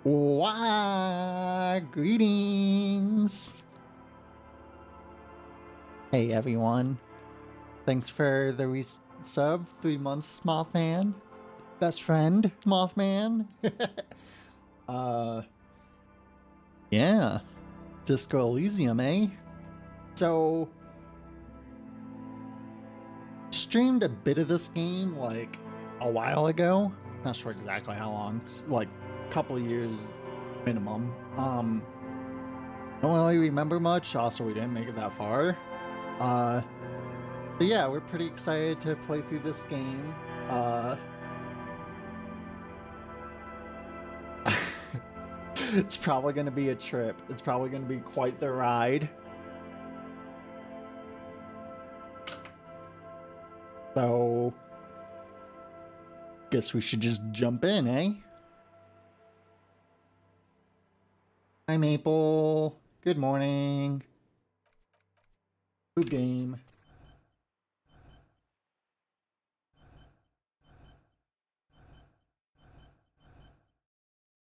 Why, greetings. Hey everyone. Thanks for the sub. 3 months, Mothman. Best friend, Mothman. uh, yeah. Disco Elysium, eh? So, streamed a bit of this game like a while ago. Not sure exactly how long. Like a couple of years minimum. Don't really remember much. Also, we didn't make it that far. But yeah, we're pretty excited to play through this game. It's probably going to be a trip. It's probably going to be quite the ride. So, guess we should just jump in, eh? Hi, Maple. Good morning. Good game.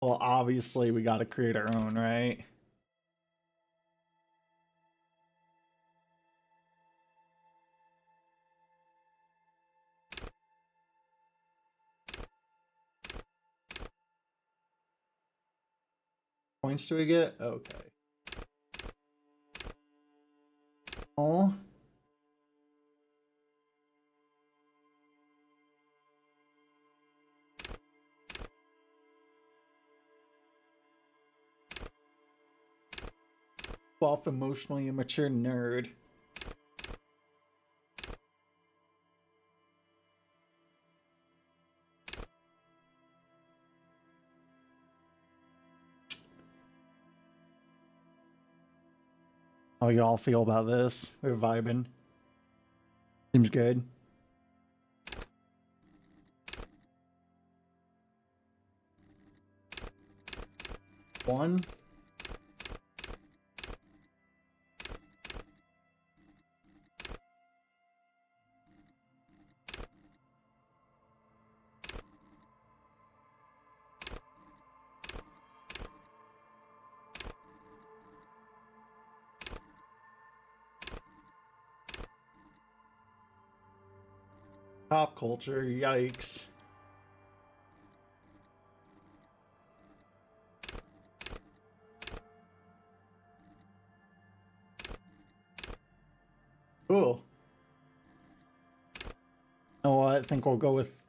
Well, obviously, we got to create our own, right? Points do we get? Okay. Oh. Buff, emotionally immature nerd. How y'all feel about this? We're vibing. Seems good. One. Pop culture, yikes. Cool. Oh, I think we'll go with...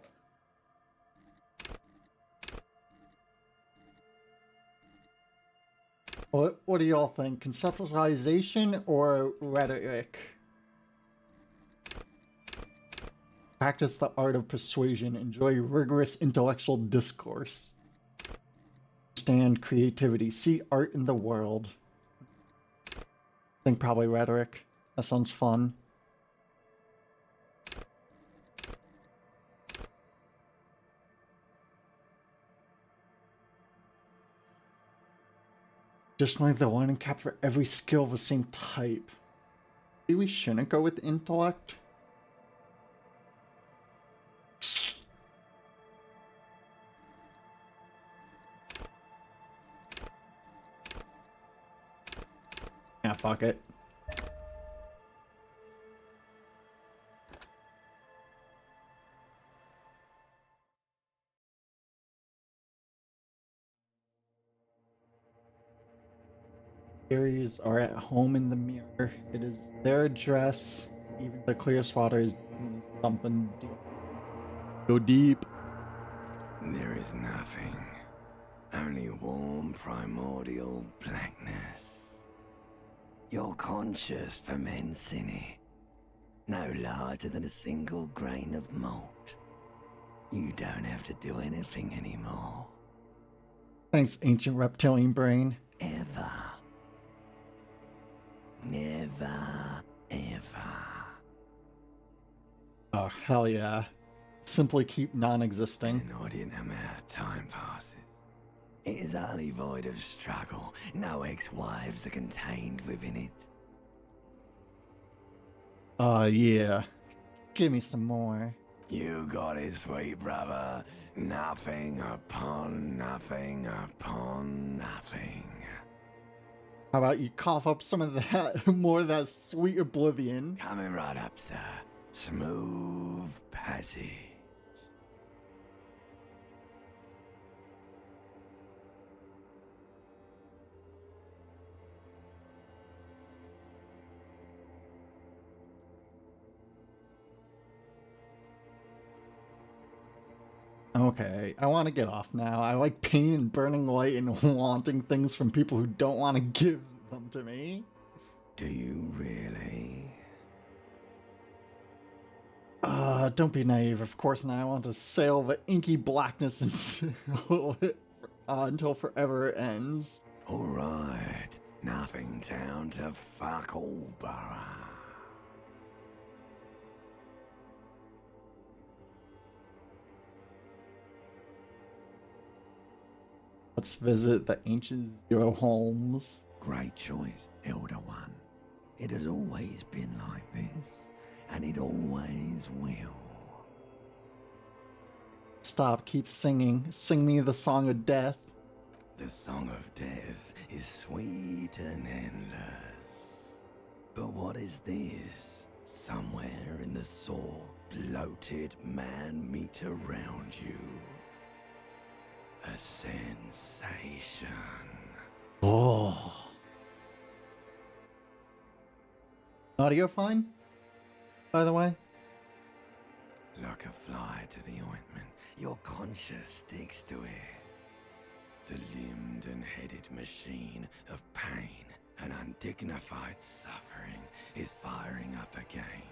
What do y'all think? Conceptualization or rhetoric? Practice the art of persuasion. Enjoy rigorous intellectual discourse. Understand creativity. See art in the world. I think probably rhetoric. That sounds fun. Additionally, the learning cap for every skill of the same type. Maybe we shouldn't go with intellect? Yeah, fuck it. Fairies are at home in the mirror. It is their address. Even the clearest water is something deep. Go deep. There is nothing. Only warm primordial blackness. Your conscious ferments in it. No larger than a single grain of malt. You don't have to do anything anymore. Thanks, ancient reptilian brain. Ever. Never, ever. Oh, hell yeah. Simply keep non-existing. An inordinate amount of time passes. It is utterly void of struggle. No ex-wives are contained within it. Yeah. Give me some more. You got it, sweet brother. Nothing upon nothing upon nothing. How about you cough up some of that, more of that sweet oblivion? Coming right up, sir. Smooth passage. Okay, I want to get off now. I like pain and burning light and wanting things from people who don't want to give them to me. Do you really? Don't be naive. Of course not. I want to sail the inky blackness until forever ends. Alright. Nothing down to fuck all borough. Let's visit the ancient Zero homes. Great choice, Elder One. It has always been like this, and it always will. Stop, keep singing. Sing me the song of death. The song of death is sweet and endless. But what is this? Somewhere in the sore, bloated man meat around you. A sensation. Oh. Audio fine? By the way? Like a fly to the ointment, your conscience sticks to it. The limbed and headed machine of pain and undignified suffering is firing up again.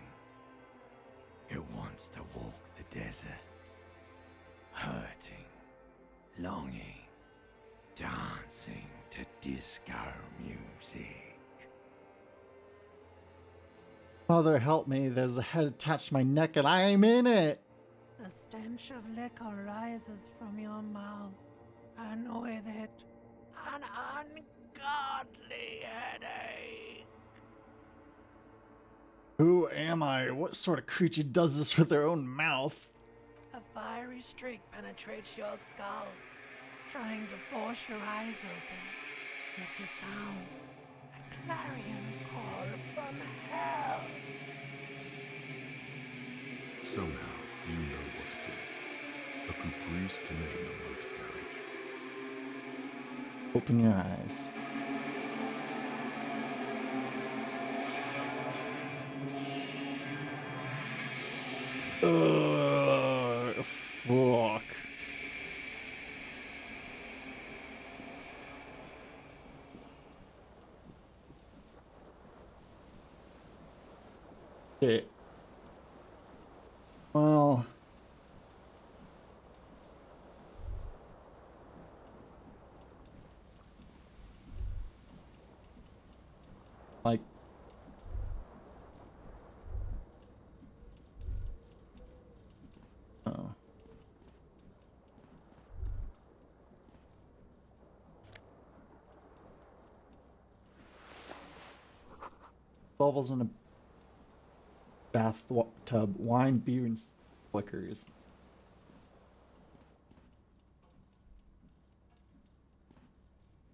It wants to walk the desert, hurting, longing, dancing to disco music. Father, help me. There's a head attached to my neck and I'm in it. The stench of liquor rises from your mouth, and with it, an ungodly headache. Who am I? What sort of creature does this with their own mouth? A fiery streak penetrates your skull, trying to force your eyes open. It's a sound, a clarion call from hell. Somehow, you know what it is. A Caprice Canadian motor carriage. Open your eyes. Fuck. Shit. Well. Like. Oh. Bubbles in a bathtub, wine, beer, and flickers.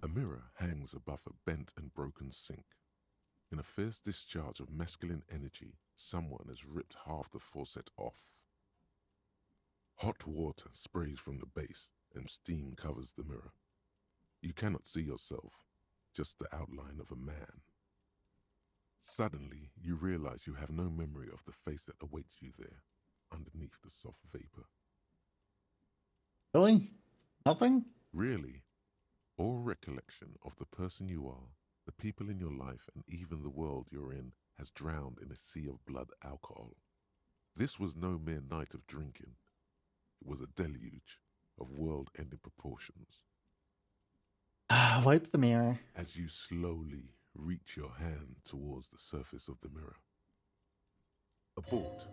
A mirror hangs above a bent and broken sink. In a fierce discharge of masculine energy, someone has ripped half the faucet off. Hot water sprays from the base and steam covers the mirror. You cannot see yourself, just the outline of a man. Suddenly, you realize you have no memory of the face that awaits you there, underneath the soft vapor. Really? Nothing? Really, all recollection of the person you are, the people in your life, and even the world you're in has drowned in a sea of blood alcohol. This was no mere night of drinking. It was a deluge of world-ending proportions. Wipe the mirror. As you slowly reach your hand towards the surface of the mirror. Abort.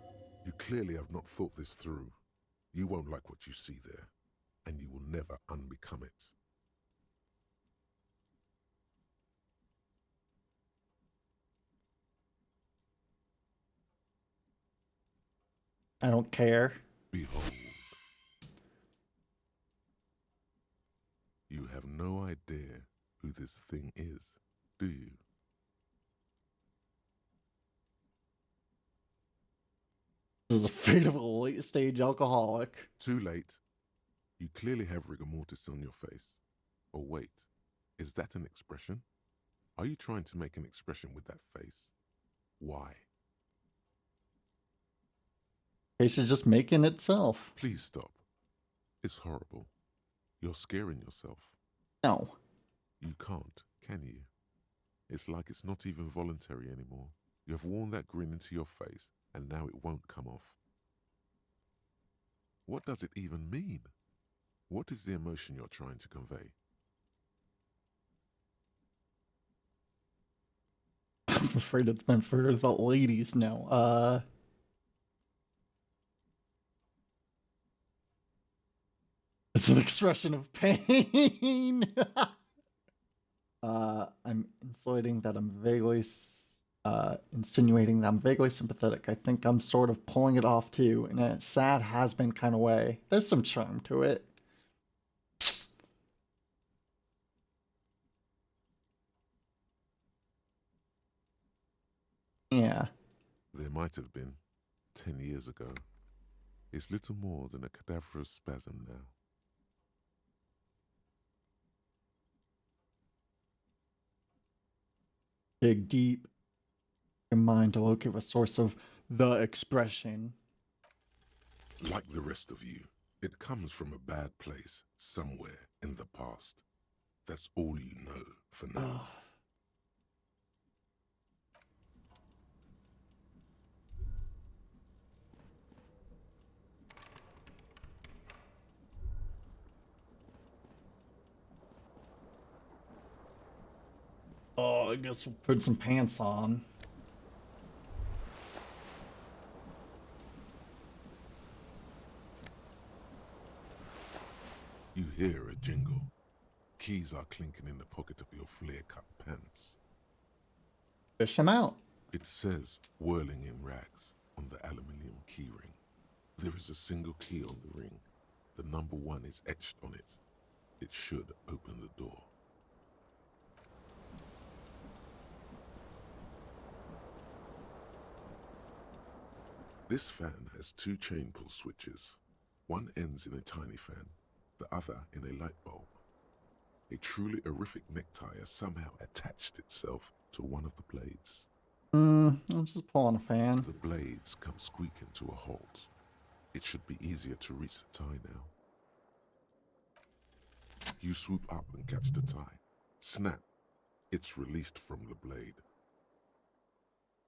You clearly have not thought this through. You won't like what you see there, and you will never unbecome it. I don't care. Behold. no idea who this thing is, do you? This is the fate of a late-stage alcoholic. Too late. You clearly have rigor mortis on your face. Or wait, is that an expression? Are you trying to make an expression with that face? Why? Face is just making itself. Please stop. It's horrible. You're scaring yourself. No. You can't, can you? It's like it's not even voluntary anymore. You have worn that grin into your face, and now it won't come off. What does it even mean? What is the emotion you're trying to convey? I'm afraid it's meant for the ladies now. It's an expression of pain. I'm insinuating that I'm vaguely sympathetic. I think I'm sort of pulling it off too, in a sad has-been kind of way. There's some charm to it. Yeah. There might have been 10 years ago. It's little more than a cadaverous spasm now. Dig deep in your mind to locate the source of the expression. Like the rest of you, it comes from a bad place somewhere in the past. That's all you know for now. Oh, I guess we'll put some pants on. You hear a jingle. Keys are clinking in the pocket of your flare-cut pants. Fish them out. It says whirling in rags on the aluminium keyring. There is a single key on the ring. The number 1 is etched on it. It should open the door. This fan has 2 chain pull switches. One ends in a tiny fan, the other in a light bulb. A truly horrific necktie has somehow attached itself to one of the blades. I'm just pulling a fan. The blades come squeaking to a halt. It should be easier to reach the tie now. You swoop up and catch the tie. Snap! It's released from the blade.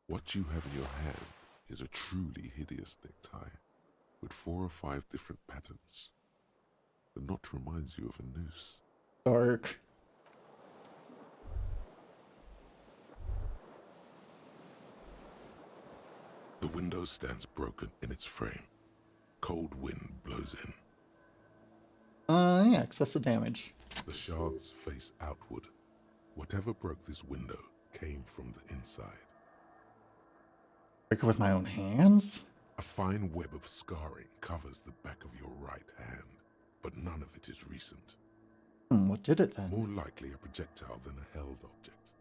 What you have in your hand is a truly hideous necktie with 4 or 5 different patterns. The knot reminds you of a noose. Dark. The window stands broken in its frame. Cold wind blows in. Yeah, excessive damage. The shards face outward. Whatever broke this window came from the inside. Break it with my own hands? A fine web of scarring covers the back of your right hand, but none of it is recent. What did it then? More likely a projectile than a held object.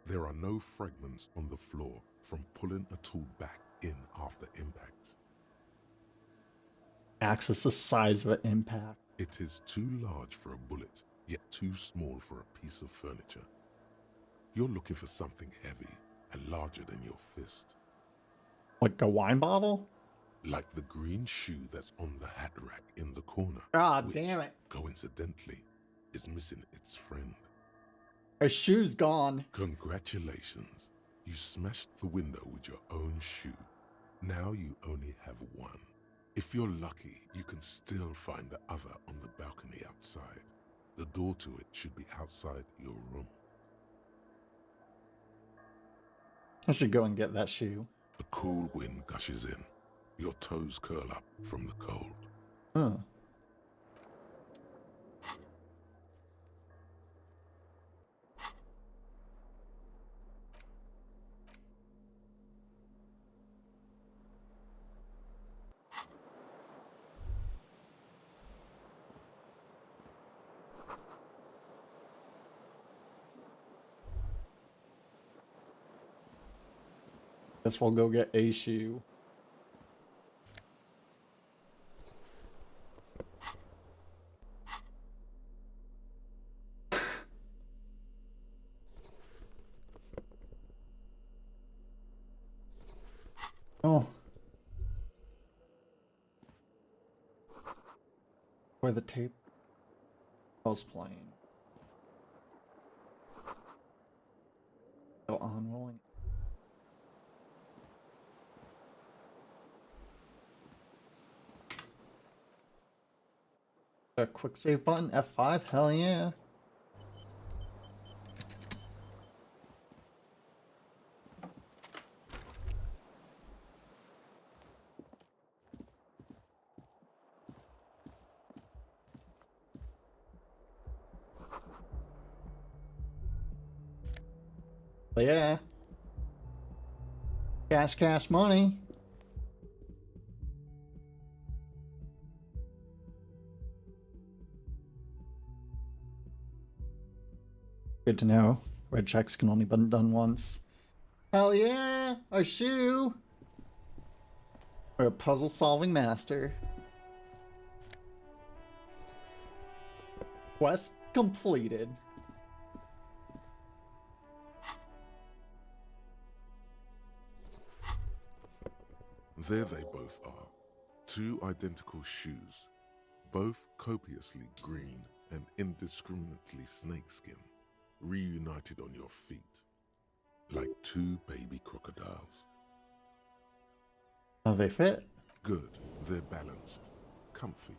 There are no fragments on the floor from pulling a tool back in after impact. Axis the size of an impact. It is too large for a bullet, yet too small for a piece of furniture. You're looking for something heavy and larger than your fist. Like a wine bottle? Like the green shoe that's on the hat rack in the corner. God which, damn it. coincidentally, is missing its friend. Her shoe's gone. Congratulations. You smashed the window with your own shoe. Now you only have one. If you're lucky, you can still find the other on the balcony outside. The door to it should be outside your room. I should go and get that shoe. A cool wind gushes in. Your toes curl up from the cold. Huh. Guess we'll go get a shoe. Oh. Where the tape was playing. Go on rolling. A quick save button, F5, hell yeah. Yeah. Cash money. Good to know. Red checks can only be done once. Hell yeah! A shoe! We're a puzzle solving master. Quest completed. There they both are. Two identical shoes, both copiously green and indiscriminately snakeskin, reunited on your feet, like two baby crocodiles. How they fit? Good, they're balanced, comfy.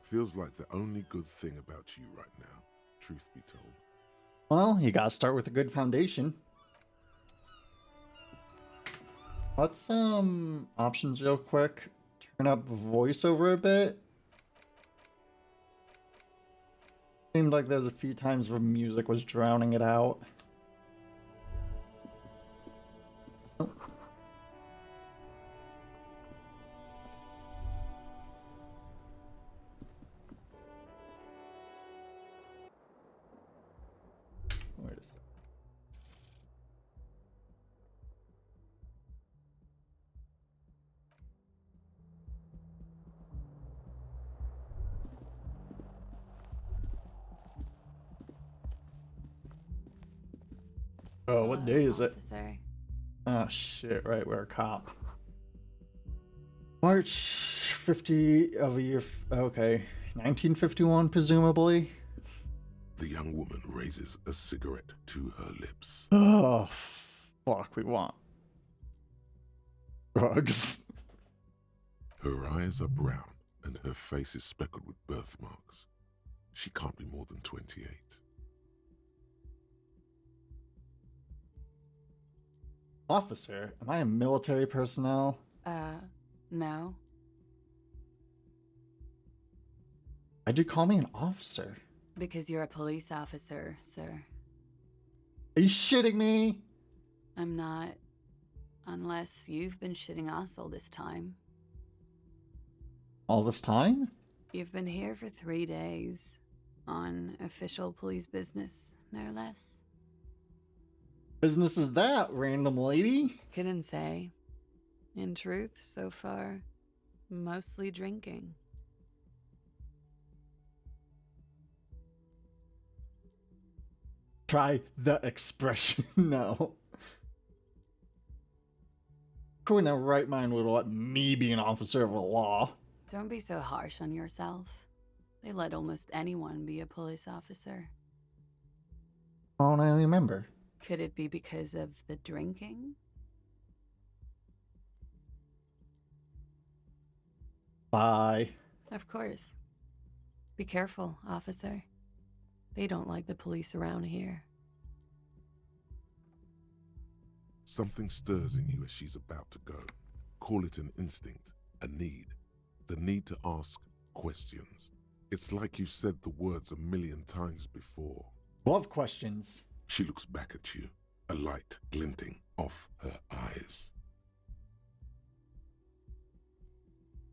Feels like the only good thing about you right now, truth be told. Well, you gotta start with a good foundation. Let's, options real quick. Turn up voiceover a bit. Seemed like there was a few times where music was drowning it out. Oh. Wait a sec. Oh, what day is it? Officer. Oh shit, right, we're a cop. March 50 of a year, okay, 1951 presumably. The young woman raises a cigarette to her lips. Oh, fuck, we want drugs. Her eyes are brown and her face is speckled with birthmarks. She can't be more than 28. Officer, am I a military personnel? No. Why'd you call me an officer? Because you're a police officer, sir. Are you shitting me? I'm not. Unless you've been shitting us all this time. All this time? You've been here for 3 days. On official police business, no less. Business is that, random lady? Couldn't say. In truth, so far, mostly drinking. Try the expression, no. Who in their right mind would let me be an officer of the law? Don't be so harsh on yourself. They let almost anyone be a police officer. Oh, I remember. Could it be because of the drinking? Bye. Of course. Be careful, officer. They don't like the police around here. Something stirs in you as she's about to go. Call it an instinct, a need. The need to ask questions. It's like you said the words a million times before. Love questions. She looks back at you, a light glinting off her eyes.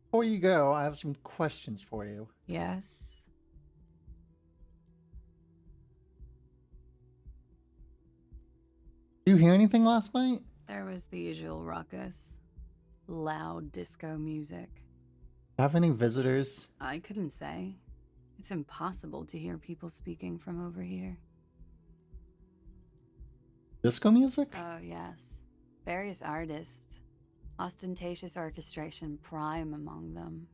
Before you go, I have some questions for you. Yes? Did you hear anything last night? There was the usual ruckus. Loud disco music. Have any visitors? I couldn't say. It's impossible to hear people speaking from over here. Disco music? Oh, yes. Various artists. Ostentatious orchestration prime among them.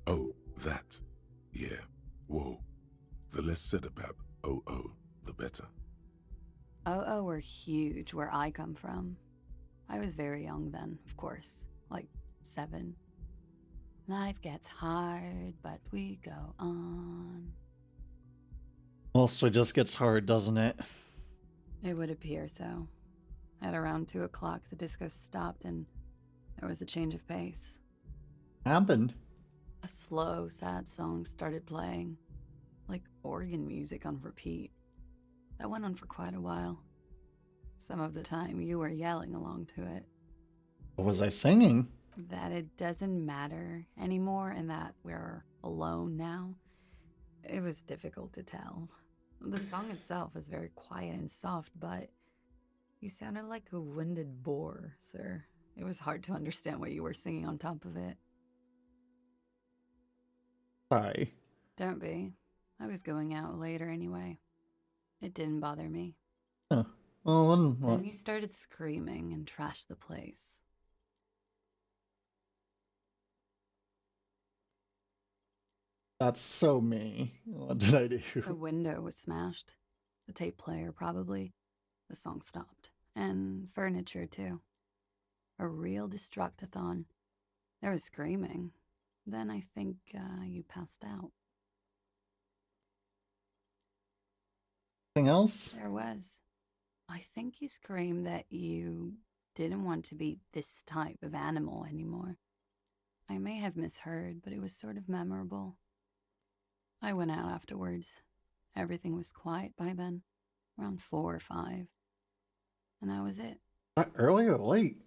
Oh, that. Yeah. Whoa. The less said about OO, the better. OO were huge where I come from. I was very young then, of course. Like 7. Life gets hard, but we go on. Also just gets hard, doesn't it? It would appear so. At around 2 o'clock, the disco stopped and there was a change of pace. Happened. A slow, sad song started playing, like organ music on repeat. That went on for quite a while. Some of the time, you were yelling along to it. What was I singing? That it doesn't matter anymore and that we're alone now. It was difficult to tell. The song itself was very quiet and soft, but you sounded like a winded boar, sir. It was hard to understand what you were singing on top of it. Sorry. Don't be. I was going out later anyway. It didn't bother me. Oh. Well, Then you started screaming and trashed the place. that's so me. What did I do? A window was smashed. The tape player, probably. The song stopped. And furniture, too. A real destructathon. There was screaming. Then I think you passed out. Anything else? There was. I think you screamed that you didn't want to be this type of animal anymore. I may have misheard, but it was sort of memorable. I went out afterwards. Everything was quiet by then, around 4 or 5. And that was it. That early or late?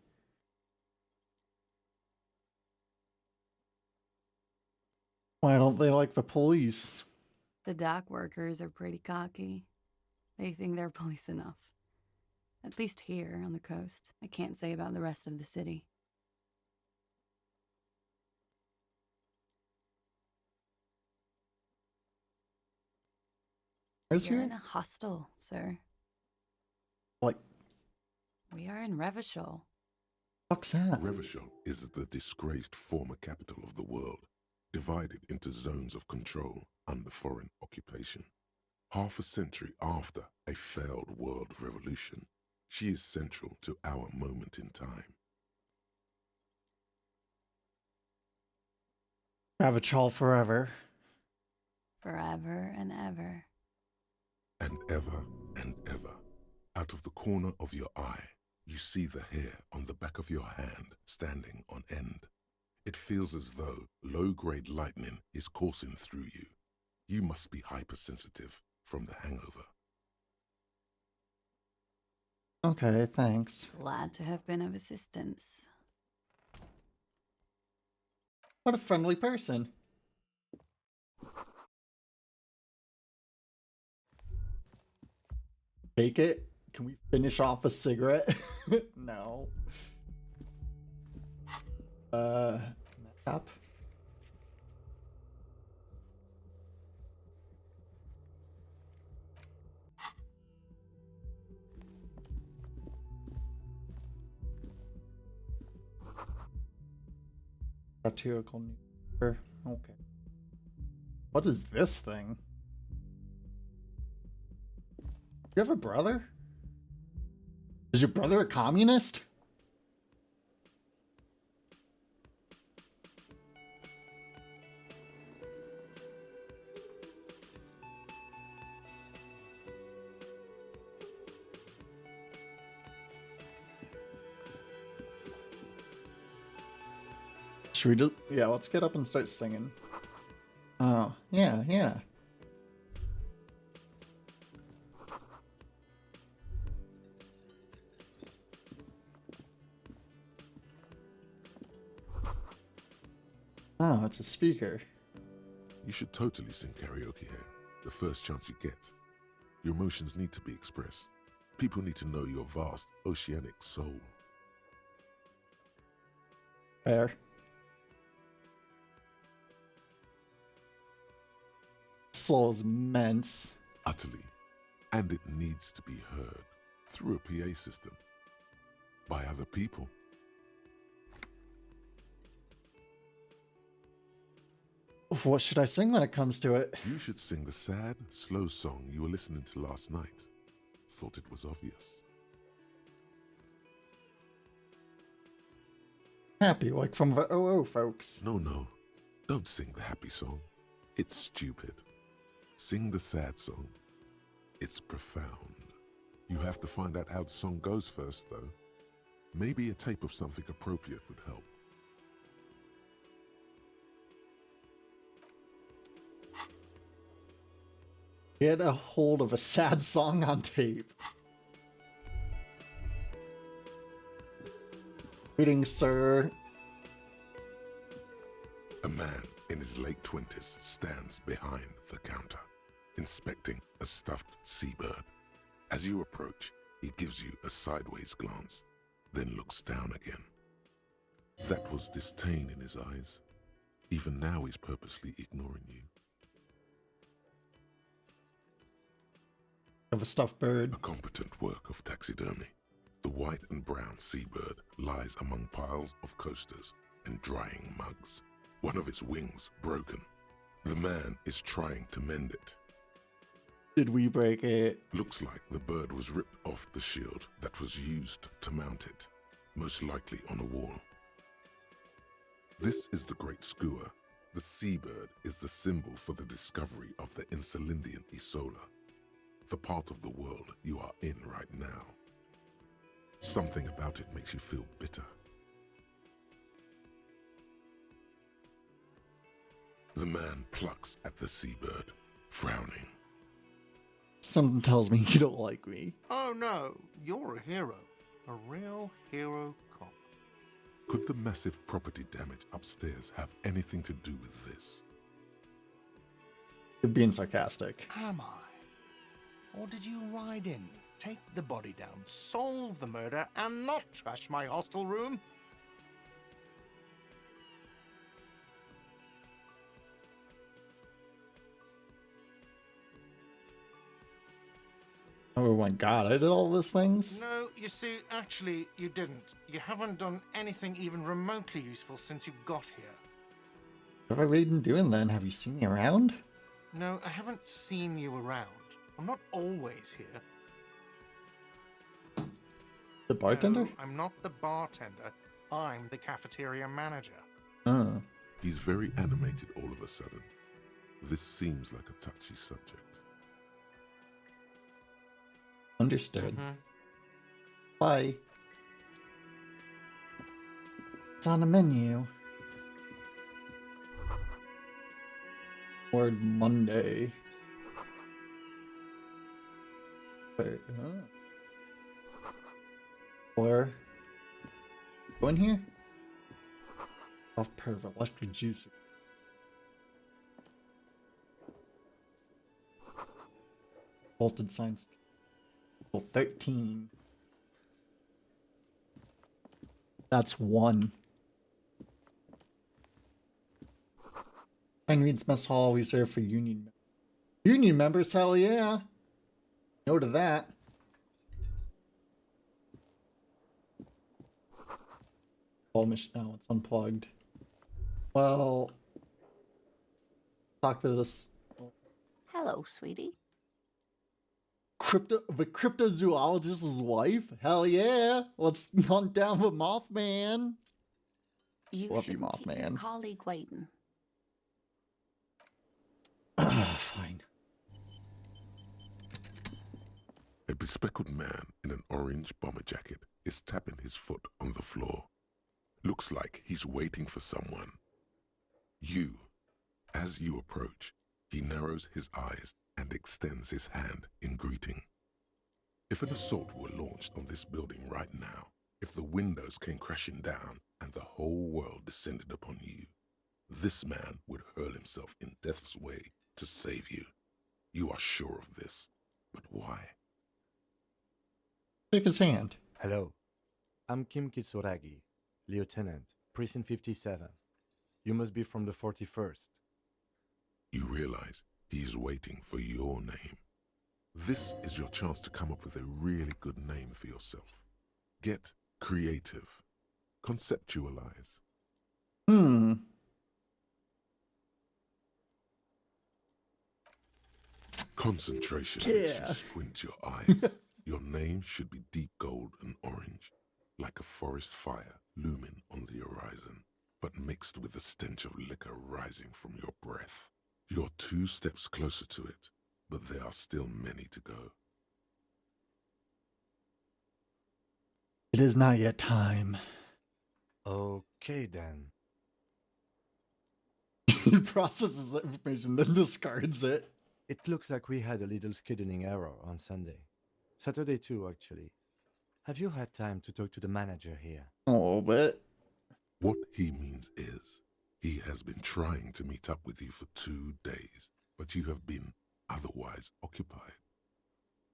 Why don't they like the police? The dock workers are pretty cocky. They think they're police enough. At least here on the coast. I can't say about the rest of the city. Where's You're here? in a hostel, sir. Like, We are in Revachol. fuck's that? Revachol is the disgraced former capital of the world, divided into zones of control under foreign occupation. Half a century after a failed world revolution, she is central to our moment in time. Ravachol forever. Forever and ever. And ever, out of the corner of your eye, you see the hair on the back of your hand standing on end. It feels as though low-grade lightning is coursing through you. You must be hypersensitive from the hangover. Okay, thanks. Glad to have been of assistance. What a friendly person. Take it? Can we finish off a cigarette? No. Map? Satirical newspaper. Okay. What is this thing? You have a brother? Is your brother a communist? Should we just... Yeah, let's get up and start singing. Oh, yeah. Oh, it's a speaker. You should totally sing karaoke here, the first chance you get. Your emotions need to be expressed. People need to know your vast oceanic soul. Fair. Soul is immense. Utterly. And it needs to be heard through a PA system by other people. What should I sing when it comes to it? You should sing the sad, slow song you were listening to last night. Thought it was obvious. Happy, like from the OO folks. No. Don't sing the happy song. It's stupid. Sing the sad song. It's profound. You have to find out how the song goes first, though. Maybe a tape of something appropriate would help. Get a hold of a sad song on tape. Greetings, sir. A man in his late 20s stands behind the counter, inspecting a stuffed seabird. As you approach, he gives you a sideways glance, then looks down again. That was disdain in his eyes. Even now he's purposely ignoring you. Of a stuffed bird. A competent work of taxidermy. The white and brown seabird lies among piles of coasters and drying mugs. One of its wings broken. The man is trying to mend it. Did we break it? Looks like the bird was ripped off the shield that was used to mount it, most likely on a wall. This is the Great Skua. The seabird is the symbol for the discovery of the Insulindian Isola, the part of the world you are in right now. Something about it makes you feel bitter. The man plucks at the seabird, frowning. Something tells me you don't like me. Oh no, you're a hero. A real hero cop. Could the massive property damage upstairs have anything to do with this? You're being sarcastic. Am I? Or did you ride in, take the body down, solve the murder, and not trash my hostel room? Oh my god, I did all those things? No, you see, actually, you didn't. You haven't done anything even remotely useful since you got here. What have I been doing then? Have you seen me around? No, I haven't seen you around. I'm not always here. The bartender? No, I'm not the bartender. I'm the cafeteria manager. Oh. He's very animated all of a sudden. This seems like a touchy subject. Understood. Mhm. Bye. It's on the menu. Word Monday. Wait, Or go in here? Off pair of electric juice. Bolted signs. 13. That's 1. Reed's Mess Hall reserved for union members. Hell yeah. No to that. Oh, it's unplugged. Well, talk to this Hello, sweetie. the cryptozoologist's wife. Hell yeah. Let's hunt down the Mothman. You Love you, shouldn't keep your Mothman. colleague waiting. Fine. A bespectacled man in an orange bomber jacket is tapping his foot on the floor. Looks like he's waiting for someone. As you approach, he narrows his eyes and extends his hand in greeting. If an assault were launched on this building right now, if the windows came crashing down and the whole world descended upon you, this man would hurl himself in death's way to save you. You are sure of this, but why? Shake his hand. Hello. I'm Kim Kitsuragi, Lieutenant, Precinct 57. You must be from the 41st. You realize he's waiting for your name. This is your chance to come up with a really good name for yourself. Get creative. Conceptualize. Concentration makes Yeah. you squint your eyes. Your name should be deep gold and orange, like a forest fire looming on the horizon, but mixed with the stench of liquor rising from your breath. You're 2 steps closer to it, but there are still many to go. It is not yet time. Okay then. He processes the information, then discards it. It looks like we had a little scheduling error on Sunday. Saturday too, actually. Have you had time to talk to the manager here? A little bit. What he means is, he has been trying to meet up with you for 2 days, but you have been otherwise occupied.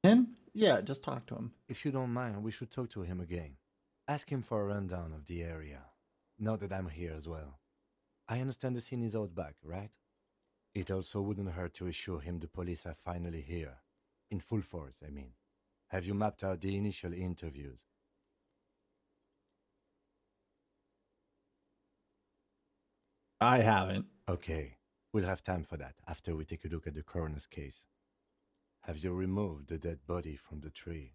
Him? Yeah, just talk to him. If you don't mind, we should talk to him again. Ask him for a rundown of the area. Now that I'm here as well. I understand the scene is out back, right? It also wouldn't hurt to assure him the police are finally here. In full force, I mean. Have you mapped out the initial interviews? I haven't. Okay, we'll have time for that after we take a look at the coroner's case. Have you removed the dead body from the tree?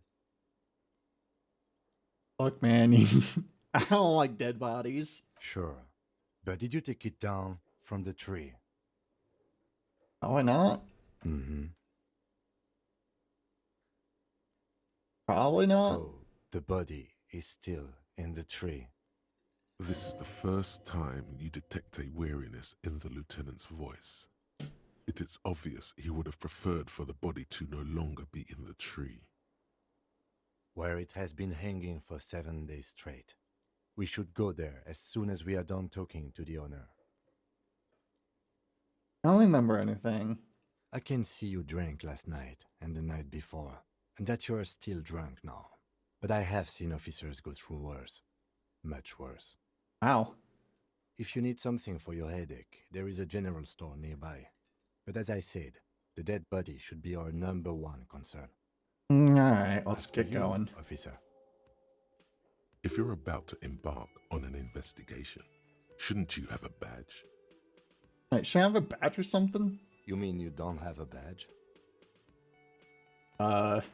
Look, man, I don't like dead bodies. Sure. But did you take it down from the tree? Oh, why not? Mm-hmm. Probably not. So, the body is still in the tree. This is the first time you detect a weariness in the lieutenant's voice. It is obvious he would have preferred for the body to no longer be in the tree. Where it has been hanging for 7 days straight. We should go there as soon as we are done talking to the owner. I don't remember anything. I can see you drank last night and the night before, and that you are still drunk now. But I have seen officers go through worse. Much worse. Wow. If you need something for your headache, there is a general store nearby. But as I said, the dead body should be our #1 concern. Alright, let's After get you, going. officer. If you're about to embark on an investigation, shouldn't you have a badge? Wait, should I have a badge or something? You mean you don't have a badge? Losing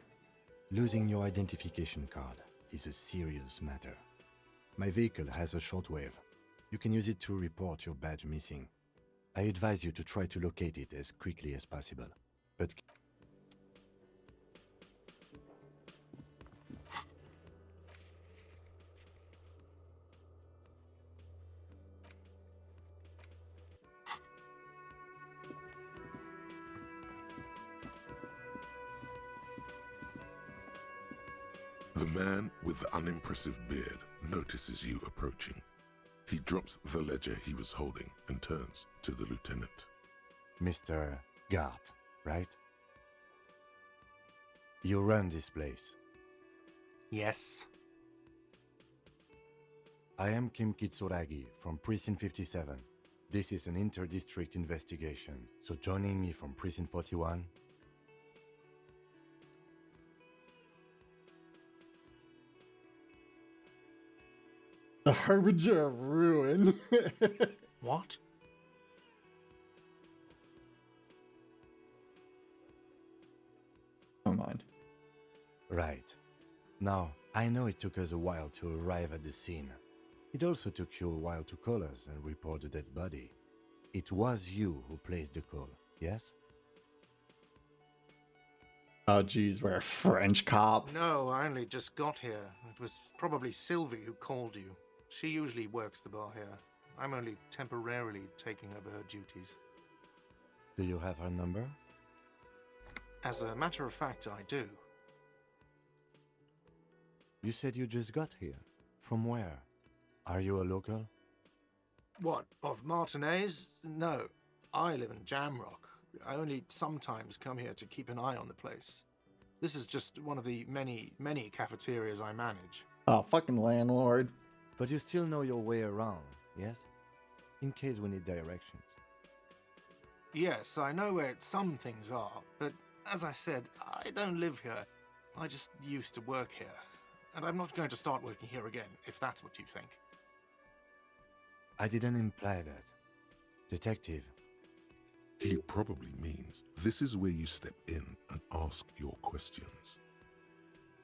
Losing your identification card is a serious matter. My vehicle has a shortwave. You can use it to report your badge missing. I advise you to try to locate it as quickly as possible. But The man with the unimpressive beard notices you approaching. He drops the ledger he was holding and turns to the lieutenant. Mr. Gart, right? You run this place. Yes. I am Kim Kitsuragi from Precinct 57. This is an inter-district investigation, so joining me from Precinct 41. the harbinger of ruin. What? Never mind. Right. Now, I know it took us a while to arrive at the scene. It also took you a while to call us and report the dead body. It was you who placed the call, yes? Oh, geez, we're a French cop. No, I only just got here. It was probably Sylvie who called you. She usually works the bar here. I'm only temporarily taking over her duties. Do you have her number? As a matter of fact, I do. You said you just got here. From where? Are you a local? What, of Martinez? No, I live in Jamrock. I only sometimes come here to keep an eye on the place. This is just one of the many, many cafeterias I manage. Oh, fucking landlord. But you still know your way around, yes? In case we need directions. Yes, I know where some things are, but as I said, I don't live here. I just used to work here. And I'm not going to start working here again, if that's what you think. I didn't imply that. Detective, He probably means this is where you step in and ask your questions.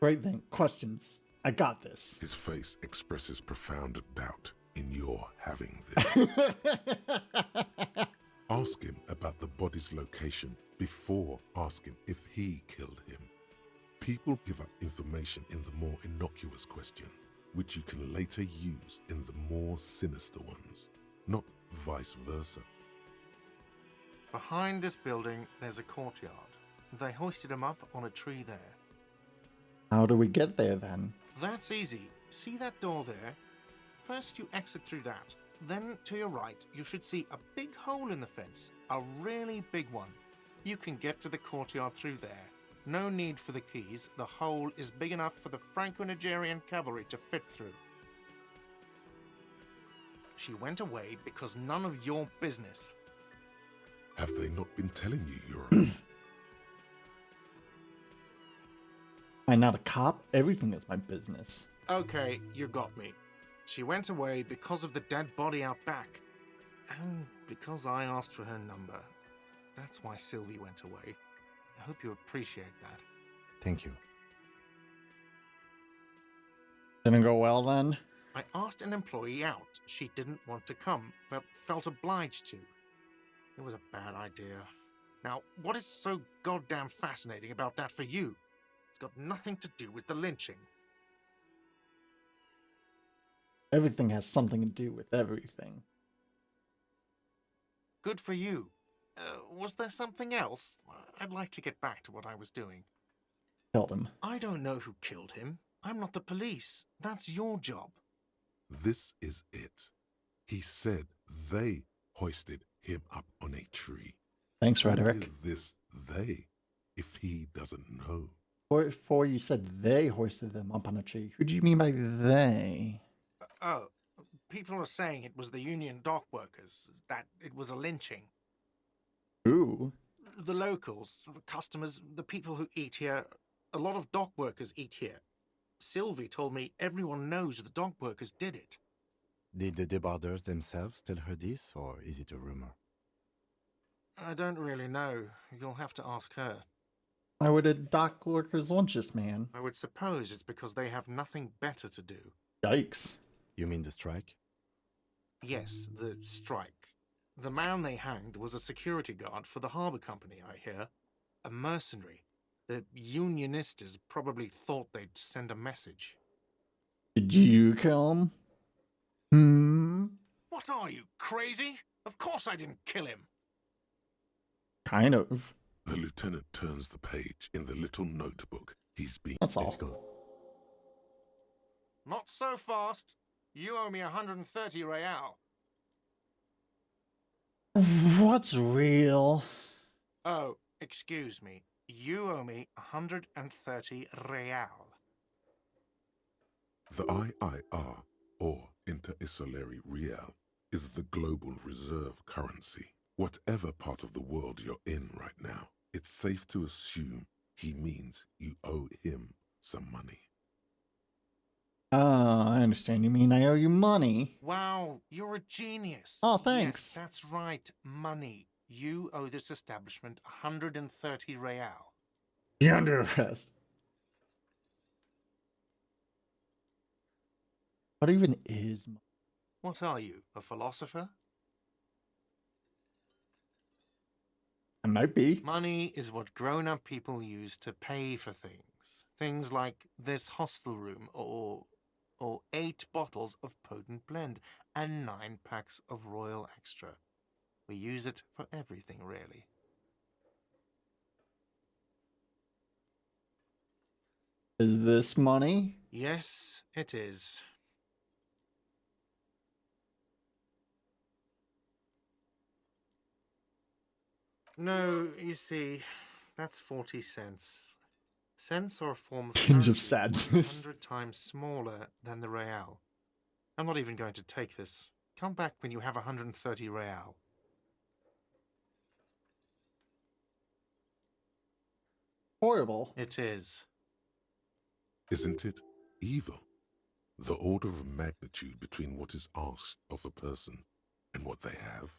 Great thing. Questions. I got this. His face expresses profound doubt in your having this. Ask him about the body's location before asking if he killed him. People give up information in the more innocuous questions, which you can later use in the more sinister ones, not vice versa. Behind this building, there's a courtyard. They hoisted him up on a tree there. How do we get there then? That's easy. See that door there? First you exit through that. Then to your right, you should see a big hole in the fence. A really big one. You can get to the courtyard through there. No need for the keys. The hole is big enough for the Franco-Nigerian cavalry to fit through. She went away because none of your business. Have they not been telling you, Your Honor? I'm not a cop. Everything is my business. Okay, you got me. She went away because of the dead body out back. And because I asked for her number. That's why Sylvie went away. I hope you appreciate that. thank you. Didn't go well then? I asked an employee out. She didn't want to come, but felt obliged to. It was a bad idea. Now, what is so goddamn fascinating about that for you? It's got nothing to do with the lynching. Everything has something to do with everything. Good for you. Was there something else? I'd like to get back to what I was doing. Killed him. I don't know who killed him. I'm not the police. That's your job. This is it. He said they hoisted him up on a tree. Thanks, Who Rhetoric. is this they, if he doesn't know? Before you said they hoisted them up on a tree. Who do you mean by they? Oh, people are saying it was the union dock workers, that it was a lynching. Ooh. The locals, the customers, the people who eat here, a lot of dock workers eat here. Sylvie told me everyone knows the dock workers did it. Did the debarders themselves tell her this, or is it a rumor? I don't really know. You'll have to ask her. Why would a dock workers lunch this man? I would suppose it's because they have nothing better to do. Yikes. You mean the strike? Yes, the strike. The man they hanged was a security guard for the harbour company, I hear. A mercenary. The unionistas probably thought they'd send a message. Did you kill him? Hmm? What are you, crazy? Of course I didn't kill him. Kind of. The lieutenant turns the page in the little notebook he's been. That's all. Not so fast. You owe me 130 real. What's real? Oh, excuse me. You owe me 130 real. The IIR, or Inter-Isolary Real, is the global reserve currency. Whatever part of the world you're in right now, it's safe to assume he means you owe him some money. Oh, I understand. You mean I owe you money? Wow, you're a genius. Oh, thanks. Yes, that's right. Money. You owe this establishment 130 real. You're under arrest. What even is money? What are you, a philosopher? I might be. Money is what grown-up people use to pay for things. Things like this hostel room, or 8 bottles of potent blend, and 9 packs of Royal Extra. We use it for everything, really. Is this money? Yes, it is. No, you see, that's 40 cents. Cents are a form of Tinge of currency sadness. 100 times smaller than the real. I'm not even going to take this. Come back when you have 130 real. Horrible. It is. Isn't it evil? The order of magnitude between what is asked of a person and what they have.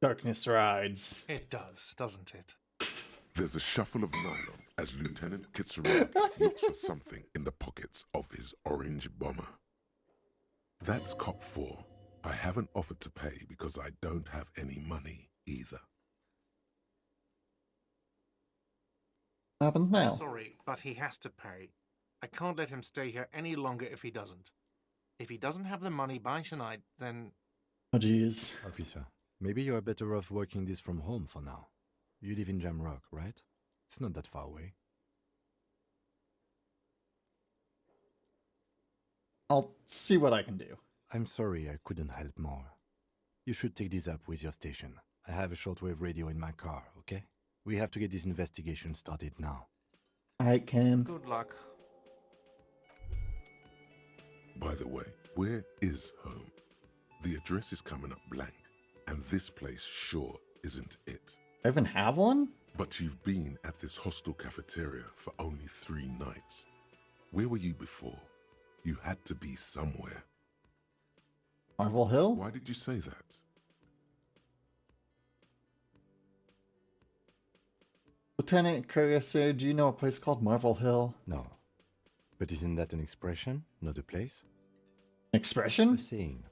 Darkness rides. It does, doesn't it? There's a shuffle of nylon as Lieutenant Kitsuragi looks for something in the pockets of his orange bomber. That's cop 4. I haven't offered to pay because I don't have any money either. What happens now? I'm sorry, but he has to pay. I can't let him stay here any longer if he doesn't. If he doesn't have the money by tonight, then... Oh, jeez. Officer, maybe you are better off working this from home for now. You live in Jamrock, right? It's not that far away. I'll see what I can do. I'm sorry I couldn't help more. You should take this up with your station. I have a shortwave radio in my car, okay? We have to get this investigation started now. Alright, Ken. Good luck. By the way, where is home? The address is coming up blank, and this place sure isn't it. I even have one? But you've been at this hostel cafeteria for only 3 nights. Where were you before? You had to be somewhere. Marvel Hill? Why did you say that? Lieutenant Courtier, do you know a place called Marvel Hill? No. But isn't that an expression, not a place? A Expression? saying.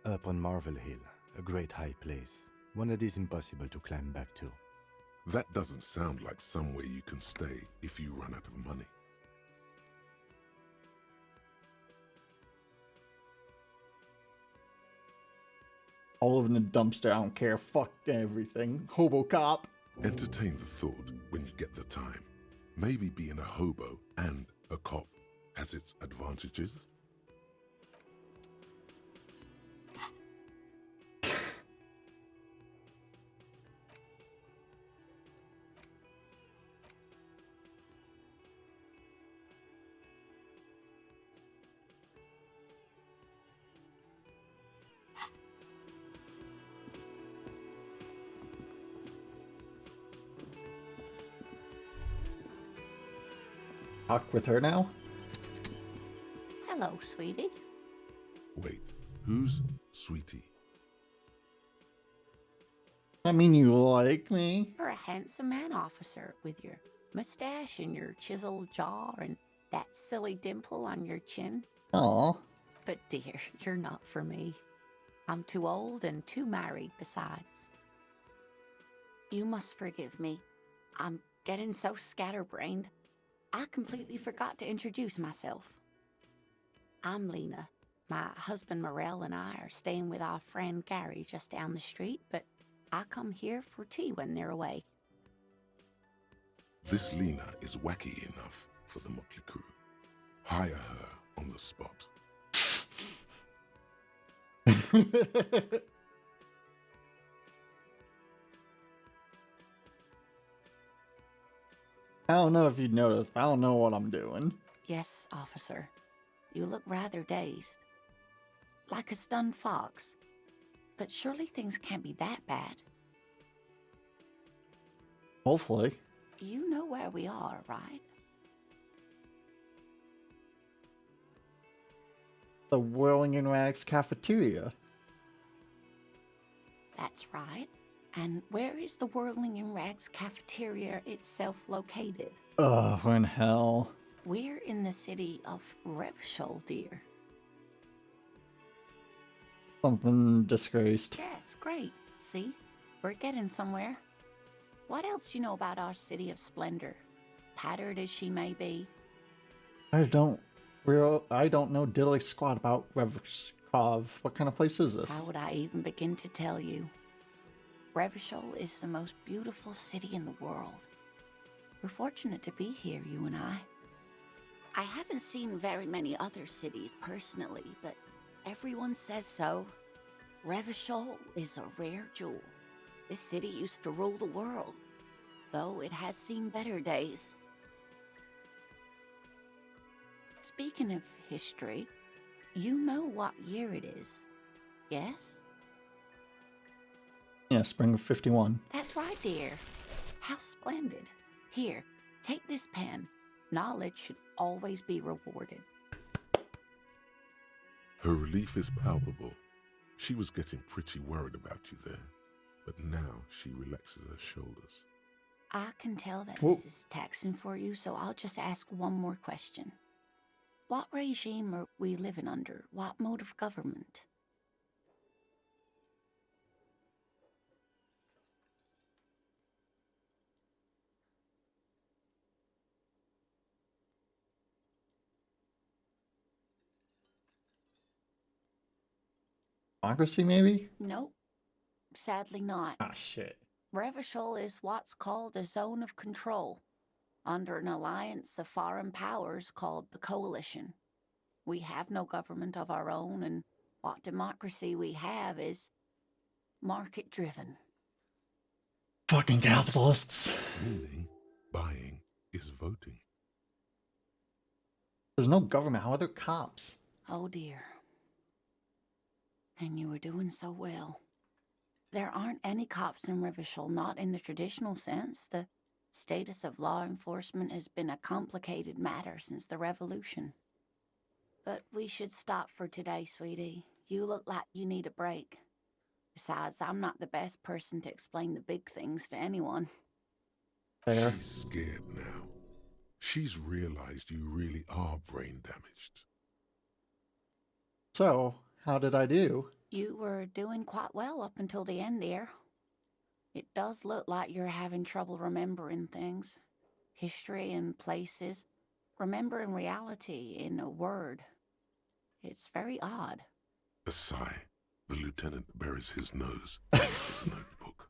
Up on Marvel Hill, a great high place. One that is impossible to climb back to. That doesn't sound like somewhere you can stay if you run out of money. I'll live in a dumpster, I don't care. Fuck everything. Hobo cop. Entertain the thought when you get the time. Maybe being a hobo and a cop has its advantages. Talk with her now? Hello, sweetie. Wait, who's Sweetie? I mean, you like me? You're a handsome man, officer, with your mustache and your chiseled jaw and that silly dimple on your chin. Aw. But dear, you're not for me. I'm too old and too married besides. You must forgive me. I'm getting so scatterbrained. I completely forgot to introduce myself. I'm Lena. My husband Morel and I are staying with our friend Gary just down the street, but I come here for tea when they're away. This Lena is wacky enough for the motley crew. Hire her on the spot. I don't know if you'd noticed, but I don't know what I'm doing. Yes, officer. You look rather dazed. Like a stunned fox. But surely things can't be that bad. Hopefully. You know where we are, right? The Whirling in Rags cafeteria. That's right. And where is the Whirling in Rags cafeteria itself located? Ugh, when hell. We're in the city of Revachol, dear. Something disgraced. Yes, great. See? We're getting somewhere. What else do you know about our city of splendor? Tattered as she may be. I don't know diddly squat about Revkov. What kind of place is this? How would I even begin to tell you? Revachol is the most beautiful city in the world. We're fortunate to be here, you and I. I haven't seen very many other cities personally, but everyone says so. Revachol is a rare jewel. This city used to rule the world, though it has seen better days. Speaking of history, you know what year it is, yes? Yeah, spring of 51. That's right, dear. How splendid. Here, take this pen. Knowledge should always be rewarded. Her relief is palpable. She was getting pretty worried about you there, but now she relaxes her shoulders. I can tell that Whoa. this is taxing for you, so I'll just ask one more question. What regime are we living under? What mode of government? Democracy, maybe? Nope, sadly not. Ah, shit. Revachol is what's called a zone of control, under an alliance of foreign powers called the Coalition. We have no government of our own, and what democracy we have is market-driven. Fucking capitalists. Meaning, buying is voting. There's no government. How are there cops? Oh dear. And you were doing so well. There aren't any cops in Revachol, not in the traditional sense. The status of law enforcement has been a complicated matter since the revolution. But we should stop for today, sweetie. You look like you need a break. Besides, I'm not the best person to explain the big things to anyone. Fair. She's scared now. She's realized you really are brain damaged. So, how did I do? You were doing quite well up until the end there. It does look like you're having trouble remembering things. History and places. Remembering reality in a word. It's very odd. A sigh. The lieutenant buries his nose in his notebook.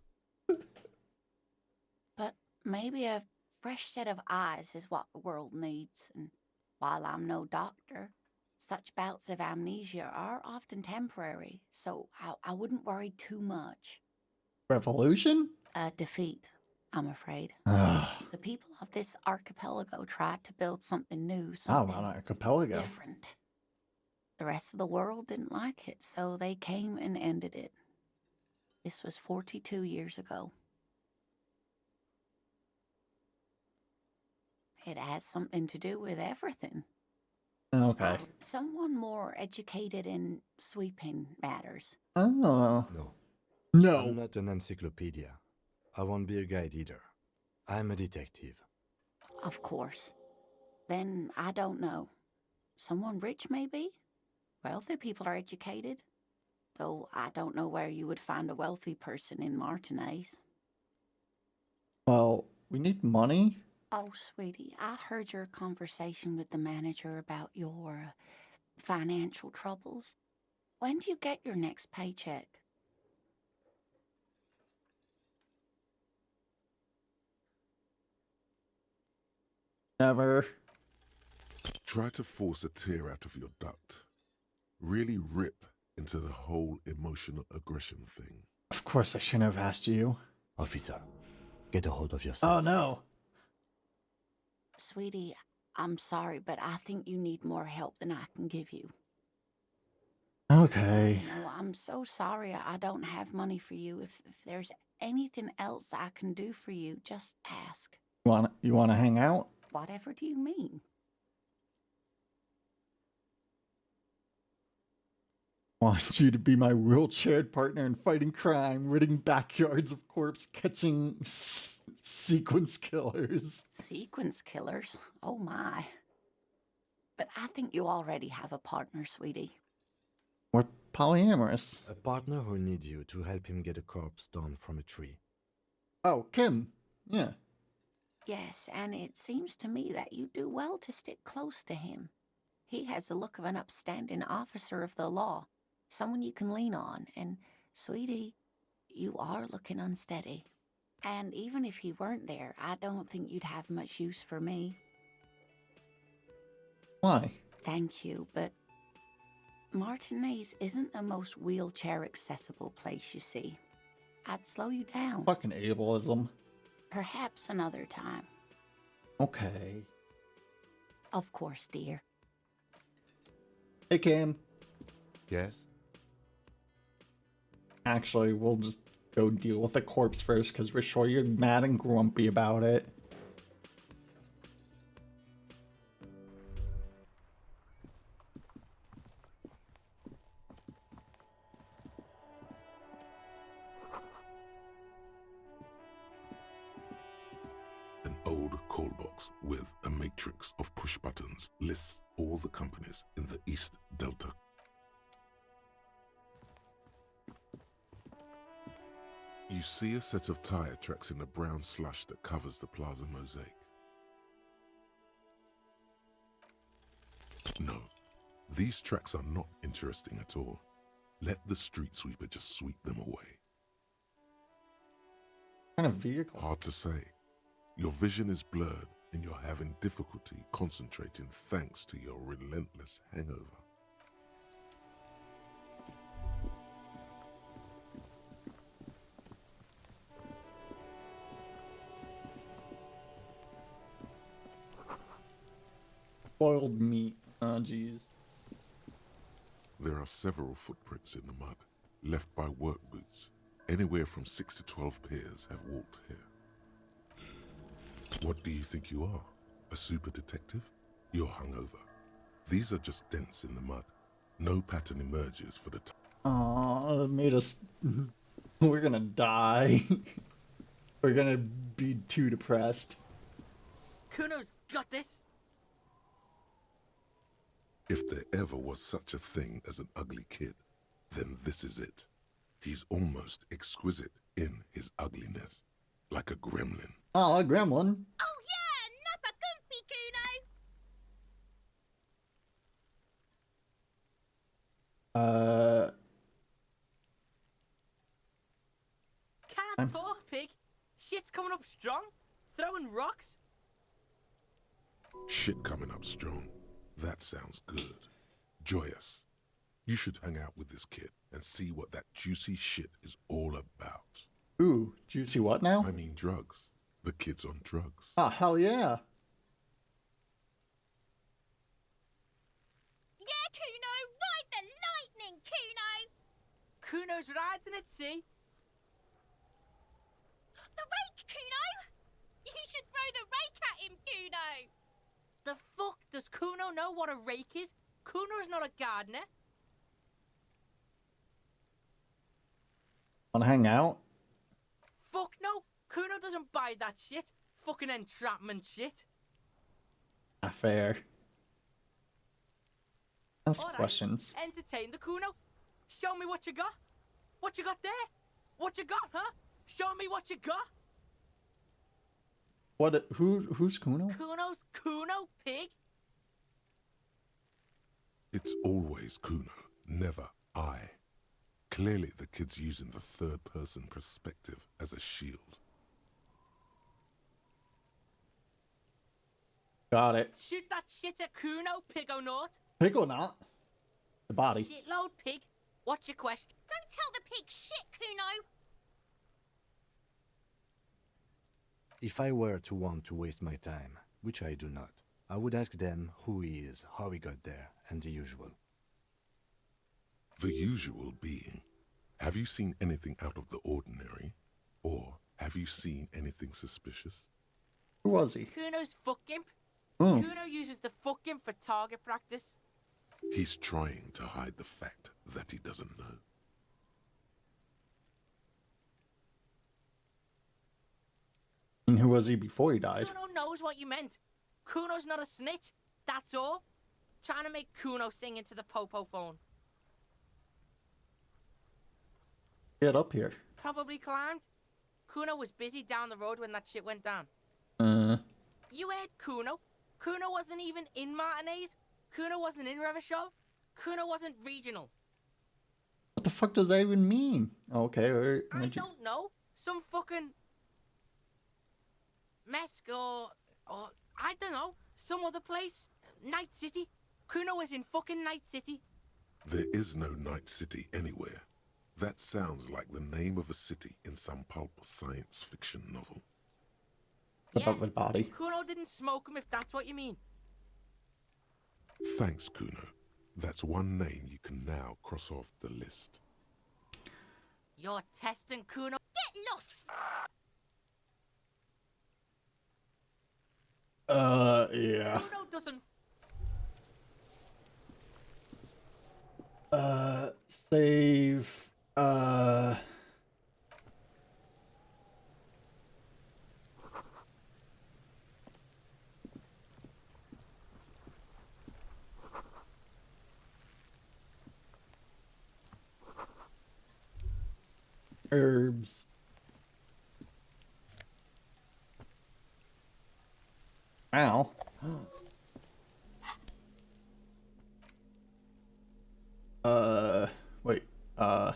But maybe a fresh set of eyes is what the world needs. And while I'm no doctor, such bouts of amnesia are often temporary, so I wouldn't worry too much. Revolution? A defeat, I'm afraid. Ah, The people of this archipelago tried to build something new, oh, something on an archipelago. different. The rest of the world didn't like it, so they came and ended it. This was 42 years ago. It has something to do with everything. Okay. Someone more educated in sweeping matters. Oh. No, No. I'm not an encyclopedia. I won't be a guide either. I'm a detective. Of course. Then I don't know. Someone rich, maybe? Wealthy people are educated. Though I don't know where you would find a wealthy person in Martinez. Well, we need money. Oh, sweetie, I heard your conversation with the manager about your financial troubles. When do you get your next paycheck? Never. Try to force a tear out of your duct. Really rip into the whole emotional aggression thing. Of course, I shouldn't have asked you. Officer, get a hold of yourself. Oh, no. Sweetie, I'm sorry, but I think you need more help than I can give you. Okay. No, I'm so sorry I don't have money for you. If there's anything else I can do for you, just ask. You wanna hang out? Whatever do you mean? Want you to be my wheelchaired partner in fighting crime, ridding backyards of corpse, catching sequence killers. Sequence killers? Oh my. But I think you already have a partner, sweetie. We're polyamorous. A partner who needs you to help him get a corpse down from a tree. Oh, Kim. Yeah. Yes, and it seems to me that you do well to stick close to him. He has the look of an upstanding officer of the law, someone you can lean on, and, sweetie, you are looking unsteady. And even if he weren't there, I don't think you'd have much use for me. Why? Thank you, but Martinez isn't the most wheelchair-accessible place, you see. I'd slow you down. Fucking ableism. Perhaps another time. Okay. Of course, dear. Hey, Cam. Yes? Actually, we'll just go deal with the corpse first, because we're sure you're mad and grumpy about it. An old call box with a matrix of push buttons lists all the companies in the East Delta. You see a set of tire tracks in the brown slush that covers the plaza mosaic. No, these tracks are not interesting at all. Let the street sweeper just sweep them away. What kind of vehicle? Hard to say. Your vision is blurred and you're having difficulty concentrating thanks to your relentless hangover. Boiled meat. Oh, jeez. There are several footprints in the mud, left by work boots. Anywhere from 6 to 12 pairs have walked here. What do you think you are? A super detective? You're hungover. These are just dents in the mud. No pattern emerges for the time. Aw, it made us... We're gonna die. We're gonna be too depressed. Kuno's got this. If there ever was such a thing as an ugly kid, then this is it. He's almost exquisite in his ugliness, like a gremlin. Aw, gremlin. Oh yeah, Nappa Gumpy Kuno! Can't talk, pig. Shit's coming up strong. Throwing rocks. Shit coming up strong. That sounds good. Joyous. You should hang out with this kid and see what that juicy shit is all about. Ooh, juicy what now? I mean drugs. The kid's on drugs. Ah, hell yeah. Yeah, Kuno, ride the lightning, Kuno! Kuno's riding it, see? The rake, Kuno! You should throw the rake at him, Kuno! The fuck does Kuno know what a rake is? Kuno's not a gardener. Wanna hang out? Fuck no. Kuno doesn't buy that shit. Fucking entrapment shit. Ah, fair. That's All right, questions. entertain the Kuno. Show me what you got. What you got there? What you got, huh? Show me what you got. What? Who's Kuno? Kuno's Kuno, pig. It's always Kuno, never I. Clearly the kid's using the third-person perspective as a shield. Got it. Shoot that shit at Kuno, pig o' naught. Pig or not? The body. Shitload, pig. What's your question? Don't tell the pig shit, Kuno! If I were to want to waste my time, which I do not, I would ask them who he is, how he got there, and the usual. The usual being, have you seen anything out of the ordinary? Or have you seen anything suspicious? Who was he? Kuno's fuck imp. Hmm. Kuno uses the fuck imp for target practice. He's trying to hide the fact that he doesn't know. And who was he before he died? Kuno knows what you meant. Kuno's not a snitch. That's all. Trying to make Kuno sing into the popo phone. Get up here. Probably climbed. Kuno was busy down the road when that shit went down. You heard Kuno. Kuno wasn't even in Martinez. Kuno wasn't in Revachol. Kuno wasn't regional. What the fuck does that even mean? Okay, alright. I don't know. Some fucking Mesk or I don't know. Some other place. Night City. Kuno was in fucking Night City. There is no Night City anywhere. That sounds like the name of a city in some pulp science fiction novel. About my body. Kuno didn't smoke him if that's what you mean. Thanks, Kuno. That's one name you can now cross off the list. You're testing Kuno. Get lost! Yeah. Kuno doesn't. Save. Herbs. Ow. Wait, ah.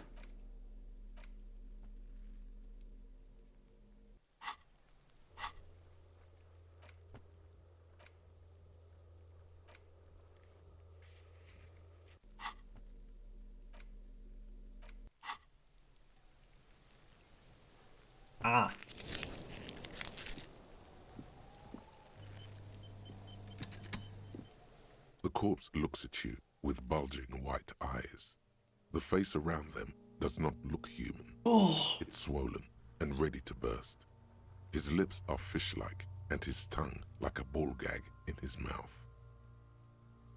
The corpse looks at you with bulging white eyes. The face around them does not look human. It's swollen and ready to burst. His lips are fish-like and his tongue like a ball gag in his mouth.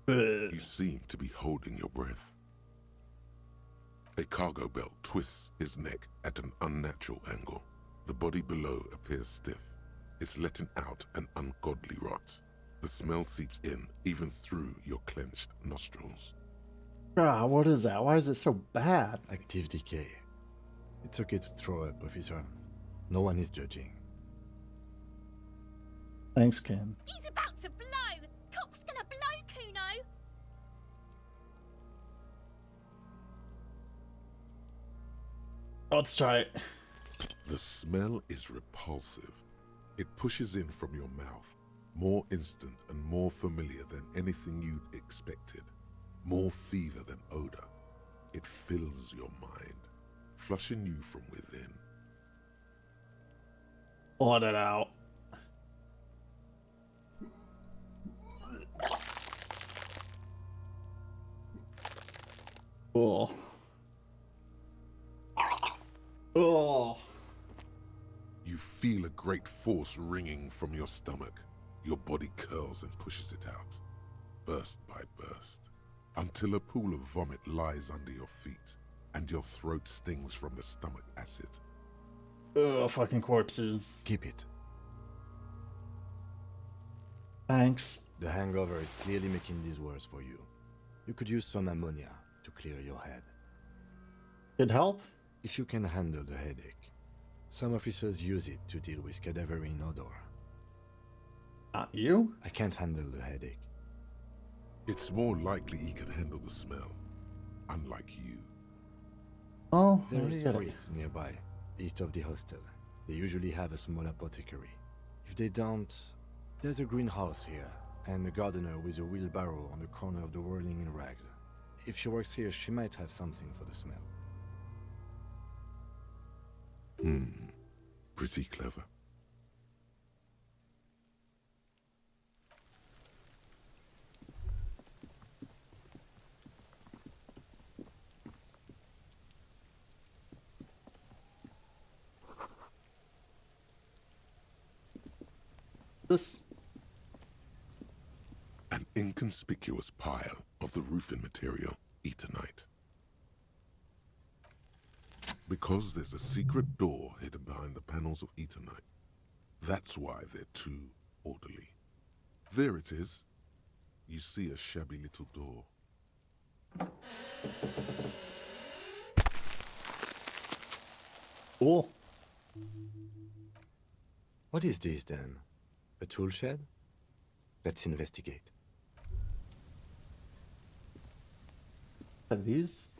You seem to be holding your breath. A cargo belt twists his neck at an unnatural angle. The body below appears stiff. It's letting out an ungodly rot. The smell seeps in even through your clenched nostrils. Ah, what is that? Why is it so bad? Active decay. It's okay to throw up, officer. No one is judging. Thanks, Kim. He's about to blow! Cop's gonna blow, Kuno! Let's try it. The smell is repulsive. It pushes in from your mouth, more instant and more familiar than anything you'd expected. More fever than odor. It fills your mind, flushing you from within. Let it out. Oh. Oh. You feel a great force ringing from your stomach. Your body curls and pushes it out, burst by burst, until a pool of vomit lies under your feet and your throat stings from the stomach acid. Ugh, fucking corpses. Keep it. Thanks. The hangover is clearly making this worse for you. You could use some ammonia to clear your head. Could help? If you can handle the headache. Some officers use it to deal with cadaverine odor. Not you? I can't handle the headache. It's more likely he can handle the smell, unlike you. Oh, There is get it. freight nearby, east of the hostel. They usually have a small apothecary. If they don't, there's a greenhouse here, and a gardener with a wheelbarrow on the corner of the whirling in rags. If she works here, she might have something for the smell. Pretty clever. This. An inconspicuous pile of the roofing material, Eternite. Because there's a secret door hidden behind the panels of Eternite. That's why they're too orderly. There it is. You see a shabby little door. Cool. What is this then? A tool shed? Let's investigate. Are these?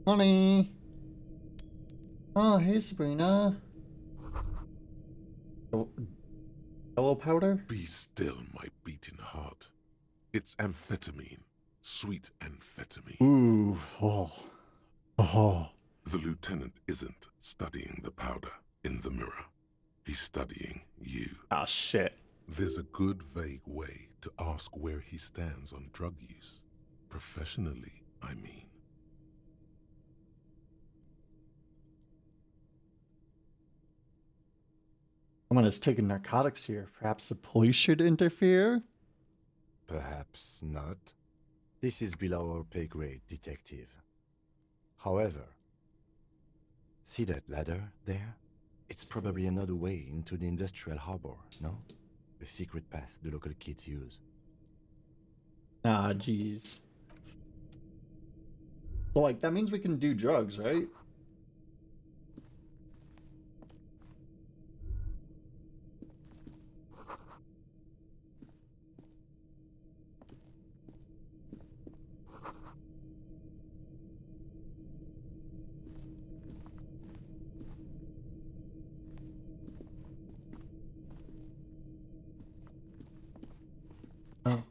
Honey. Oh, hey, Sabrina. Yellow powder? Be still, my beating heart. It's amphetamine. Sweet amphetamine. Ooh. Oh. Oh. The lieutenant isn't studying the powder in the mirror. He's studying you. Ah, shit. There's a good vague way to ask where he stands on drug use. Professionally, I mean. Someone has taken narcotics here. Perhaps the police should interfere? Perhaps not. This is below our pay grade, detective. However, see that ladder there? It's probably another way into the industrial harbor, no? The secret path the local kids use. Ah, jeez. So, like, that means we can do drugs, right? Oh.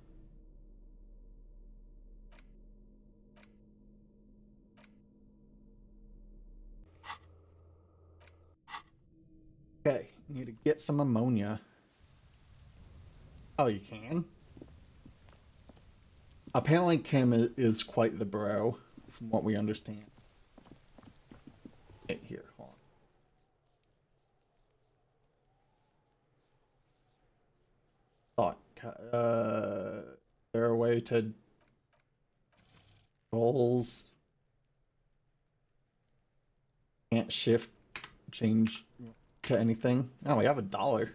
Okay, need to get some ammonia. Oh, you can? Apparently Kim is quite the bro, from what we understand. Hey, here, hold on. Thought, is there a way to goals? Can't shift, change to anything. Oh, we have $1.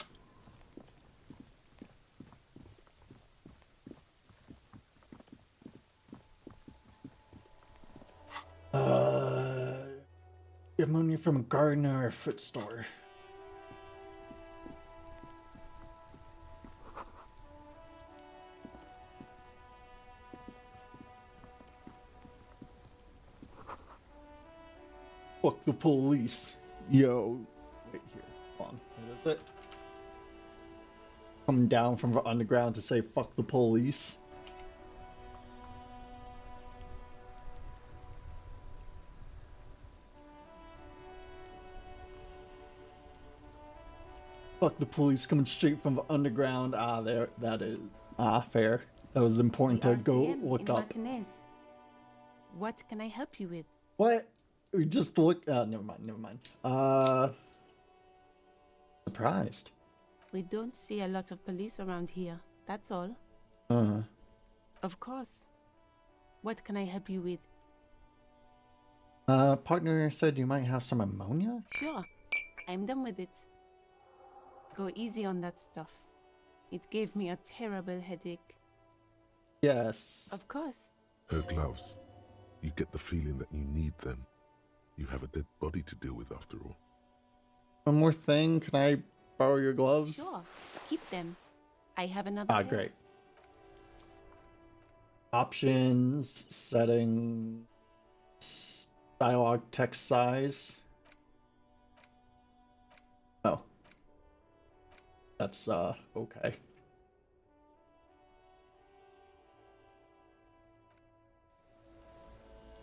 Ammonia from a gardener or foot store. Fuck the police. Yo. Wait here. Hold on. What is it? Coming down from the underground to say fuck the police. Fuck the police coming straight from the underground. Ah, there. That is. Ah, fair. That was important to go look up. What can I help you with? What? We just looked. Never mind. Never mind. Surprised. We don't see a lot of police around here. That's all. Of course. What can I help you with? Partner said you might have some ammonia? Sure. I'm done with it. Go easy on that stuff. It gave me a terrible headache. Yes. Of course. Her gloves. You get the feeling that you need them. You have a dead body to deal with after all. One more thing. Can I borrow your gloves? Sure. Keep them. I have another Ah, pair. great. Options, settings, dialogue text size. Oh. That's, okay.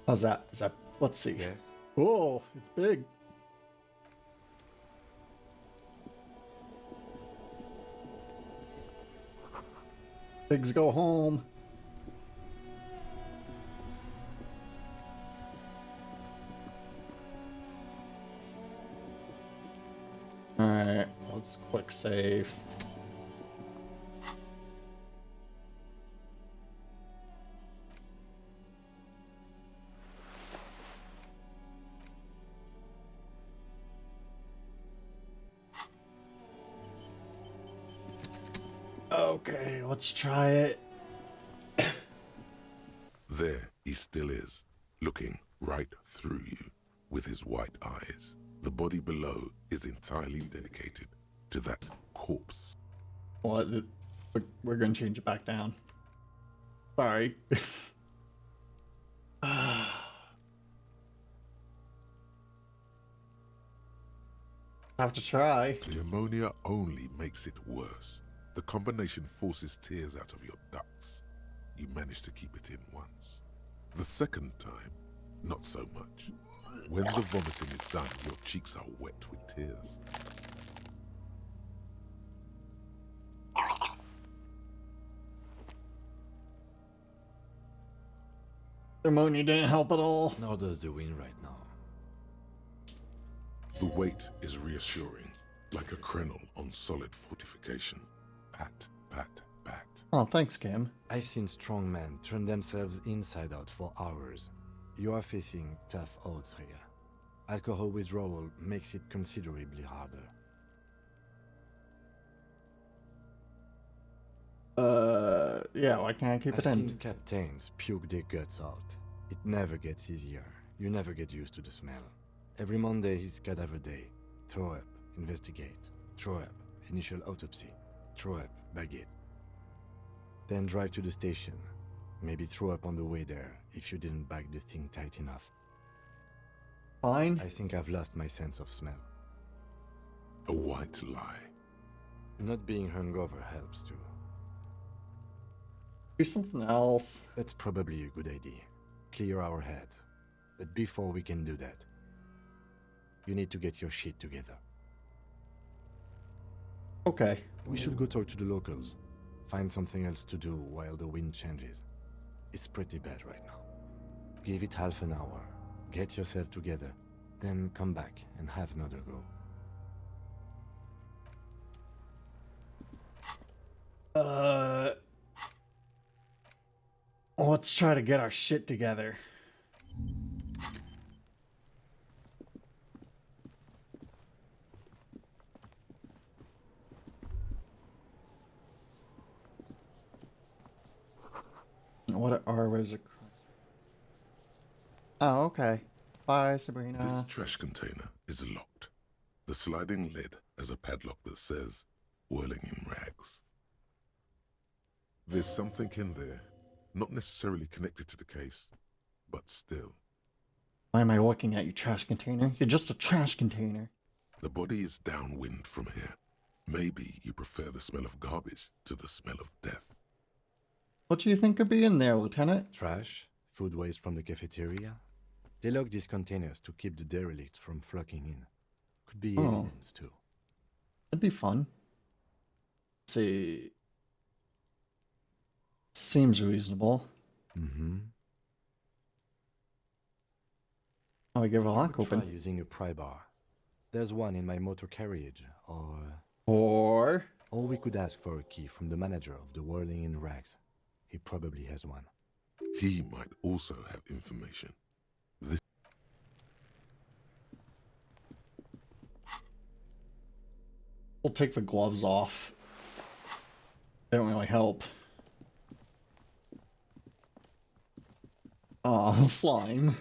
How's that? Is that, let's see. Yes. Oh, it's big. Pigs go home. Alright, let's quick save. Okay, let's try it. There he still is, looking right through you with his white eyes. The body below is entirely dedicated to that corpse. Well, we're gonna change it back down. Sorry. Have to try. The ammonia only makes it worse. The combination forces tears out of your ducts. You manage to keep it in once. The second time, not so much. When the vomiting is done, your cheeks are wet with tears. The ammonia didn't help at all. Nor does the wind right now. The weight is reassuring, like a crenel on solid fortification. Pat, pat, pat. Oh, thanks, Kim. I've seen strong men turn themselves inside out for hours. You are facing tough odds here. Alcohol withdrawal makes it considerably harder. Yeah, why can't I keep I've it seen in? captains puke their guts out. It never gets easier. You never get used to the smell. Every Monday is cadaver day. Throw up, investigate. Throw up, initial autopsy. Throw up, bag it. Then drive to the station. Maybe throw up on the way there if you didn't bag the thing tight enough. Fine. I think I've lost my sense of smell. A white lie. Not being hungover helps too. Do something else. That's probably a good idea. Clear our head. But before we can do that, you need to get your shit together. Okay. We should go talk to the locals. Find something else to do while the wind changes. It's pretty bad right now. Give it half an hour. Get yourself together. Then come back and have another go. Let's try to get our shit together. What was it? Oh, okay. Bye, Sabrina. This trash container is locked. The sliding lid has a padlock that says, whirling in rags. There's something in there, not necessarily connected to the case, but still. Why am I looking at you, trash container? You're just a trash container. The body is downwind from here. Maybe you prefer the smell of garbage to the smell of death. What do you think could be in there, Lieutenant? Trash, food waste from the cafeteria. They lock these containers to keep the derelicts from flocking in. Could be evidence too. That'd be fun. Let's see. Seems reasonable. Mm-hmm. Oh, we give a lock Try open. using a pry bar. There's one in my motor carriage, or we could ask for a key from the manager of the Whirling in Rags. He probably has one. He might also have information. This We'll take the gloves off. They don't really help. Oh, slime.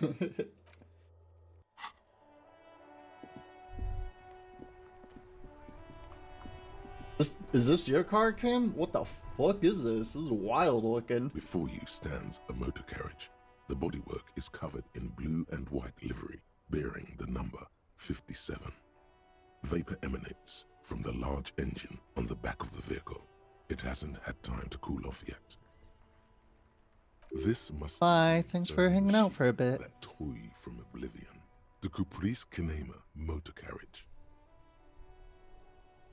Is this your car, Kim? What the fuck is this? This is wild looking. Before you stands a motor carriage. The bodywork is covered in blue and white livery, bearing the number 57. Vapor emanates from the large engine on the back of the vehicle. It hasn't had time to cool off yet. This must Bye, be thanks the for hanging out machine, for a bit. That toy from Oblivion. The Caprice Kinema motor carriage.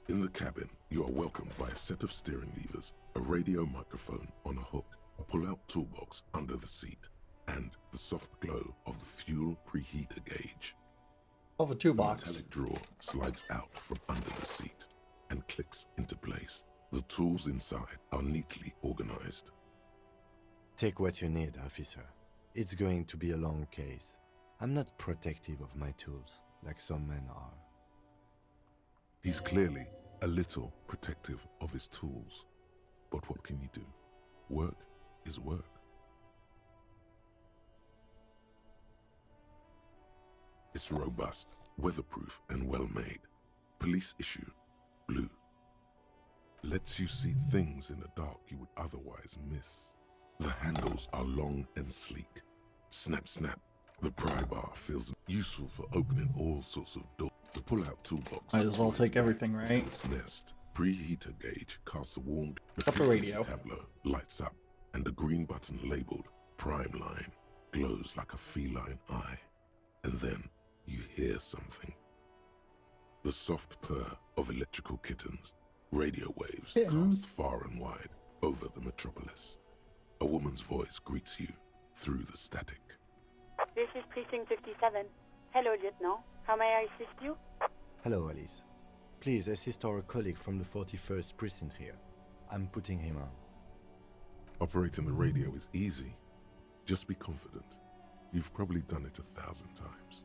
In the cabin, you are welcomed by a set of steering levers, a radio microphone on a hook, a pull-out toolbox under the seat, and the soft glow of the fuel preheater gauge. Of a The toolbox. metallic drawer slides out from under the seat and clicks into place. The tools inside are neatly organized. Take what you need, officer. It's going to be a long case. I'm not protective of my tools, like some men are. He's clearly a little protective of his tools. But what can you do? Work is work. It's robust, weatherproof, and well-made. Police issue, blue. Lets you see things in the dark you would otherwise miss. The handles are long and sleek. Snap, snap. The pry bar feels useful for opening all sorts of doors. The pull-out toolbox. Might as well slides take back everything, right? to its nest. Preheater gauge casts a warm. Up the radio. Tableau lights up, and the green button labeled Prime Line glows like a feline eye. and then you hear something. The soft purr of electrical kittens, radio waves cast far and wide over the metropolis. A woman's voice greets you through the static. This is Precinct 57. Hello, Lieutenant. How may I assist you? Hello, Alice. Please assist our colleague from the 41st Precinct here. I'm putting him on. Operating the radio is easy. Just be confident. You've probably done it 1,000 times.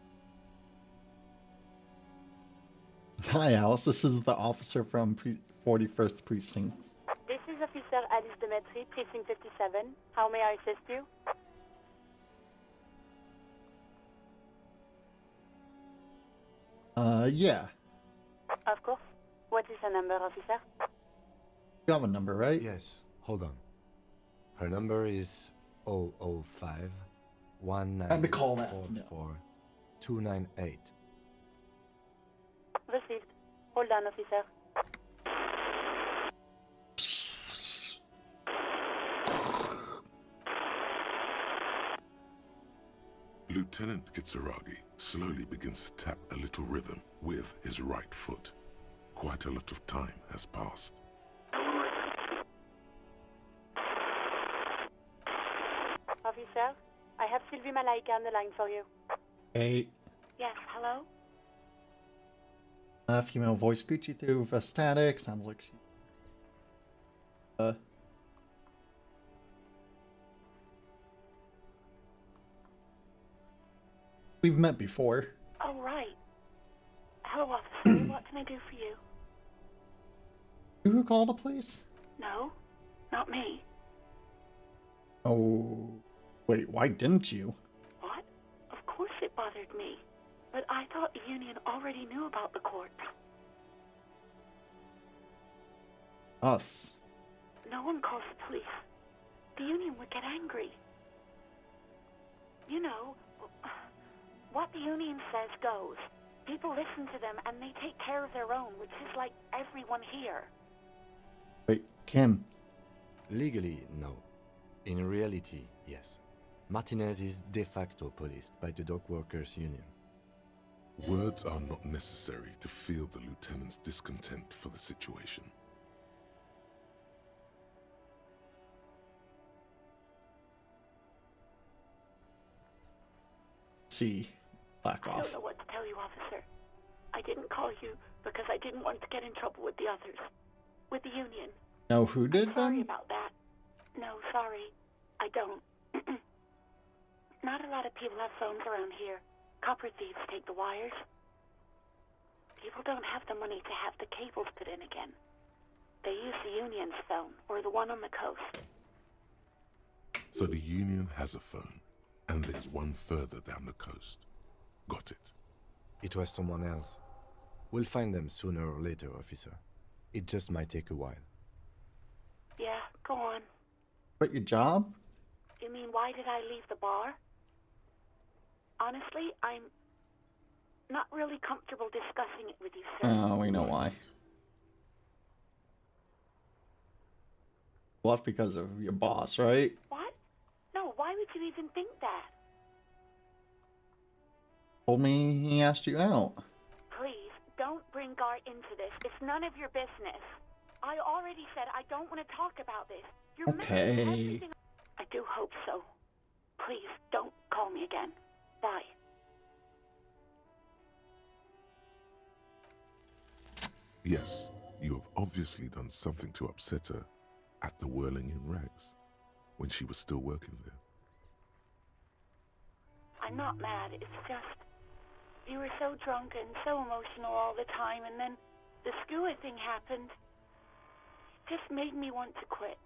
Hi, Alice. This is the officer from 41st Precinct. This is Officer Alice Demetri, Precinct 57. How may I assist you? Yeah. Of course. What is her number, officer? You have a number, right? Yes, hold on. Her number is 005 Time to call that. 1944 298. Received. Hold on, officer. Lieutenant Kitsuragi slowly begins to tap a little rhythm with his right foot. Quite a lot of time has passed. Officer, I have Sylvie Malaika on the line for you. Hey. Yes, hello? Female voice greets you through the static. Sounds like she... We've met before. Oh, right. Hello, officer. What can I do for you? You who called the police? No, not me. Oh... Wait, why didn't you? What? Of course it bothered me. But I thought the union already knew about the court. Us. No one calls the police. The union would get angry. You know, what the union says goes. People listen to them and they take care of their own, which is like everyone here. Wait, Kim. Legally, no. In reality, yes. Martinez is de facto policed by the dock workers union. Words are not necessary to feel the lieutenant's discontent for the situation. See. Back I off. don't know what to tell you, officer. I didn't call you because I didn't want to get in trouble with the others. With the union. Know who did I'm sorry then? about that. No, sorry. I don't. Not a lot of people have phones around here. Copper thieves take the wires. People don't have the money to have the cables put in again. They use the union's phone, or the one on the coast. So the union has a phone, and there's one further down the coast. Got it. It was someone else. We'll find them sooner or later, officer. It just might take a while. Yeah, go on. Quit your job? You mean why did I leave the bar? Honestly, I'm not really comfortable discussing it with you, sir. Oh, we know why. Left because of your boss, right? What? No, why would you even think that? Told me he asked you out. Please, don't bring Gar into this. It's none of your business. I already said I don't want to talk about this. You're Okay. missing everything. I do hope so. Please, don't call me again. Bye. Yes, you have obviously done something to upset her at the Whirling in Rags, when she was still working there. I'm not mad. It's just... You were so drunk and so emotional all the time, and then the skua thing happened. It just made me want to quit.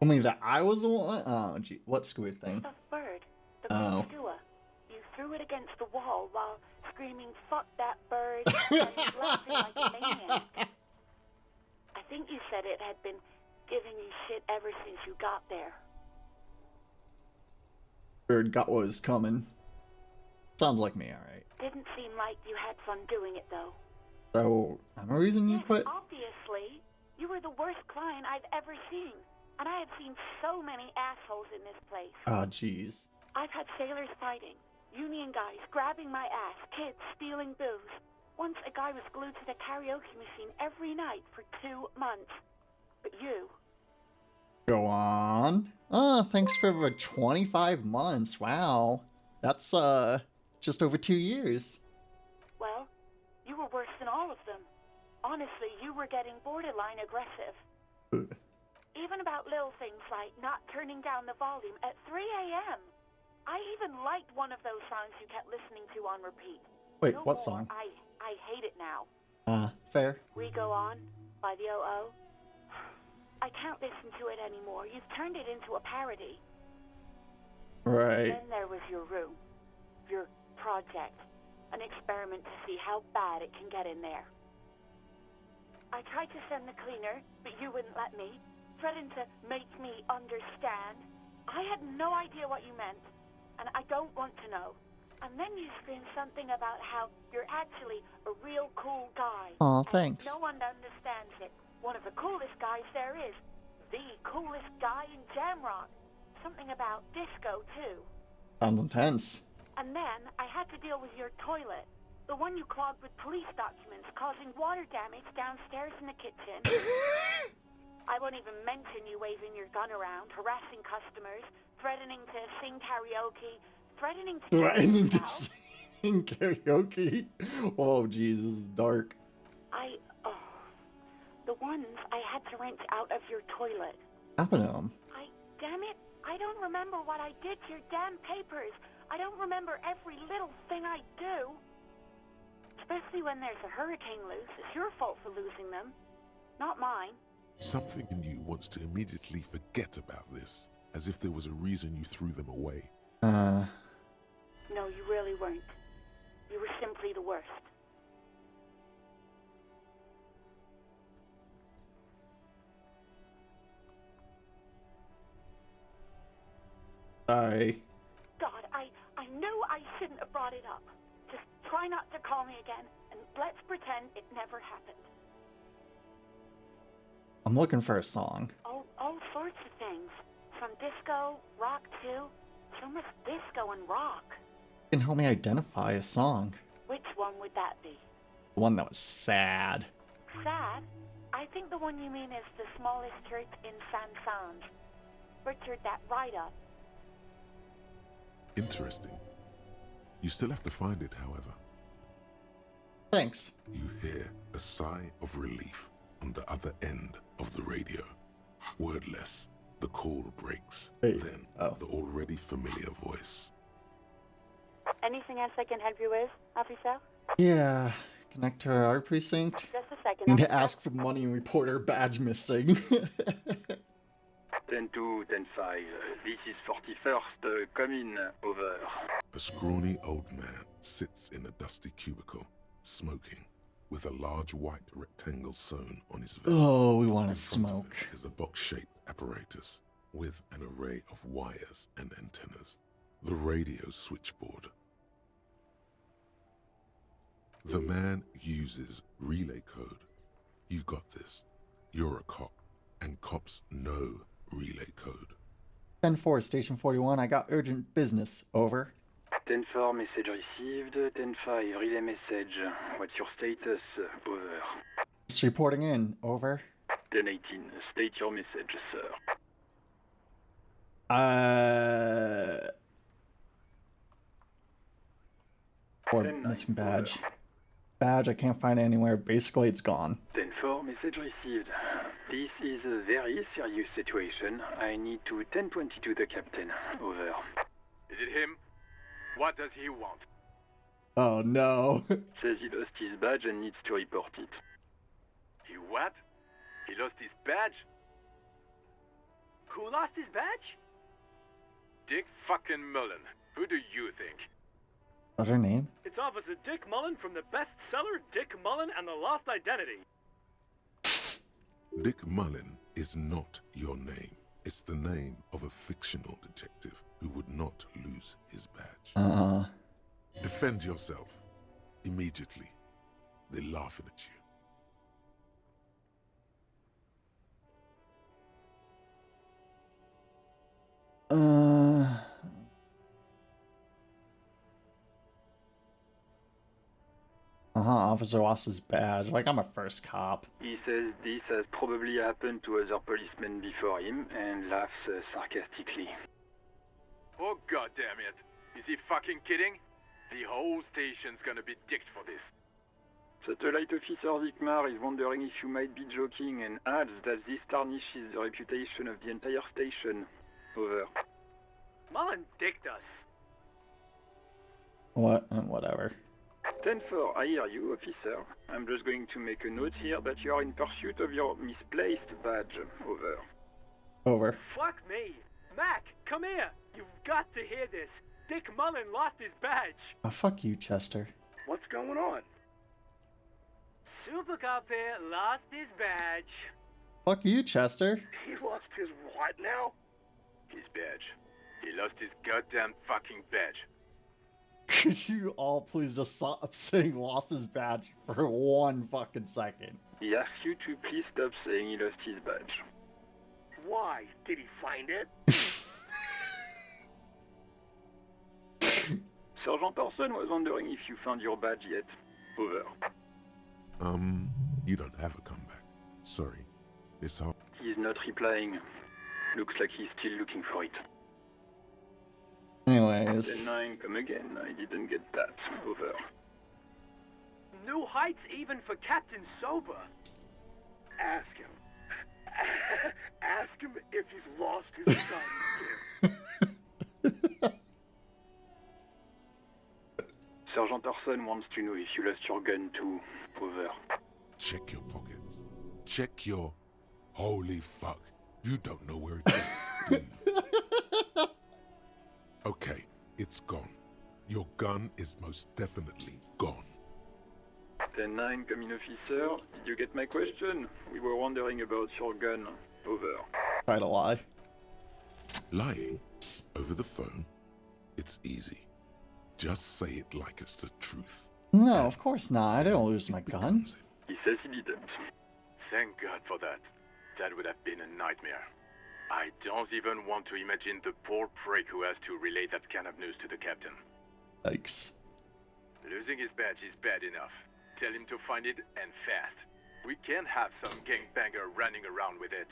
Told me that I was the one? Oh, gee. What squid thing? The bird. The big skua. You threw it against the wall while screaming, "Fuck that bird," and laughing like a maniac. I think you said it had been giving you shit ever since you got there. Bird got what was coming. Sounds like me, alright. Didn't seem like you had fun doing it, though. So, I'm a reason you Yes, quit? obviously. You were the worst client I've ever seen. And I have seen so many assholes in this place. Oh, jeez. I've had sailors fighting, union guys grabbing my ass, kids stealing booze. Once a guy was glued to the karaoke machine every night for 2 months. But you... Go on. Thanks for the 25 months. Wow. That's, just over 2 years. Well, you were worse than all of them. Honestly, you were getting borderline aggressive. Even about little things like not turning down the volume at 3 a.m. I even liked one of those songs you kept listening to on repeat. Wait, No what more. song? I hate it now. Fair. We Go On by the O.O. I can't listen to it anymore. You've turned it into a parody. Right. Then there was your room. Your project. An experiment to see how bad it can get in there. I tried to send the cleaner, but you wouldn't let me. Threatened to make me understand. I had no idea what you meant, and I don't want to know. And then you screamed something about how you're actually a real cool guy. Aw, and thanks. no one understands it. One of the coolest guys there is. The coolest guy in Jamrock. Something about disco, too. Sounds intense. And then I had to deal with your toilet. The one you clogged with police documents, causing water damage downstairs in the kitchen. I won't even mention you waving your gun around, harassing customers, threatening to sing karaoke, threatening to Threatening to yourself. sing karaoke? Oh, Jesus, dark. The ones I had to wrench out of your toilet. Happened to him. Damn it, I don't remember what I did to your damn papers. I don't remember every little thing I do. Especially when there's a hurricane loose. It's your fault for losing them, not mine. Something in you wants to immediately forget about this, as if there was a reason you threw them away. No, you really weren't. You were simply the worst. Sorry. God, I knew I shouldn't have brought it up. Just try not to call me again, and let's pretend it never happened. I'm looking for a song. All sorts of things. From disco, rock too. So much disco and rock. You can help me identify a song. Which one would that be? The one that was sad. Sad? I think the one you mean is The Smallest Church in Saint-Saëns. Richard, that write-up. Interesting. You still have to find it, however. Thanks. You hear a sigh of relief on the other end of the radio. Wordless, the call breaks. Hey. Then, the already familiar voice. Anything else I can help you with, officer? Yeah. Connect to our precinct. Just a second. Need to officer. ask for money and report our badge missing. 10-2, 10-5. This is 41st. Come in. Over. A scrawny old man sits in a dusty cubicle, smoking, with a large white rectangle sewn on his vest. Oh, we want In to front of smoke. him is a box-shaped apparatus with an array of wires and antennas. The radio switchboard. The man uses relay code. You've got this. You're a cop, and cops know relay code. 10-4, Station 41, I got urgent business. Over. 10-4, message received. 10-5, relay message. What's your status? Over. Just reporting in. Over. 10-18, state your message, sir. Or 10-9, missing badge. over. Badge, I can't find it anywhere. Basically, it's gone. 10-4, message received. This is a very serious situation. I need to 1022 the captain. Over. Is it him? What does he want? Oh no. Says he lost his badge and needs to report it. He what? He lost his badge? Who lost his badge? Dick fucking Mullen. Who do you think? What's her name? It's Officer Dick Mullen from the bestseller Dick Mullen and the Lost Identity. Dick Mullen is not your name. It's the name of a fictional detective who would not lose his badge. Defend yourself. Immediately. They're laughing at you. Officer lost his badge. Like, I'm a first cop. He says this has probably happened to other policemen before him and laughs sarcastically. Oh god damn it. Is he fucking kidding? The whole station's gonna be dicked for this. Satellite Officer Vikmar is wondering if you might be joking and adds that this tarnishes the reputation of the entire station. Over. Mullen dicked us. What? Whatever. 10-4, I hear you, officer. I'm just going to make a note here that you are in pursuit of your misplaced badge. Over. Over. Fuck me. Mac, come here. You've got to hear this. Dick Mullen lost his badge. Oh, fuck you, Chester. What's going on? Super Cop here lost his badge. Fuck you, Chester. He lost his what now? His badge. He lost his goddamn fucking badge. Could you all please just stop saying lost his badge for 1 fucking second? He asks you to please stop saying he lost his badge. Why? Did he find it? Sergeant Orson was wondering if you found your badge yet. Over. You don't have a comeback. Sorry. It's hard. He's not replying. Looks like he's still looking for it. Anyways. 10-9, come again. I didn't get that. Over. New heights even for Captain Sober. Ask him. Ask him if he's lost his gun. Sergeant Orson wants to know if you lost your gun too. Over. Check your pockets. Check your... Holy fuck. You don't know where it is, do you? Okay, it's gone. Your gun is most definitely gone. 10-9, come in, officer. Did you get my question? We were wondering about your gun. Over. Try to lie. Lying over the phone? It's easy. Just say it like it's the truth. No, of course not. I didn't lose my gun. He says he didn't. Thank God for that. That would have been a nightmare. I don't even want to imagine the poor prick who has to relay that kind of news to the captain. Yikes. Losing his badge is bad enough. Tell him to find it, and fast. We can't have some gangbanger running around with it.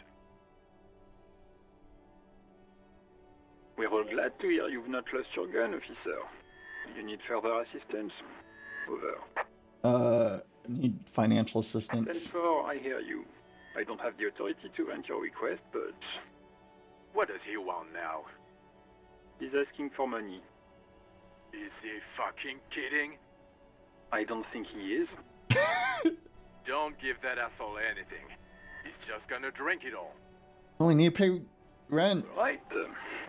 We're all glad to hear you've not lost your gun, officer. You need further assistance? Over. Need financial assistance. 10-4, I hear you. I don't have the authority to grant your request, but... What does he want now? He's asking for money. Is he fucking kidding? I don't think he is. Don't give that asshole anything. He's just gonna drink it all. Only need to pay rent. Right.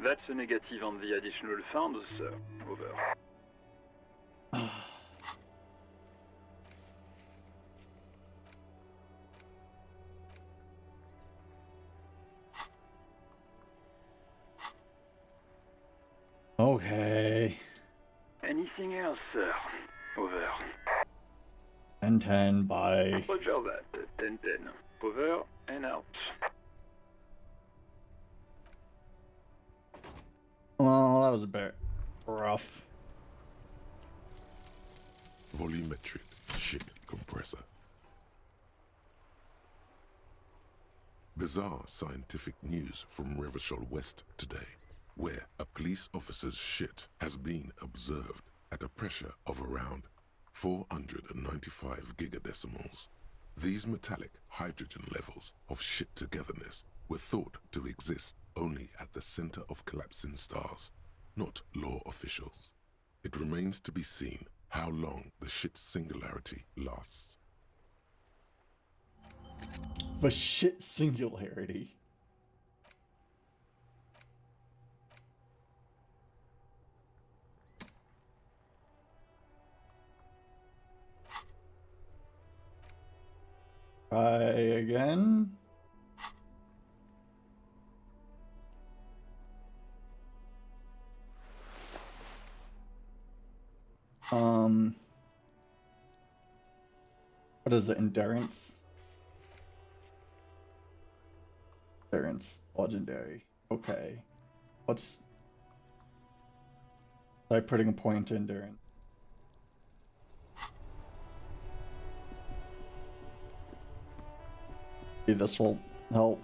That's a negative on the additional funds, sir. Over. Okay. Anything else, sir? Over. 10-10, bye. Roger that. 10-10. Over and out. Well, that was a bit rough. Volumetric ship compressor. Bizarre scientific news from Revachol West today, where a police officer's shit has been observed at a pressure of around 495 gigadecimals. These metallic hydrogen levels of shit togetherness were thought to exist only at the center of collapsing stars, not law officials. It remains to be seen how long the shit singularity lasts. The shit singularity. Try again. What is it? Endurance? Endurance. Legendary. Okay. What's... Try putting a point to endurance. Maybe this will help.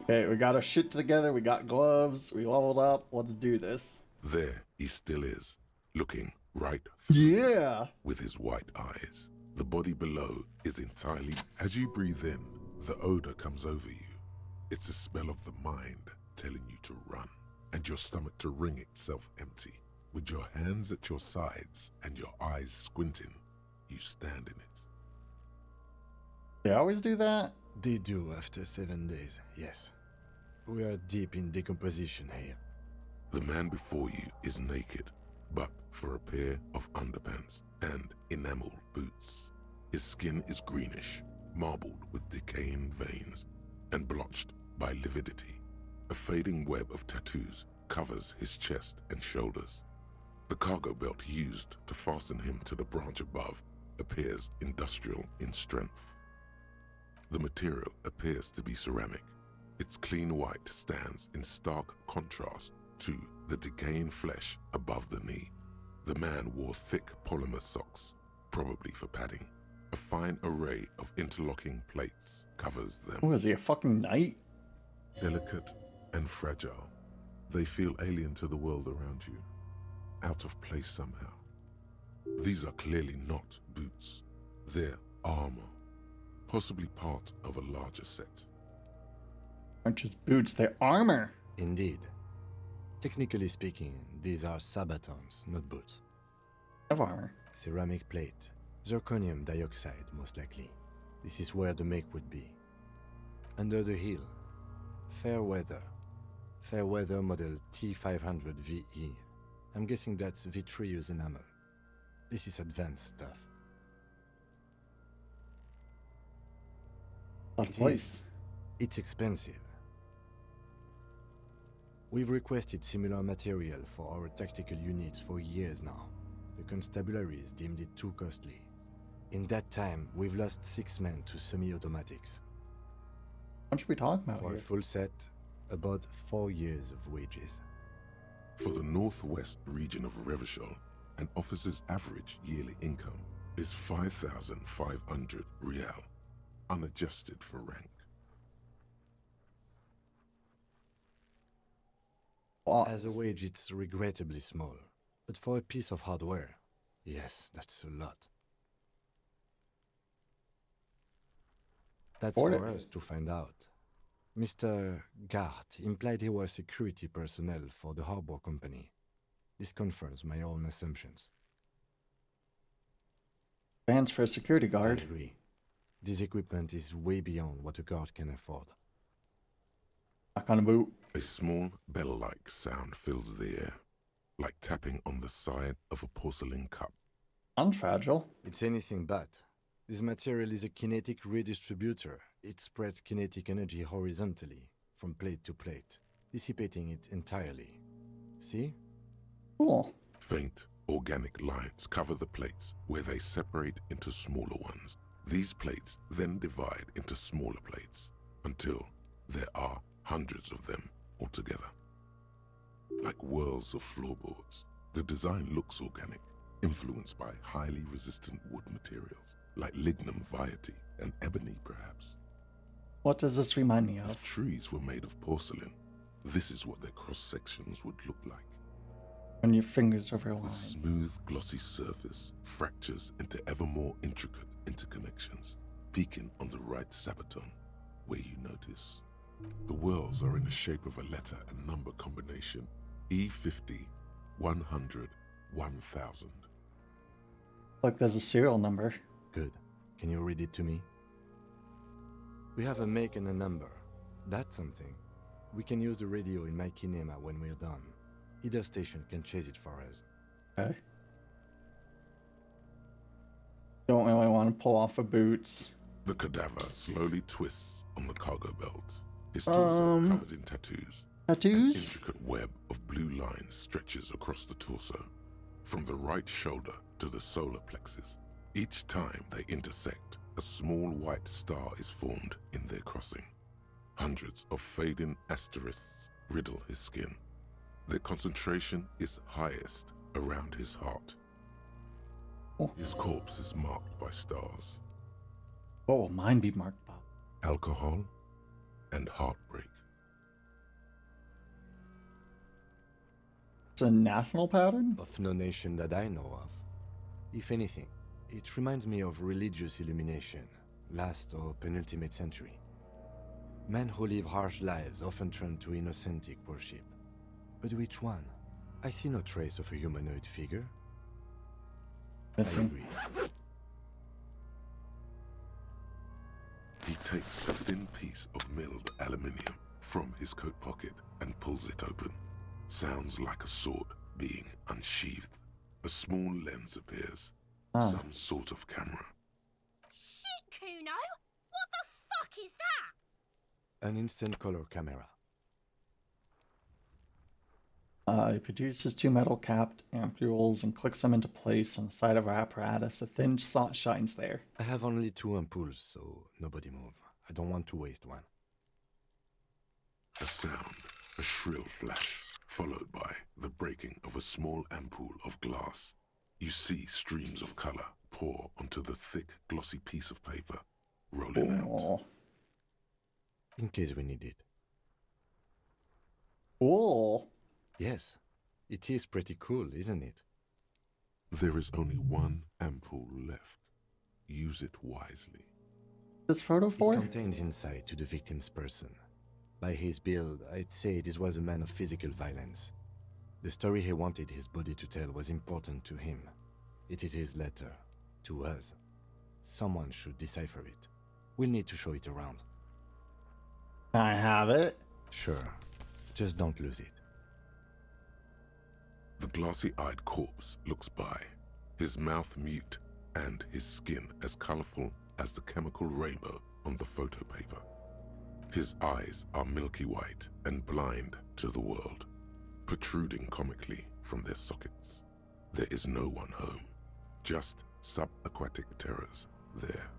Okay, we got our shit together, we got gloves, we leveled up, let's do this. There he still is, looking right through with his white eyes. The body below is entirely... As you breathe in, the odor comes over you. It's a spell of the mind telling you to run, and your stomach to wring itself empty. With your hands at your sides and your eyes squinting, you stand in it. They always do that? They do after 7 days, yes. We are deep in decomposition here. The man before you is naked, but for a pair of underpants and enamel boots. His skin is greenish, marbled with decaying veins, and blotched by lividity. A fading web of tattoos covers his chest and shoulders. The cargo belt used to fasten him to the branch above appears industrial in strength. The material appears to be ceramic. Its clean white stands in stark contrast to the decaying flesh above the knee. The man wore thick polymer socks, probably for padding. A fine array of interlocking plates covers them. Oh, is he a fucking knight? Delicate and fragile, they feel alien to the world around you, out of place somehow. These are clearly not boots. They're armor, possibly part of a larger set. Aren't just boots, they're armor. Indeed. Technically speaking, these are sabatons, not boots. Of armor. Ceramic plate. Zirconium dioxide, most likely. This is where the make would be. Under the heel. Fair weather. Fair weather model T500 VE. I'm guessing that's vitreous enamel. This is advanced stuff. It's expensive. We've requested similar material for our tactical units for years now. The constabularies deemed it too costly. In that time, we've lost 6 men to semi-automatics. How much are we talking about For here? a full set, about 4 years of wages. For the northwest region of Revachol, an officer's average yearly income is 5,500 rial, unadjusted for rank. As a wage, it's regrettably small. But for a piece of hardware, yes, that's a lot. That's for us to find out. Mr. Gart implied he was security personnel for the harbor company. This confirms my own assumptions. Bands for a security guard. I agree. This equipment is way beyond what a guard can afford. Back on a boot. A small bell-like sound fills the air, like tapping on the side of a porcelain cup. Unfragile. It's anything but. This material is a kinetic redistributor. It spreads kinetic energy horizontally, from plate to plate, dissipating it entirely. See? Cool. Faint, organic lines cover the plates where they separate into smaller ones. These plates then divide into smaller plates until there are hundreds of them altogether. Like whirls of floorboards, the design looks organic, influenced by highly resistant wood materials, like lignum vitae and ebony perhaps. What does this remind me of? If trees were made of porcelain, this is what their cross-sections would look like. When your fingers over a The line. smooth, glossy surface fractures into ever more intricate interconnections, peaking on the right sabaton, where you notice. The whirls are in the shape of a letter and number combination, E50, 100, 1000. Like there's a serial number. Good. Can you read it to me? We have a make and a number. That's something. We can use the radio in my kinema when we're done. Either station can chase it for us. Okay. Don't really want to pull off the boots. The cadaver slowly twists on the cargo belt. His torso covered in tattoos. Tattoos? An intricate web of blue lines stretches across the torso, from the right shoulder to the solar plexus. Each time they intersect, a small white star is formed in their crossing. Hundreds of fading asterisks riddle his skin. Their concentration is highest around his heart. His corpse is marked by stars. What will mine be marked by? Alcohol and heartbreak. It's a national pattern? Of no nation that I know of. If anything, it reminds me of religious illumination, last or penultimate century. Men who live harsh lives often turn to innocentic worship. But which one? I see no trace of a humanoid figure. I agree. He takes a thin piece of milled aluminium from his coat pocket and pulls it open. Sounds like a sword being unsheathed. A small lens appears. Some sort of camera. Shit, Kuno! What the fuck is that? An instant color camera. He produces 2 metal-capped ampules and clicks them into place on the side of our apparatus. A thin spot shines there. I have only 2 ampoules, so nobody move. I don't want to waste one. A sound, a shrill flash, followed by the breaking of a small ampoule of glass. You see streams of color pour onto the thick, glossy piece of paper, rolling out. In case we need it. Cool. Yes, it is pretty cool, isn't it? There is only 1 ampoule left. Use it wisely. This photo for? It contains insight to the victim's person. By his build, I'd say this was a man of physical violence. The story he wanted his body to tell was important to him. It is his letter, to us. Someone should decipher it. We'll need to show it around. I have it. Sure, just don't lose it. The glossy-eyed corpse looks by, his mouth mute and his skin as colorful as the chemical rainbow on the photo paper. His eyes are milky white and blind to the world, protruding comically from their sockets. There is no one home, just subaquatic terrors there.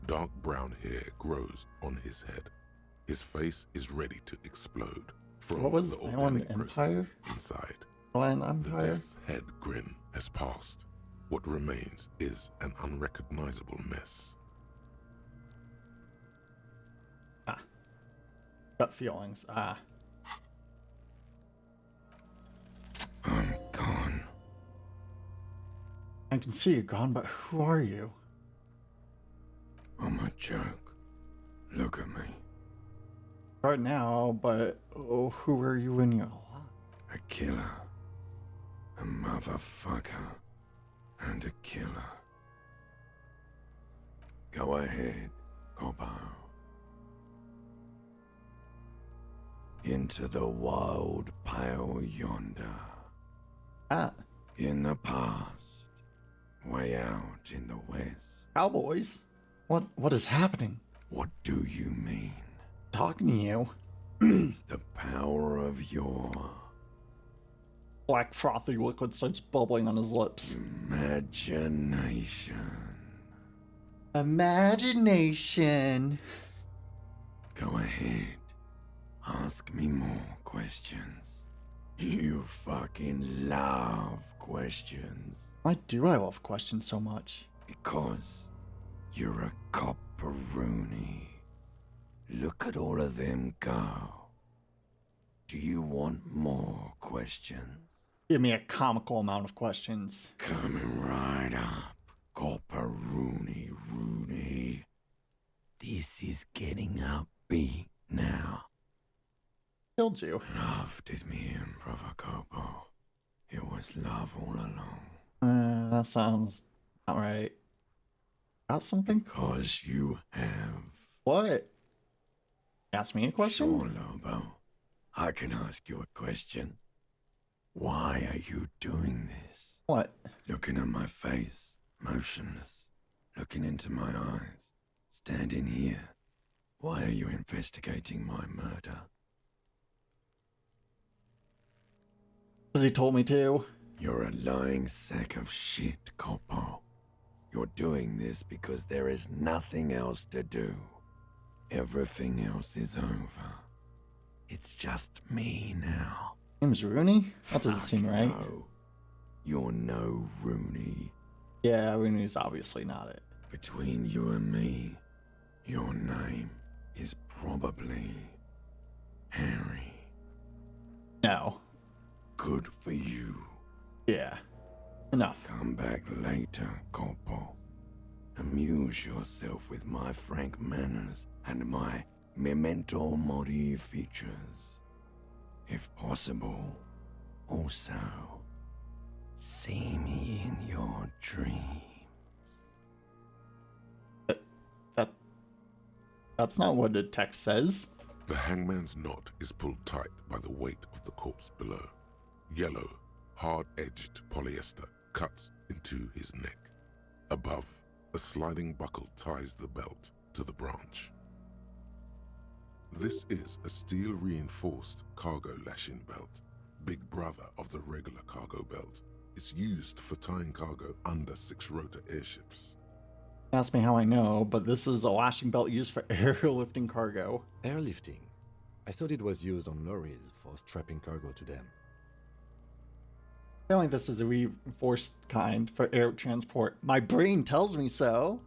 Dark brown hair grows on his head. His face is ready to explode from What was the Island organic Empire? processes inside. Island The Empire? death's head grin has passed. What remains is an unrecognizable mess. Gut feelings. I'm gone. I can see you're gone, but who are you? I'm a joke. Look at me. Right now, but who are you in your life? A killer. A motherfucker. And a killer. Go ahead, Cobbo. Into the wild pale yonder. In the past. Way out in the west. Cowboys? What is happening? What do you mean? Talking to you. It's the power of your Black frothy liquid starts bubbling on his lips. imagination. Imagination. Go ahead. Ask me more questions. You fucking love questions. Why do I love questions so much? Because you're a copperoony. Look at all of them go. Do you want more questions? Give me a comical amount of questions. Coming right up, copperoony Rooney. This is getting upbeat now. Killed you. Love did me in, Brother Copo. It was love all along. That sounds not right. Got something? Because you have. What? Ask me a question? Sure, Lobo. I can ask you a question. Why are you doing this? What? Looking at my face, motionless. Looking into my eyes. Standing here. Why are you investigating my murder? Because he told me to. You're a lying sack of shit, Copo. You're doing this because there is nothing else to do. Everything else is over. It's just me now. Name's Rooney? That doesn't seem right. No. You're no Rooney. Yeah, Rooney's obviously not it. Between you and me, your name is probably Harry. No. Good for you. Yeah. Enough. Come back later, Corpo. Amuse yourself with my frank manners and my memento mori features. If possible, also see me in your dreams. That's not what the text says. The hangman's knot is pulled tight by the weight of the corpse below. Yellow, hard-edged polyester cuts into his neck. Above, a sliding buckle ties the belt to the branch. This is a steel-reinforced cargo lashing belt, big brother of the regular cargo belt. It's used for tying cargo under 6-rotor airships. Ask me how I know, but this is a lashing belt used for airlifting cargo. Airlifting? I thought it was used on lorries for strapping cargo to them. Apparently this is a reinforced kind for air transport. My brain tells me so.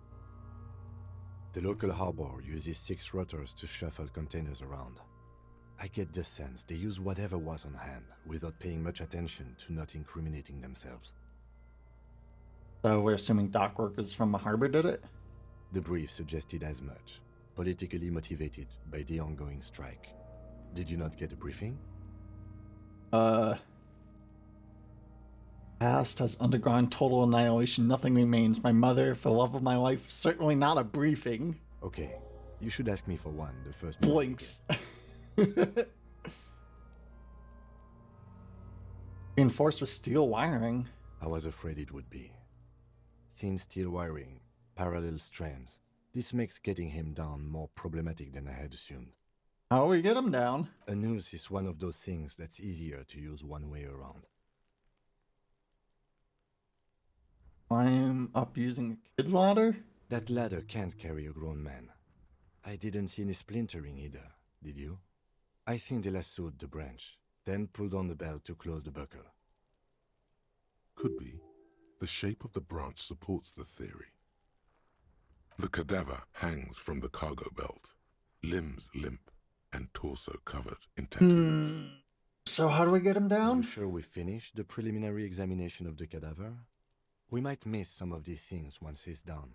The local harbor uses 6 rotors to shuffle containers around. I get the sense they use whatever was on hand without paying much attention to not incriminating themselves. So we're assuming dock workers from the harbor did it? The brief suggested as much, politically motivated by the ongoing strike. Did you not get a briefing? Past has undergone total annihilation. Nothing remains. My mother, for the love of my life, certainly not a briefing. Okay, you should ask me for one the first Blinks. Reinforced with steel wiring. I was afraid it would be. Thin steel wiring, parallel strands. This makes getting him down more problematic than I had assumed. How do we get him down? A noose is one of those things that's easier to use one way around. Climb up using a kid's ladder? That ladder can't carry a grown man. I didn't see any splintering either, did you? I think they lassoed the branch, then pulled on the belt to close the buckle. Could be. The shape of the branch supports the theory. The cadaver hangs from the cargo belt, limbs limp and torso covered in tattoos. So how do we get him down? Are you sure we finished the preliminary examination of the cadaver? We might miss some of these things once he's done.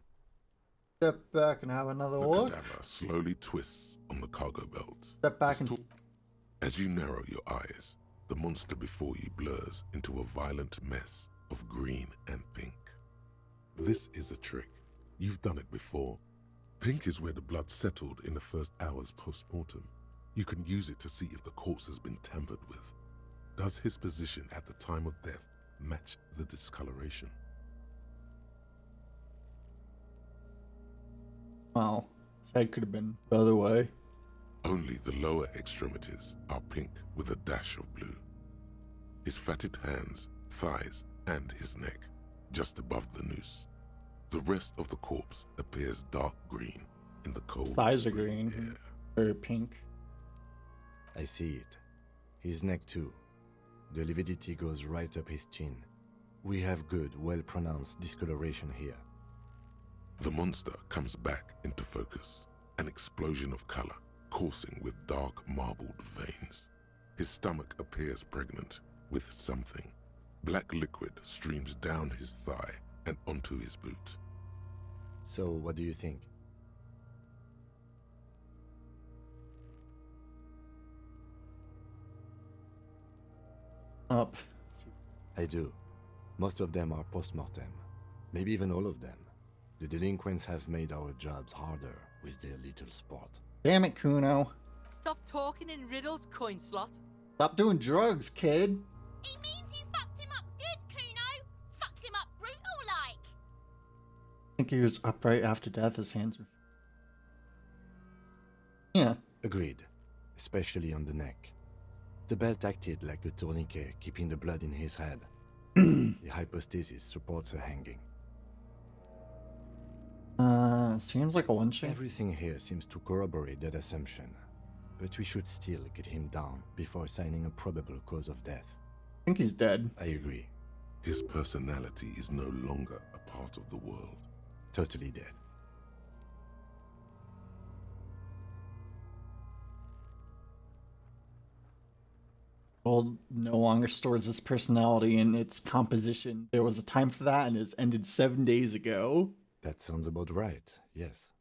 Step back and have another look. The cadaver slowly twists on the cargo belt. Step back and... As you narrow your eyes, the monster before you blurs into a violent mess of green and pink. This is a trick. You've done it before. Pink is where the blood settled in the first hours post-mortem. You can use it to see if the corpse has been tampered with. Does his position at the time of death match the discoloration? Well, his head could have been the other way. Only the lower extremities are pink with a dash of blue. His fatted hands, thighs, and his neck, just above the noose. The rest of the corpse appears dark green in the cold thighs are green, or pink. I see it. His neck too. The lividity goes right up his chin. We have good, well-pronounced discoloration here. The monster comes back into focus, an explosion of color, coursing with dark marbled veins. His stomach appears pregnant with something. Black liquid streams down his thigh and onto his boot. So, what do you think? Up. I do. Most of them are post-mortem. Maybe even all of them. The delinquents have made our jobs harder with their little sport. Damn it, Kuno. Stop talking in riddles, coin slot. Stop doing drugs, kid. He means you fucked him up good, Kuno. Fucked him up brutal like. I think he was upright after death. His hands were... Yeah. Agreed. Especially on the neck. The belt acted like a tourniquet, keeping the blood in his head. The hypostasis supports her hanging. Seems like a lynching. Everything here seems to corroborate that assumption. But we should still get him down before assigning a probable cause of death. I think he's dead. I agree. His personality is no longer a part of the world. Totally dead. Gold no longer stores its personality in its composition. There was a time for that, and it's ended 7 days ago. That sounds about right, yes.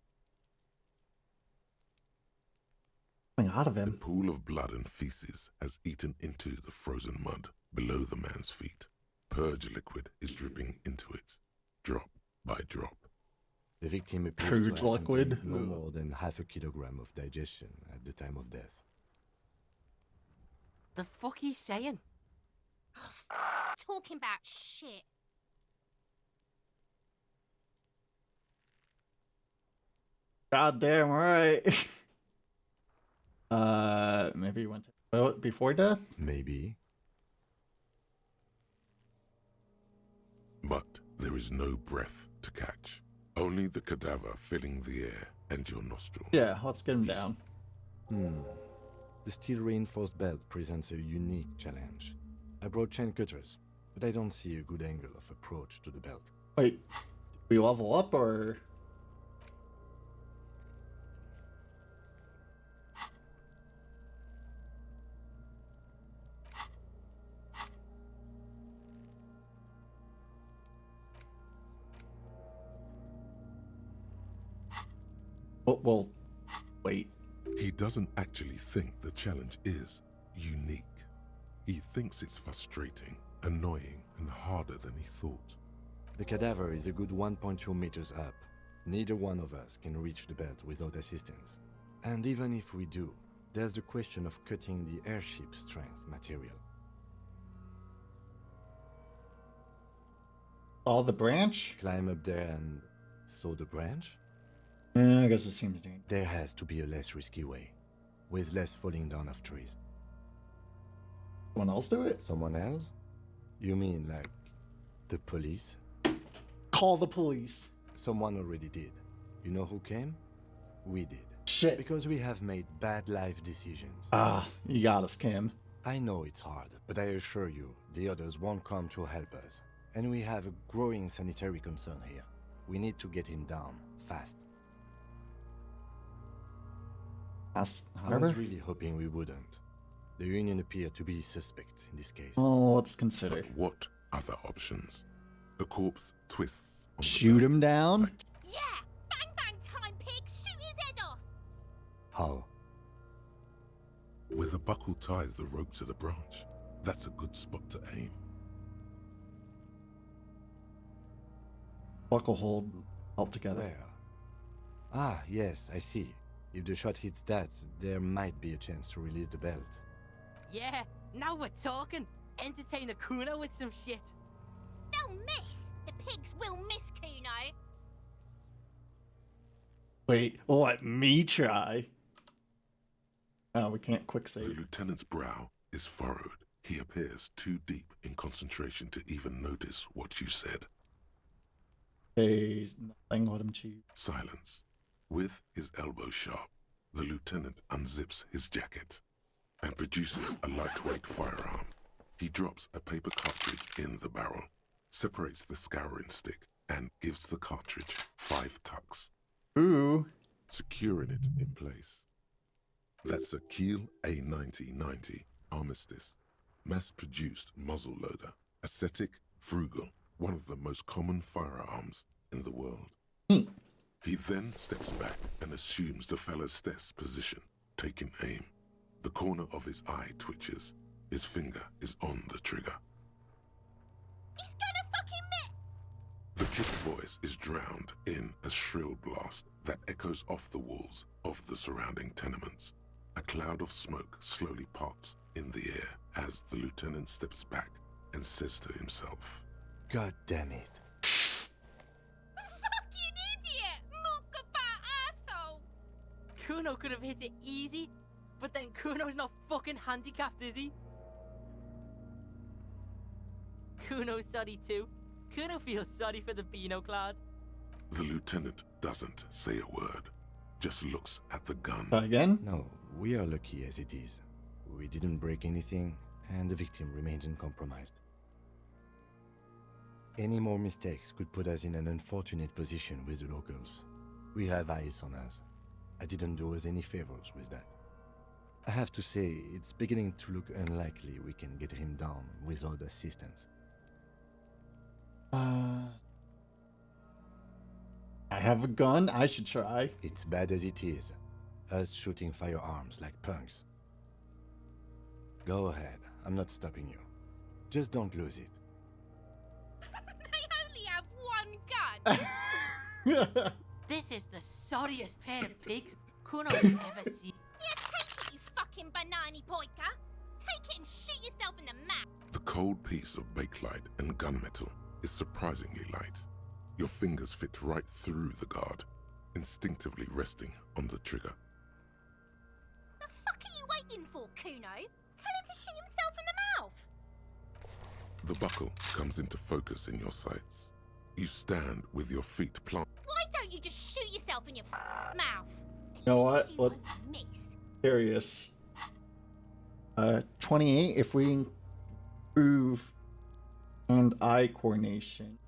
Something out of The him. pool of blood and feces has eaten into the frozen mud below the man's feet. Purge liquid is dripping into it, drop by drop. The victim appears Purge to have liquid? contained no more than half a kilogram of digestion at the time of death. The fuck he's saying? Talking about shit. Goddamn right. Maybe he went to vote before death? Maybe. But there is no breath to catch. Only the cadaver filling the air and your nostrils. Yeah, let's get him down. The steel-reinforced belt presents a unique challenge. I brought chain cutters, but I don't see a good angle of approach to the belt. Wait, did we level up or? Oh, well, wait. He doesn't actually think the challenge is unique. He thinks it's frustrating, annoying, and harder than he thought. The cadaver is a good 1.2 meters up. Neither one of us can reach the belt without assistance. And even if we do, there's the question of cutting the airship strength material. All the branch? Climb up there and saw the branch? I guess it seems dangerous. There has to be a less risky way, with less falling down of trees. Someone else do it? Someone else? You mean like the police? Call the police. Someone already did. You know who came? We did. Shit. Because we have made bad life decisions. Ah, you got us, Kim. I know it's hard, but I assure you, the others won't come to help us. And we have a growing sanitary concern here. We need to get him down, fast. I was really hoping we wouldn't. The Union appeared to be suspect in this case. Oh, let's consider. But what other options? The corpse twists on the Shoot belt. him down? Yeah! Bang bang time, pig! Shoot his head off! How? Where the buckle ties the rope to the branch. That's a good spot to aim. Buckle hold all together. Where? Ah, yes, I see. If the shot hits that, there might be a chance to release the belt. Yeah, now we're talking. Entertain a Kuno with some shit. They'll miss! The pigs will miss Kuno! Wait, let me try. Oh, we can't quick The save. lieutenant's brow is furrowed. He appears too deep in concentration to even notice what you said. Say nothing, let him cheat. Silence. With his elbow sharp, the lieutenant unzips his jacket and produces a lightweight firearm. He drops a paper cartridge in the barrel, separates the scouring stick, and gives the cartridge 5 tucks, Ooh. securing it in place. That's a Kiel A9090 Armistice, mass-produced muzzle-loader, ascetic, frugal, one of the most common firearms in the world. He then steps back and assumes the fellow's stess position, taking aim. The corner of his eye twitches. His finger is on the trigger. He's gonna fucking miss! The kid's voice is drowned in a shrill blast that echoes off the walls of the surrounding tenements. A cloud of smoke slowly parts in the air as the lieutenant steps back and says to himself, God damn it. Fucking idiot! Mookabat asshole! Kuno could have hit it easy, but then Kuno's not fucking handicapped, is he? Kuno's sorry too. Kuno feels sorry for the Beano Cloud. The lieutenant doesn't say a word, just looks at the gun. Again? No, we are lucky as it is. We didn't break anything, and the victim remains uncompromised. Any more mistakes could put us in an unfortunate position with the locals. We have eyes on us. I didn't do us any favors with that. I have to say, it's beginning to look unlikely we can get him down without assistance. I have a gun. I should try. It's bad as it is. Us shooting firearms like punks. Go ahead. I'm not stopping you. Just don't lose it. They only have one gun. This is the sorriest pair of pigs Kuno's ever seen. Yeah, take it, you fucking banana poika. Take it and shoot yourself in the mouth. The cold piece of bakelite and gunmetal is surprisingly light. Your fingers fit right through the guard, instinctively resting on the trigger. The fuck are you waiting for, Kuno? Tell him to shoot himself in the mouth. The buckle comes into focus in your sights. You stand with your feet planted. Why don't you just shoot yourself in your mouth? You know what? You What? won't miss. Curious. 28 if we improve hand-eye coordination.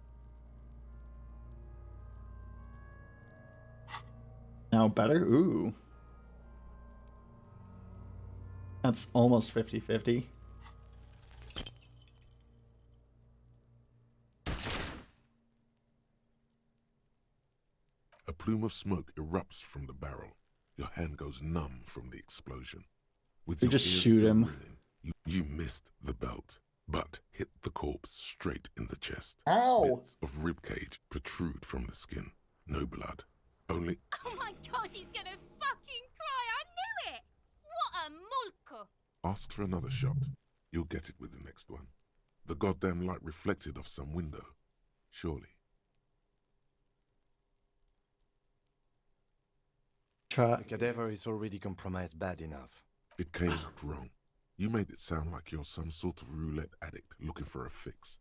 Now better? Ooh. That's almost 50-50. A plume of smoke erupts from the barrel. Your hand goes numb from the explosion. With You your just ears shoot still him. ringing, you missed the belt, but hit the corpse straight in the chest. Ow! Bits of ribcage protrude from the skin. No blood. Only Oh my god, he's gonna fucking cry. I knew it. What a mulko. ask for another shot. You'll get it with the next one. The goddamn light reflected off some window. Surely. Try. The cadaver is already compromised bad enough. It came out wrong. You made it sound like you're some sort of roulette addict looking for a fix.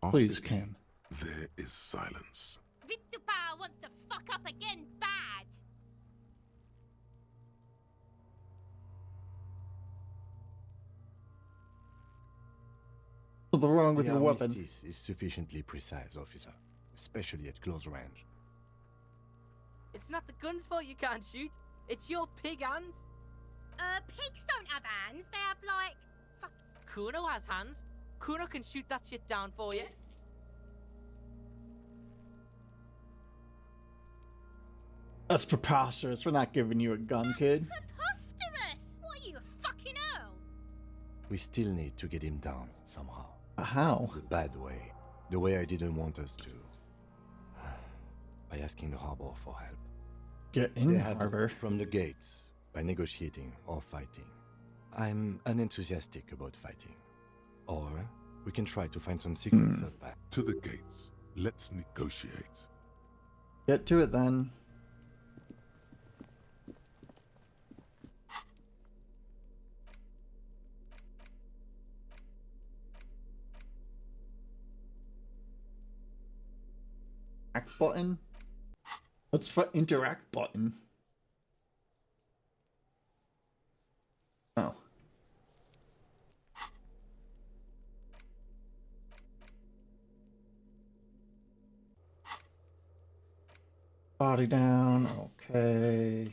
Ask Please, again. Ken. There is silence. Victupa wants to fuck up again bad. What's wrong with The your weapon? armistice is sufficiently precise, officer, especially at close range. It's not the gun's fault you can't shoot. It's your pig hands. Pigs don't have hands. They have like... Fuck. Kuno has hands. Kuno can shoot that shit down for you. That's preposterous. We're not giving you a gun, kid. Preposterous. What are you, a fucking earl? We still need to get him down somehow. How? The bad way. The way I didn't want us to. By asking the harbor for help. Get in, They have to- Harbor. From the gates, by negotiating or fighting. I'm unenthusiastic about fighting. Or we can try to find some secret third path. To the gates. Let's negotiate. Get to it then. Act button? What's for interact button? Oh. Body down, okay.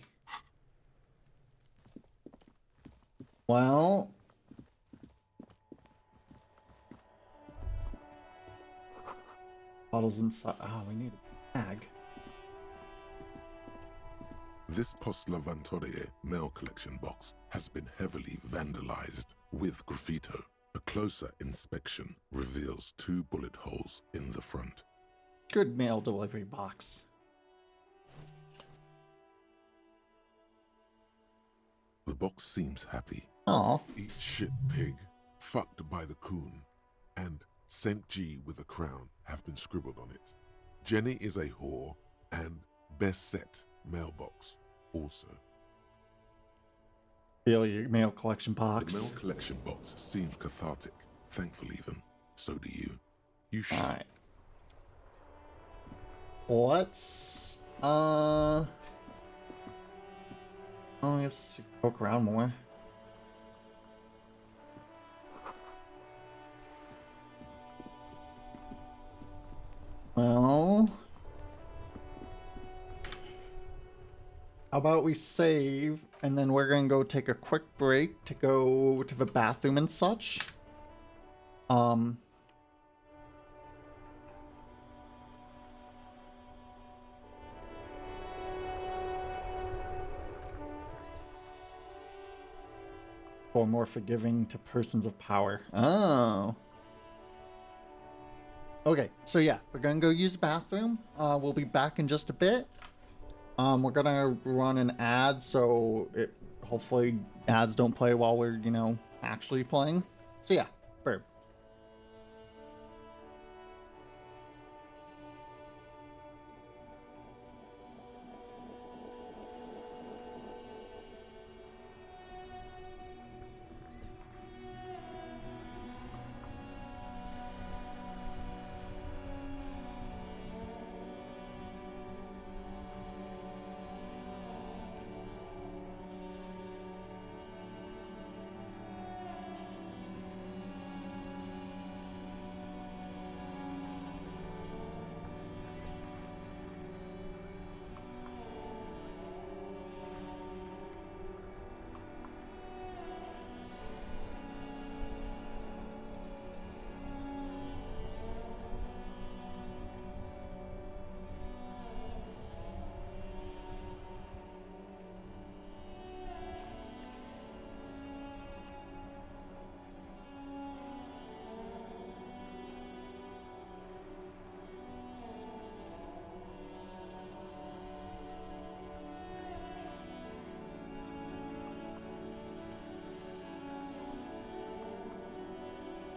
Well. Bottles inside. Oh, we need a bag. This Post Lavantorie mail collection box has been heavily vandalized with graffito. A closer inspection reveals 2 bullet holes in the front. Good mail delivery box. The box seems happy. Aw. Eat shit, pig. Fucked by the coon. And St. G with a crown have been scribbled on it. Jenny is a whore, and best set mailbox also. Feel your mail collection The box. mail collection box seems cathartic. Thankful even. So do you. You should. Alright. Let's I guess poke around more. How about we save, and then we're gonna go take a quick break to go to the bathroom and such. Or more forgiving to persons of power. Oh. Okay, so yeah, we're gonna go use the bathroom. We'll be back in just a bit. We're gonna run an ad, so hopefully ads don't play while we're, actually playing. So yeah, Burb.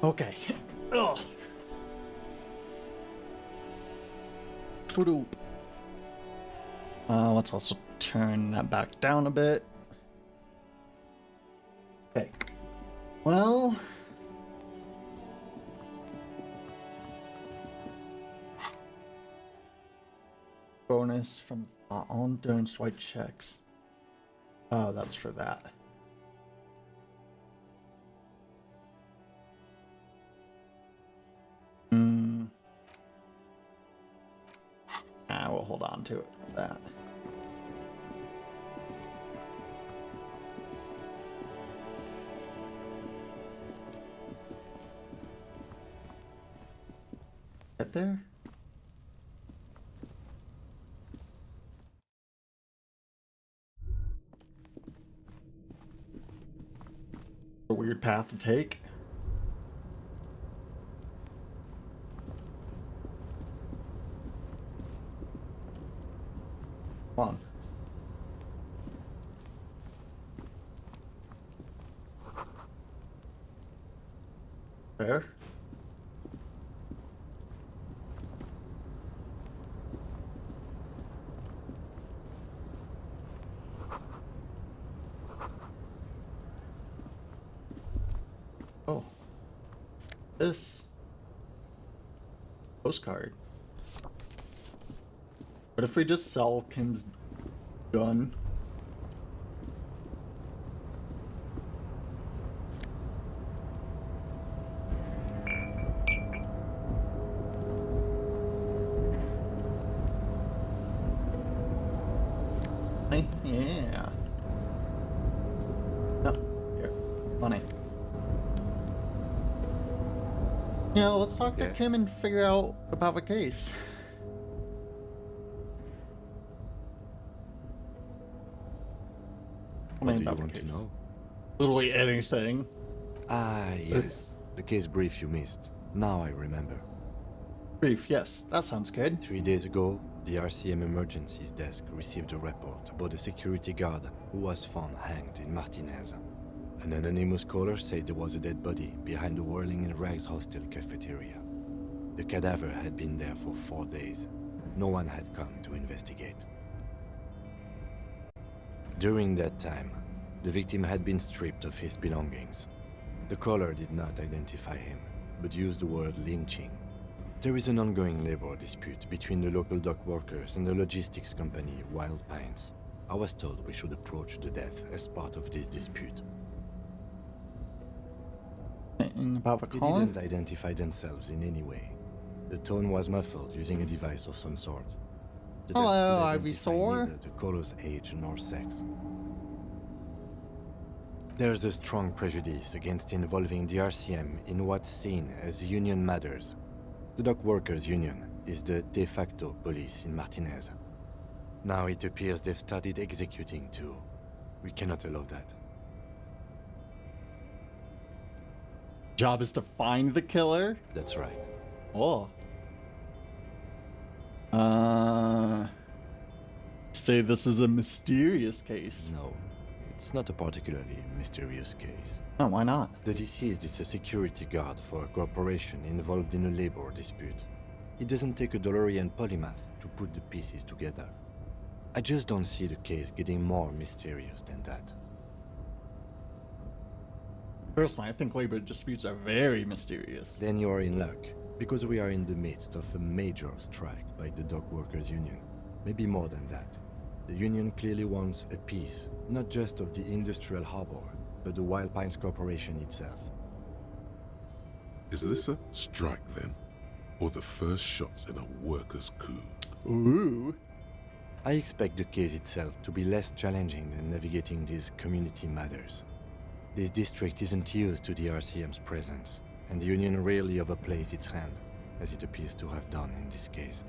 Okay. Ugh. Let's also turn that back down a bit. Okay. Well. Bonus from on during swipe checks. Oh, that's for that. We'll hold on to it for that. Get there? A weird path to take. Come on. There. Oh. This postcard. What if we just sell Kim's gun? Yeah. Oh, here. Money. Let's talk to Kim and figure out about the case. What do you want to know? Literally anything. Ah, yes. The case brief you missed. Now I remember. Brief, yes. That sounds good. 3 days ago, the RCM Emergencies Desk received a report about a security guard who was found hanged in Martinez. An anonymous caller said there was a dead body behind the Whirling in Rags hostel cafeteria. The cadaver had been there for 4 days. No one had come to investigate. During that time, the victim had been stripped of his belongings. The caller did not identify him, but used the word lynching. There is an ongoing labor dispute between the local dock workers and the logistics company Wild Pines. I was told we should approach the death as part of this dispute. About the They caller? didn't identify themselves in any way. The tone was muffled using a device of some sort. The Hello, desk could identify Ivysaur. neither the caller's age nor sex. There's a strong prejudice against involving the RCM in what's seen as union matters. The dock workers' union is the de facto police in Martinez. Now it appears they've started executing too. We cannot allow that. Job is to find the killer? That's right. Oh. Say this is a mysterious case. No, it's not a particularly mysterious case. Oh, why not? The deceased is a security guard for a corporation involved in a labor dispute. It doesn't take a DeLorean polymath to put the pieces together. I just don't see the case getting more mysterious than that. Personally, I think labor disputes are very mysterious. Then you are in luck, because we are in the midst of a major strike by the dock workers' union. Maybe more than that. The union clearly wants a piece, not just of the industrial harbor, but the Wild Pines Corporation itself. Is this a strike then? Or the first shots in a workers' coup? Ooh. I expect the case itself to be less challenging than navigating these community matters. This district isn't used to the RCM's presence, and the union rarely overplays its hand, as it appears to have done in this case.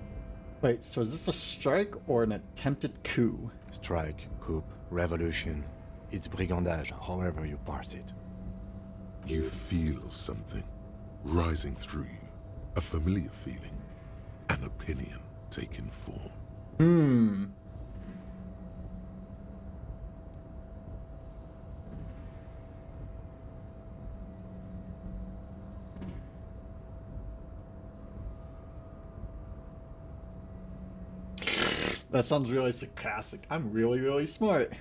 Wait, so is this a strike or an attempted coup? Strike, coup, revolution. It's brigandage, however you parse it. You feel something rising through you, a familiar feeling, an opinion taking form. That sounds really sarcastic. I'm really, really smart.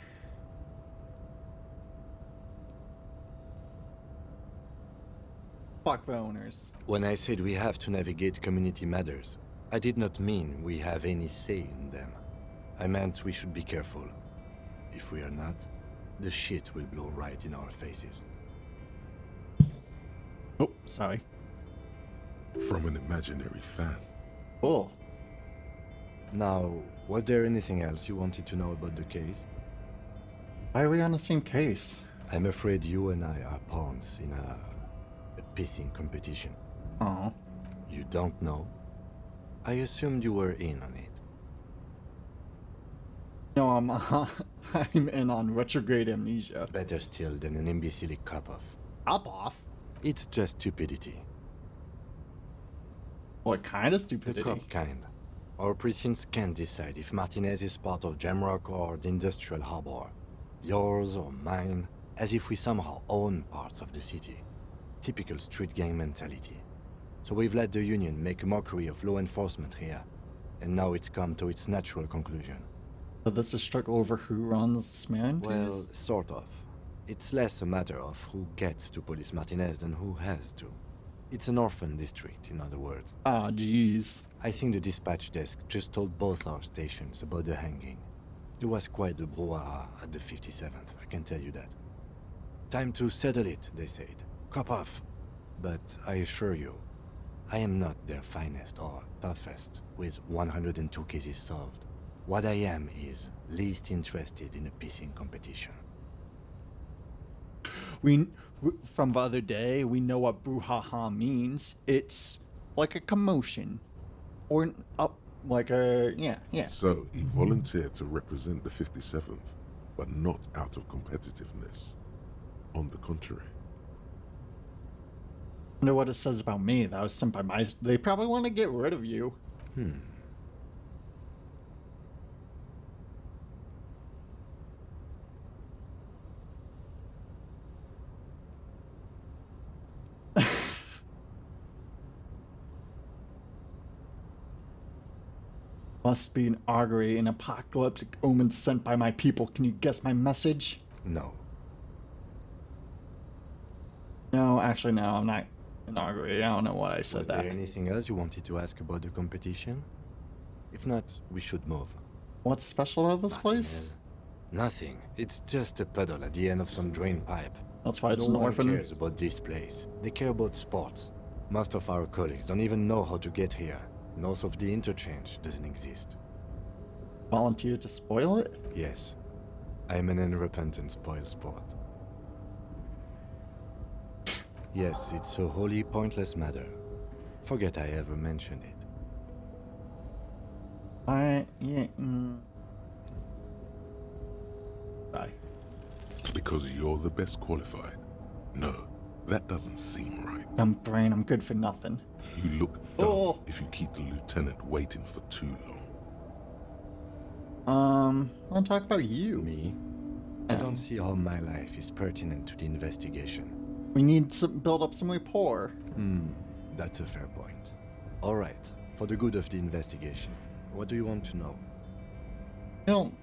Fuck the owners. When I said we have to navigate community matters, I did not mean we have any say in them. I meant we should be careful. If we are not, the shit will blow right in our faces. Oh, sorry. From an imaginary fan. Oh. Now, was there anything else you wanted to know about the case? Why are we on the same case? I'm afraid you and I are pawns in a pissing competition. Oh. You don't know? I assumed you were in on it. No, I'm in on retrograde amnesia. Better still than an imbecilic cop-off. Cop-off? It's just stupidity. What kind of stupidity? The cop kind. Our precincts can't decide if Martinez is part of Jamrock or the Industrial Harbor. Yours or mine, as if we somehow own parts of the city. Typical street gang mentality. So we've let the Union make a mockery of law enforcement here, and now it's come to its natural conclusion. So this is struggle over who runs man? Well, sort of. It's less a matter of who gets to police Martinez than who has to. It's an orphan district, in other words. Ah, jeez. I think the dispatch desk just told both our stations about the hanging. There was quite the brouhaha at the 57th, I can tell you that. Time to settle it, they said. Cop off. But I assure you, I am not their finest or toughest, with 102 cases solved. What I am is least interested in a pissing competition. From the other day, we know what brouhaha means. It's like a commotion. Or like a, yeah. So, he volunteered to represent the 57th, but not out of competitiveness. On the contrary. I wonder what it says about me. That was sent by my... They probably want to get rid of you. Must be an augury, an apocalyptic omen sent by my people. Can you guess my message? No. No, actually, no, I'm not an augury. I don't know what I said Was that. there anything else you wanted to ask about the competition? If not, we should move. What's special about this place? Martinez. Nothing. It's just a puddle at the end of some drain pipe. That's why it's no an orphan. one cares about this place. They care about sports. Most of our colleagues don't even know how to get here. North of the interchange doesn't exist. Volunteer to spoil it? Yes. I am an unrepentant spoil sport. Yes, it's a wholly pointless matter. Forget I ever mentioned it. Yeah. Bye. Because you're the best qualified? No, that doesn't seem right. Brain, I'm good for nothing. You look dumb if you keep the lieutenant waiting for too long. I'll talk about you. Me? I don't see how my life is pertinent to the investigation. We need to build up some rapport. That's a fair point. All right, for the good of the investigation, what do you want to know? You don't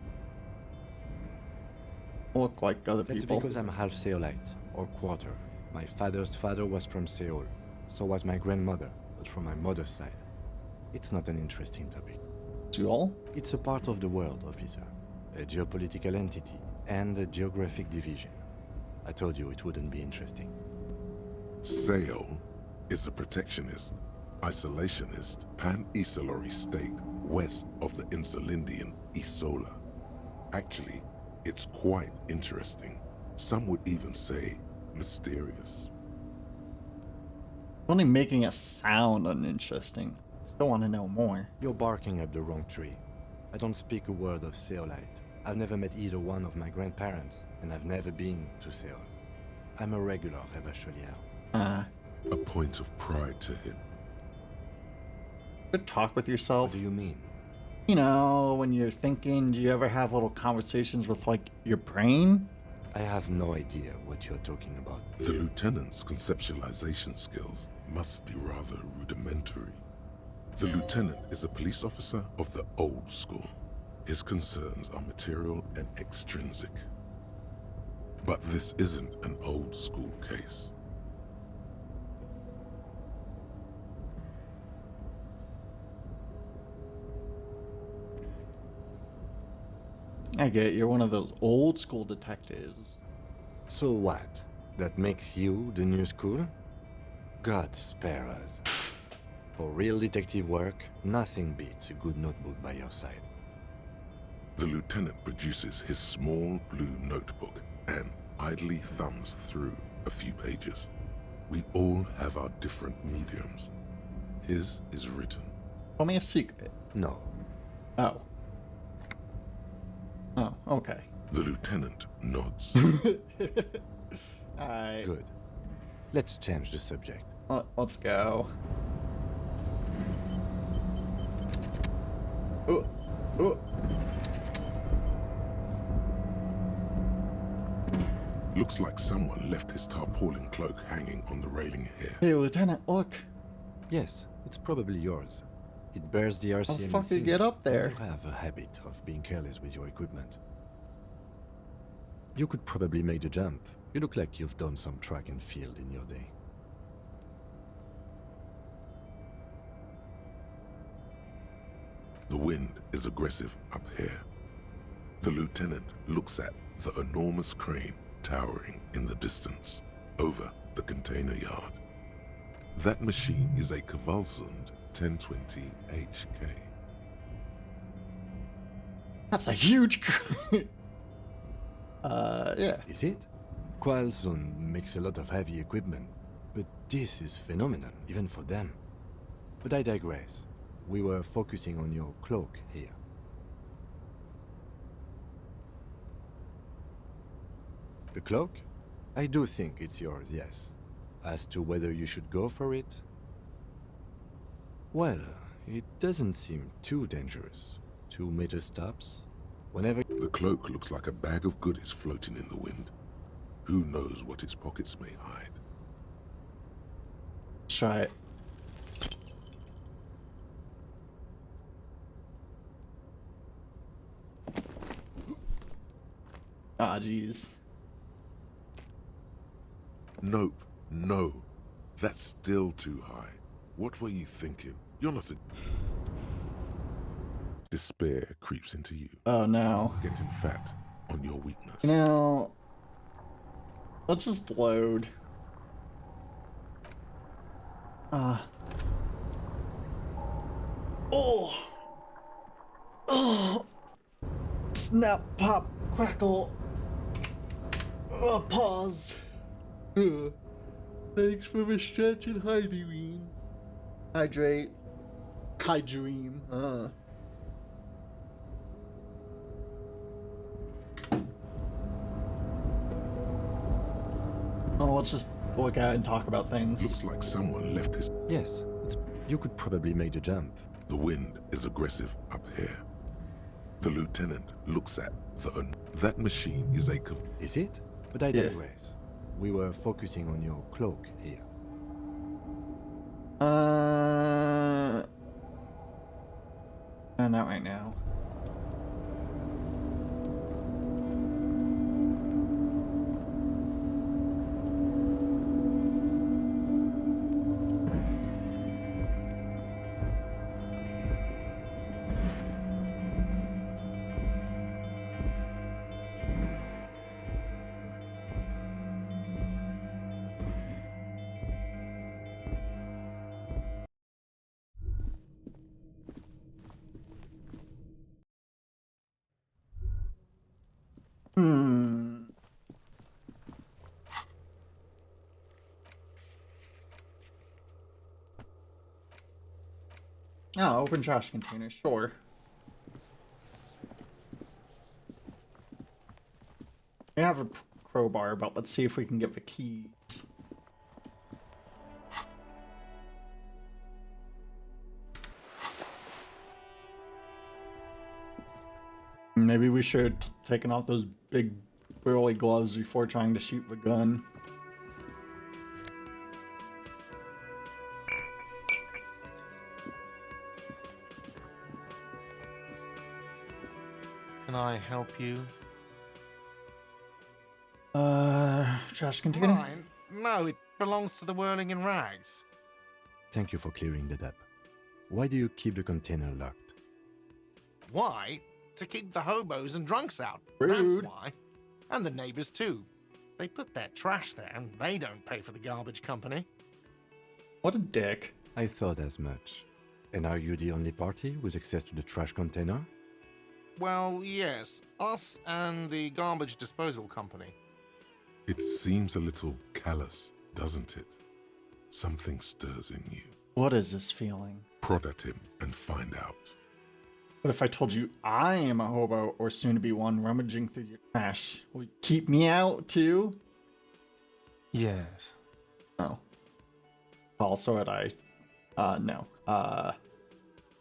look like other That's people. because I'm half Seolite, or quarter. My father's father was from Seoul. So was my grandmother, but from my mother's side. It's not an interesting topic. Seoul? It's a part of the world, officer. A geopolitical entity and a geographic division. I told you it wouldn't be interesting. Seoul is a protectionist, isolationist, pan-Isolari state west of the Insulindian Isola. Actually, it's quite interesting. Some would even say mysterious. Only making it sound uninteresting. Still want to know more. You're barking up the wrong tree. I don't speak a word of Seolite. I've never met either one of my grandparents, and I've never been to Seoul. I'm a regular Revacholier. A point of pride to him. Good talk with yourself. What do you mean? You know, when you're thinking, do you ever have little conversations with, like, your brain? I have no idea what you're talking about. The lieutenant's conceptualization skills must be rather rudimentary. The lieutenant is a police officer of the old school. His concerns are material and extrinsic. But this isn't an old school case. I get it. You're one of those old school detectives. So what? That makes you the new school? God spare us. For real detective work, nothing beats a good notebook by your side. The lieutenant produces his small blue notebook and idly thumbs through a few pages. We all have our different mediums. His is written. Tell me a secret. No. Oh. Oh, okay. The lieutenant nods. Alright. Good. Let's change the subject. Let's go. Ooh. Ooh. Looks like someone left his tarpaulin cloak hanging on the railing here. Hey, Lieutenant, look. Yes, it's probably yours. It bears the RCM. How the fuck did you get up there? You have a habit of being careless with your equipment. You could probably make the jump. You look like you've done some track and field in your day. The wind is aggressive up here. The lieutenant looks at the enormous crane towering in the distance over the container yard. That machine is a Kvalsund 1020 HK. That's a huge crane. Yeah. Is it? Kvalsund makes a lot of heavy equipment, but this is phenomenal, even for them. But I digress. We were focusing on your cloak here. The cloak? I do think it's yours, yes. As to whether you should go for it? Well, it doesn't seem too dangerous. 2 meter stops. Whenever... The cloak looks like a bag of goodies floating in the wind. Who knows what its pockets may hide? Let's try it. Ah, jeez. Nope, no. That's still too high. What were you thinking? You're not a... Despair creeps into you. Oh, no. Getting fat on your weakness. Now, let's just load. Oh. Oh. Snap, pop, crackle. Pause. Thanks for the stretch and hydrate. Hydrate. Hydream. Oh, let's just look at it and talk about things. Looks like someone left his... Yes, you could probably make the jump. The wind is aggressive up here. The lieutenant looks at that machine is a... Is it? But I digress. We were focusing on your cloak here. Not right now. Oh, open trash container, sure. We have a crowbar, but let's see if we can get the keys. Maybe we should have taken off those big burly gloves before trying to shoot the gun. Can I help you? Trash container? Mine? No, it belongs to the Whirling in Rags. Thank you for clearing that up. Why do you keep the container locked? Why? To keep the hobos and drunks out. Rude. That's why. And the neighbors too. They put their trash there and they don't pay for the garbage company. What a dick. I thought as much. And are you the only party with access to the trash container? Well, yes. Us and the garbage disposal company. It seems a little callous, doesn't it? Something stirs in you. What is this feeling? Prod at him and find out. What if I told you I am a hobo or soon to be one rummaging through your trash? Will you keep me out too? Yes. Oh. Also had I. No.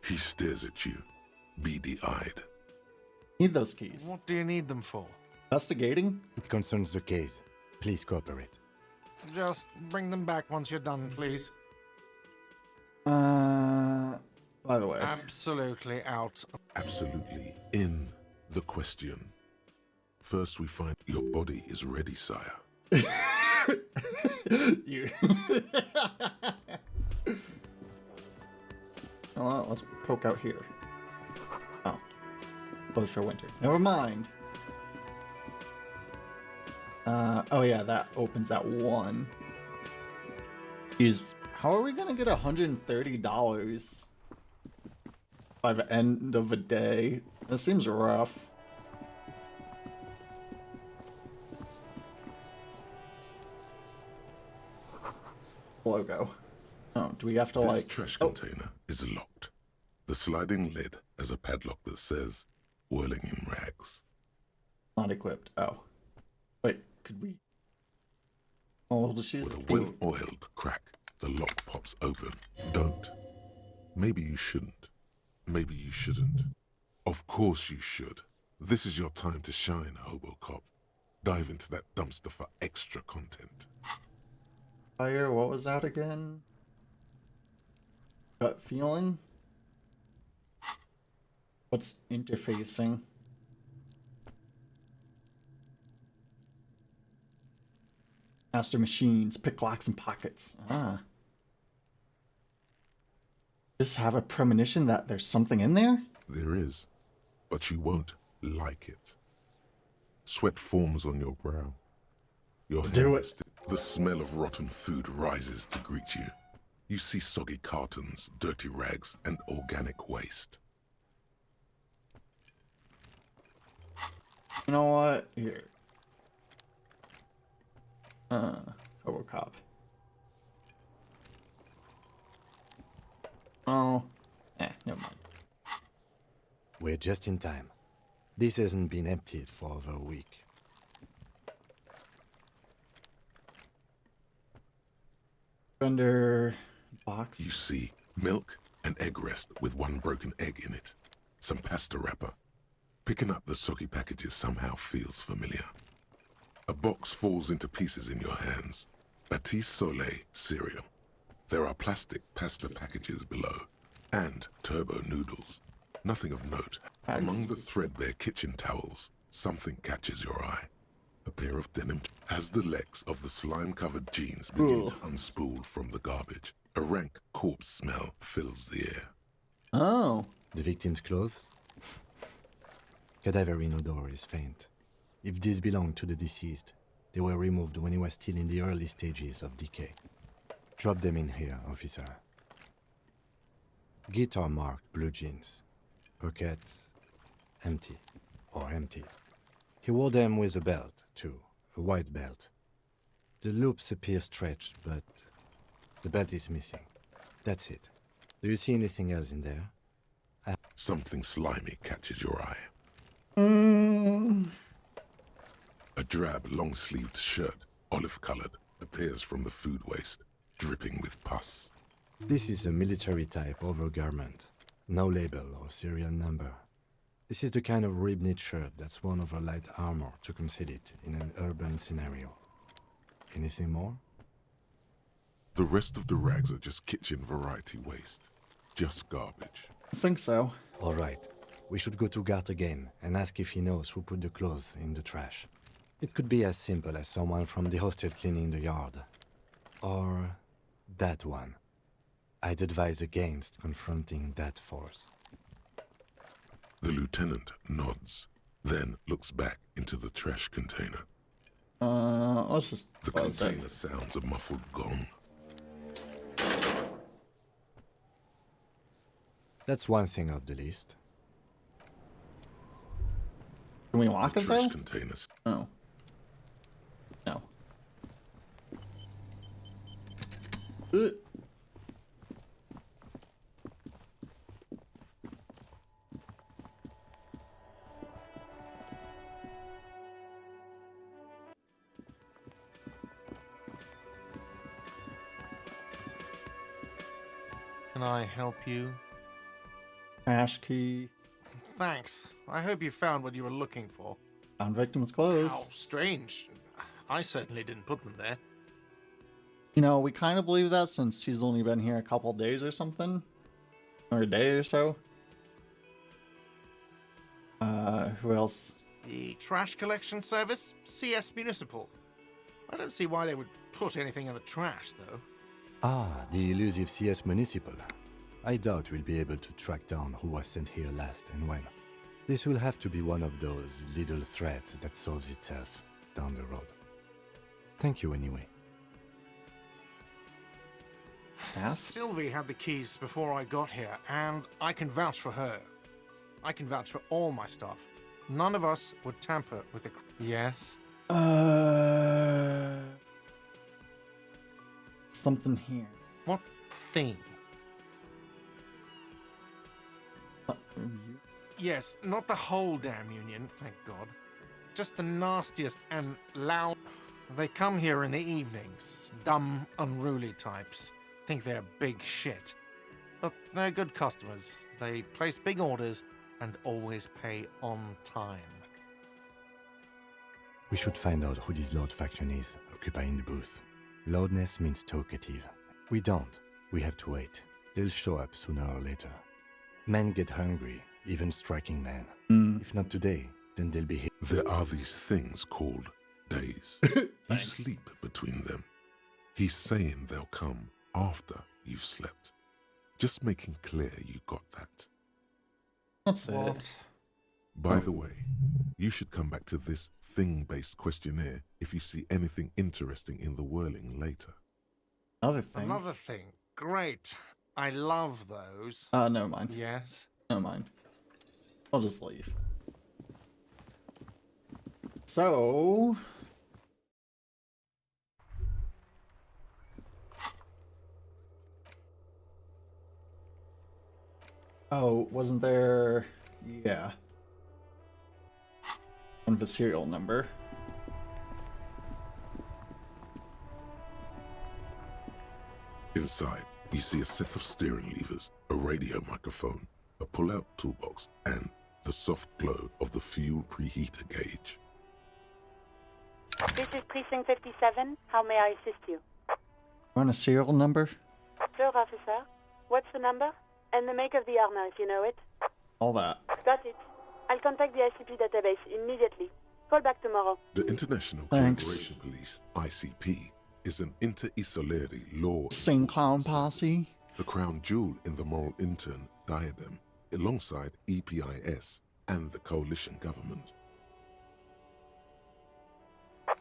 He stares at you, beady-eyed. Need those keys. What do you need them for? Investigating? It concerns the case. Please cooperate. Just bring them back once you're done, please. By the way. Absolutely out. Absolutely in the question. First we find your body is ready, sire. You. Well, let's poke out here. Oh. Closed for winter. Never mind. Oh yeah, that opens that one. Jeez, how are we gonna get $130 by the end of the day? That seems rough. Logo. Oh, do we have to This trash container is locked. The sliding lid has a padlock that says "Whirling in Rags." Not equipped. Oh. Wait, could we? Oh, we'll just use With a well-oiled crack, the lock pops open. Don't. Maybe you shouldn't. Maybe you shouldn't. Of course you should. This is your time to shine, Hobo Cop. Dive into that dumpster for extra content. Fire, what was that again? Gut feeling? What's interfacing? Master machines, pick locks and pockets. Ah. Just have a premonition that there's something in there? There is, but you won't like it. Sweat forms on your brow. Let's do it. The smell of rotten food rises to greet you. You see soggy cartons, dirty rags, and organic waste. You know what? Here. Robocop. Oh. Never mind. We're just in time. This hasn't been emptied for over a week. Vendor box. You see milk and egg rest with one broken egg in it. Some pasta wrapper. Picking up the soggy packages somehow feels familiar. A box falls into pieces in your hands. Batiste Soleil cereal. There are plastic pasta packages below. And turbo noodles. Nothing of note. Among the threadbare kitchen towels, something catches your eye. A pair of denim. As the legs of the slime-covered jeans begin to unspool from the garbage, a rank corpse smell fills the air. Oh. The victim's clothes? Cadaverine odor is faint. If these belong to the deceased, they were removed when he was still in the early stages of decay. Drop them in here, officer. Guitar marked blue jeans. Pockets empty or empty. He wore them with a belt, too, a white belt. The loops appear stretched, but the belt is missing. That's it. Do you see anything else in there? Something slimy catches your eye. A drab, long-sleeved shirt, olive-colored, appears from the food waste, dripping with pus. This is a military-type overgarment. No label or serial number. This is the kind of rib-knit shirt that's worn over light armor to conceal it in an urban scenario. Anything more? The rest of the rags are just kitchen variety waste. Just garbage. I think so. All right. We should go to Gart again and ask if he knows who put the clothes in the trash. It could be as simple as someone from the hostel cleaning the yard. Or that one. I'd advise against confronting that force. The lieutenant nods, then looks back into the trash container. Let's just... The container sounds a muffled gong. That's one thing off the list. Can we lock The it, trash though? containers. Oh. No. Can I help you? Trash key. Thanks. I hope you found what you were looking for. Found victim's clothes. How strange. I certainly didn't put them there. You know, we kind of believe that since she's only been here a couple days or something. Or a day or so. Who else? The trash collection service? CS Municipal. I don't see why they would put anything in the trash, though. Ah, the elusive CS Municipal. I doubt we'll be able to track down who was sent here last and when. This will have to be one of those little threads that solves itself down the road. Thank you anyway. Staff? Sylvie had the keys before I got here, and I can vouch for her. I can vouch for all my staff. None of us would tamper with the... Yes? Something here. What thing? Yes, not the whole damn union, thank God. Just the nastiest and loud... They come here in the evenings. Dumb, unruly types. Think they're big shit. But they're good customers. They place big orders and always pay on time. We should find out who this Lord faction is, occupying the booth. Loudness means talkative. We don't. We have to wait. They'll show up sooner or later. Men get hungry, even striking men. If not today, then they'll be here. There are these things called days. You sleep between them. He's saying they'll come after you've slept. Just making clear you got that. That's What? it. By the way, you should come back to this thing-based questionnaire if you see anything interesting in the whirling later. Another thing. Another thing. Great. I love those. Never mind. Yes? Never mind. I'll just leave. So... Oh, wasn't there... Yeah. One of a serial number. Inside, you see a set of steering levers, a radio microphone, a pull-out toolbox, and the soft glow of the fuel preheater gauge. This is Precinct 57. How may I assist you? Want a serial number? Sure, officer. What's the number? And the make of the armor, if you know it. All that. Got it. I'll contact the ICP database immediately. Call back tomorrow. The International Thanks. Collaboration Police, ICP, is an inter-Isolari law Sing Clown enforcement Posse. service, the crown jewel in the moral intern diadem, alongside EPIS and the coalition government.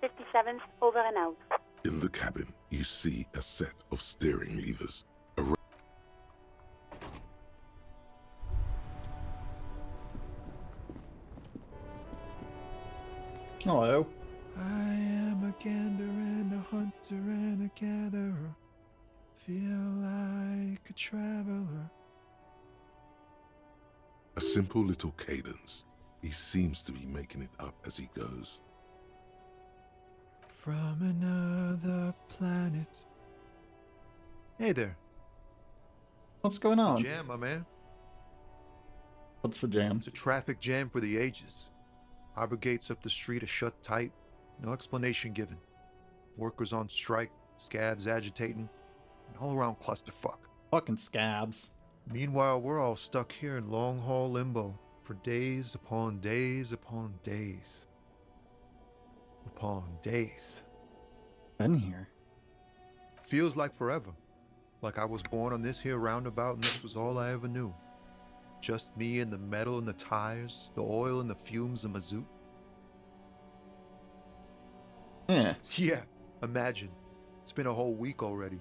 57th, over and out. In the cabin, you see a set of steering levers. Hello. I am a gander and a hunter and a gatherer. Feel like a traveler. A simple little cadence. He seems to be making it up as he goes. From another planet. Hey there. What's going on? Jam, my man. What's for jam? It's a traffic jam for the ages. Harbor gates up the street are shut tight. No explanation given. Workers on strike, scabs agitating, an all-around clusterfuck. Fucking scabs. Meanwhile, we're all stuck here in long-haul limbo for days upon days upon days. Upon days. Been here. Feels like forever. Like I was born on this here roundabout and this was all I ever knew. Just me and the metal and the tires, the oil and the fumes of mazout. Yeah. Yeah, imagine. It's been a whole week already.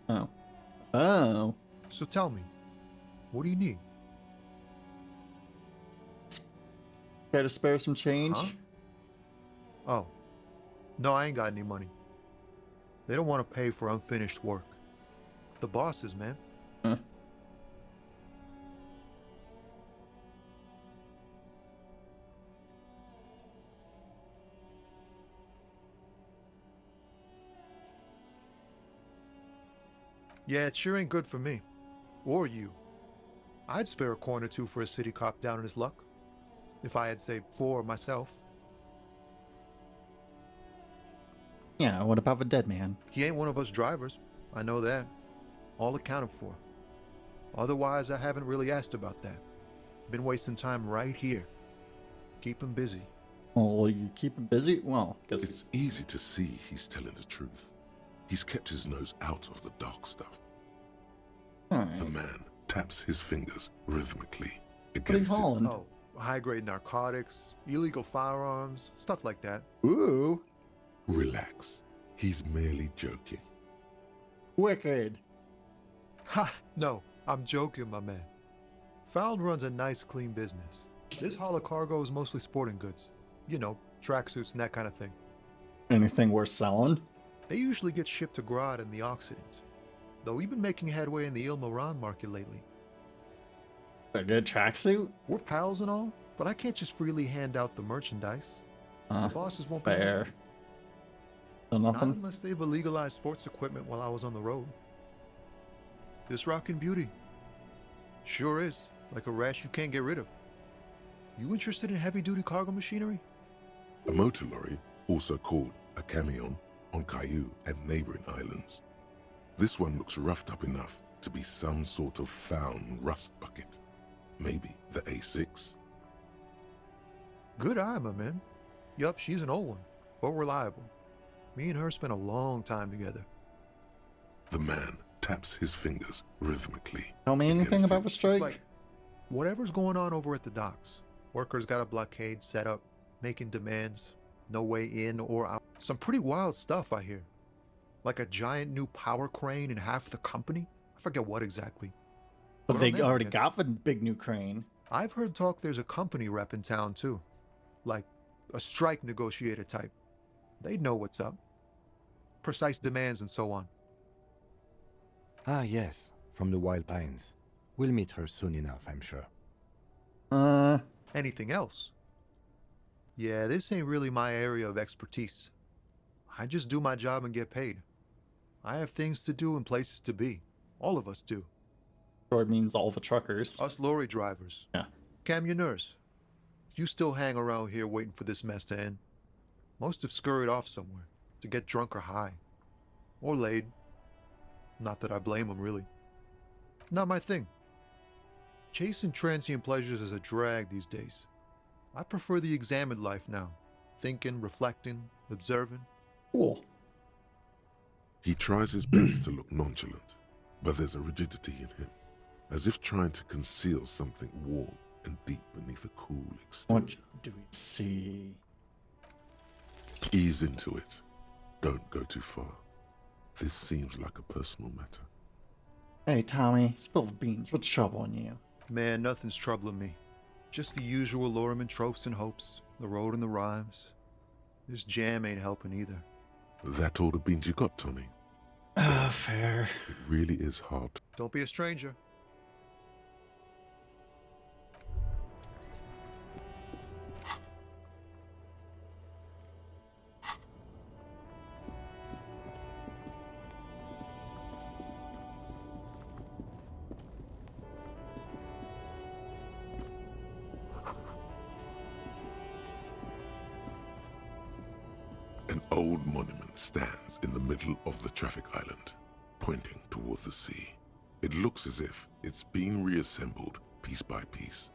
Oh. Oh. So tell me, what do you need? Care to spare some change? Huh? Oh. No, I ain't got any money. They don't want to pay for unfinished work. The bosses, man. Huh. Yeah, it sure ain't good for me. Or you. I'd spare a coin or two for a city cop down in his luck. If I had, say, 4 myself. Yeah, what about the dead man? He ain't one of us drivers. I know that. All accounted for. Otherwise, I haven't really asked about that. Been wasting time right here. Keep him busy. Oh, you keep him busy? Well, guess It's easy to see he's telling the truth. He's kept his nose out of the dark stuff. Alright. The man taps his fingers rhythmically What are you against it. hauling? Oh, high-grade narcotics, illegal firearms, stuff like that. Ooh. Relax. He's merely joking. Wicked. Ha! No, I'm joking, my man. Found runs a nice, clean business. This haul of cargo is mostly sporting goods. You know, tracksuits and that kind of thing. Anything worth selling? They usually get shipped to Grodd in the Occident. Though we've been making headway in the Il Moran market lately. A good tracksuit? We're pals and all, but I can't just freely hand out the merchandise. The bosses won't pay. Fair. So Not nothing? unless they've illegalized sports equipment while I was on the road. This rockin' beauty. Sure is. Like a rash you can't get rid of. You interested in heavy-duty cargo machinery? A motor lorry, also called a camion, on Caillou and neighboring islands. This one looks roughed up enough to be some sort of found rust bucket. Maybe the A6? Good eye, my man. Yup, she's an old one, but reliable. Me and her spent a long time together. The man taps his fingers rhythmically. Tell me anything against about it. the strike? It's like whatever's going on over at the docks. Workers got a blockade set up, making demands. No way in or out. Some pretty wild stuff, I hear. Like a giant new power crane in half the company? I forget what exactly. But What they are they already against? got the big new crane. I've heard talk there's a company rep in town, too. Like A strike negotiator type. They'd know what's up. Precise demands and so on. Ah, yes, from the Wild Pines. We'll meet her soon enough, I'm sure. Anything else? Yeah, this ain't really my area of expertise. I just do my job and get paid. I have things to do and places to be. All of us do. So it means all the truckers. Us lorry drivers. Yeah. Camionneurs. You still hang around here waiting for this mess to end. Most have scurried off somewhere to get drunk or high. Or laid. Not that I blame them, really. Not my thing. Chasing transient pleasures is a drag these days. I prefer the examined life now. Thinking, reflecting, observing. Cool. He tries his best to look nonchalant, but there's a rigidity in him, as if trying to conceal something warm and deep beneath a cool exterior. What do we see? Ease into it. Don't go too far. This seems like a personal matter. Hey, Tommy, spill the beans. What's troubling you? Man, nothing's troubling me. Just the usual Lorman tropes and hopes. The road and the rhymes. This jam ain't helping either. That all the beans you got, Tommy? Fair. It really is hard. Don't be a stranger. An old monument stands in the middle of the traffic island, pointing toward the sea. It looks as if it's been reassembled piece by piece,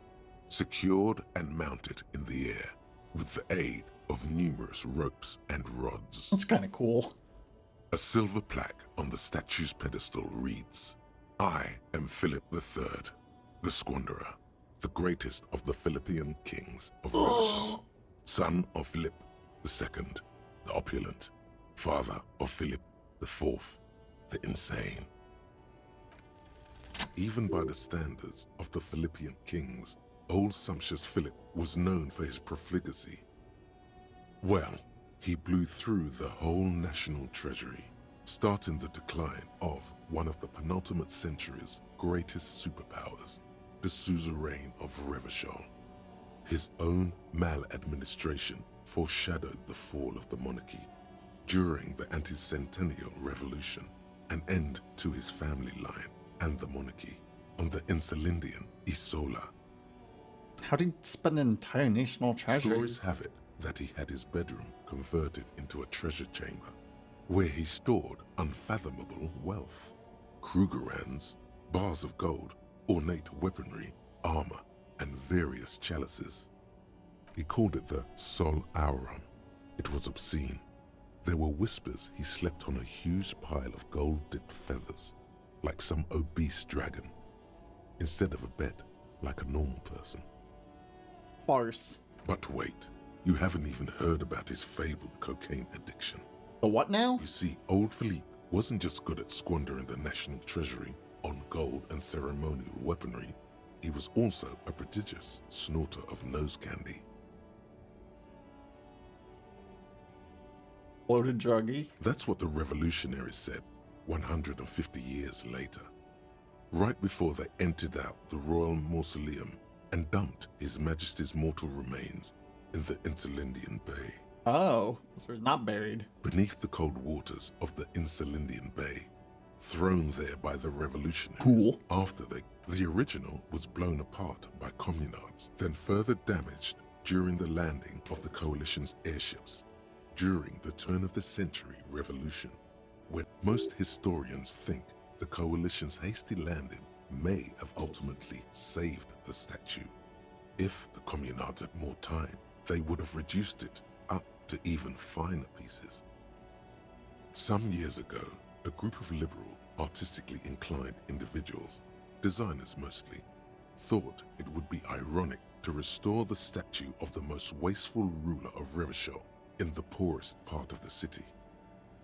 secured and mounted in the air with the aid of numerous ropes and rods. That's kind of cool. A silver plaque on the statue's pedestal reads, "I am Philip III, the Squanderer, the greatest of the Philippian kings of Russia, son of Philip II, the opulent, father of Philip IV, the insane." Even by the standards of the Philippian kings, old sumptuous Philip was known for his profligacy. Well, he blew through the whole national treasury, starting the decline of one of the penultimate century's greatest superpowers, the suzerain of Revachol. His own maladministration foreshadowed the fall of the monarchy. During the anti-centennial revolution, an end to his family line and the monarchy on the Insulindian Isola. How did he spend an entire national treasury? Stories have it that he had his bedroom converted into a treasure chamber, where he stored unfathomable wealth. Krugerrands, bars of gold, ornate weaponry, armor, and various chalices. He called it the Sol Auron. It was obscene. There were whispers he slept on a huge pile of gold-dipped feathers, like some obese dragon, instead of a bed, like a normal person. Farce. But wait, you haven't even heard about his fabled cocaine addiction. The what now? You see, old Philippe wasn't just good at squandering the national treasury on gold and ceremonial weaponry, he was also a prodigious snorter of nose candy. Loaded druggie. That's what the revolutionaries said 150 years later, right before they emptied out the royal mausoleum and dumped His Majesty's mortal remains in the Insulindian Bay. Oh, so he's not buried. Beneath the cold waters of the Insulindian Bay, thrown there by the revolutionaries. Cool. After the original was blown apart by communards, then further damaged during the landing of the coalition's airships during the turn of the century revolution, when most historians think the coalition's hasty landing may have ultimately saved the statue. If the communards had more time, they would have reduced it up to even finer pieces. Some years ago, a group of liberal, artistically inclined individuals, designers mostly, thought it would be ironic to restore the statue of the most wasteful ruler of Revachol in the poorest part of the city.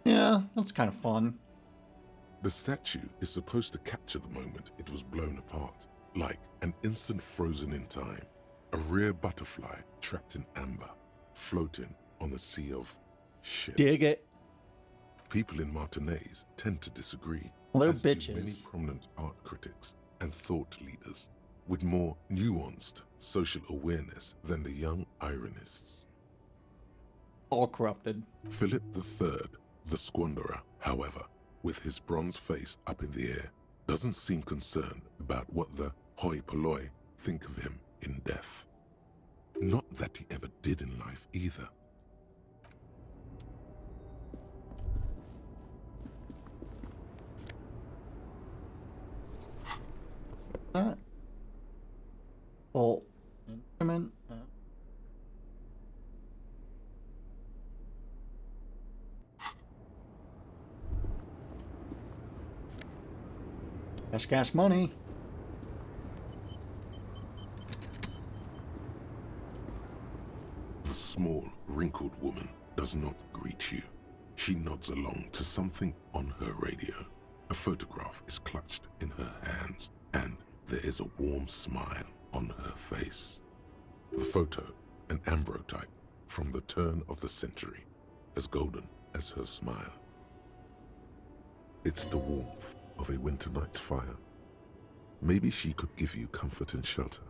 Yeah, that's kind of fun. The statue is supposed to capture the moment it was blown apart, like an instant frozen in time, a rare butterfly trapped in amber. floating on a sea of shit. Dig it. People in Martinaise tend to disagree, Well, they're as do many bitches. prominent art critics and thought leaders with more nuanced social awareness than the young ironists. All corrupted. Philip III, the squanderer, however, with his bronze face up in the air, doesn't seem concerned about what the hoi polloi think of him in death. Not that he ever did in life either. That. Well, instrument. Gas money. The small, wrinkled woman does not greet you. She nods along to something on her radio. A photograph is clutched in her hands, and there is a warm smile on her face. The photo, an ambrotype from the turn of the century, as golden as her smile. It's the warmth of a winter night's fire. Maybe she could give you comfort and shelter,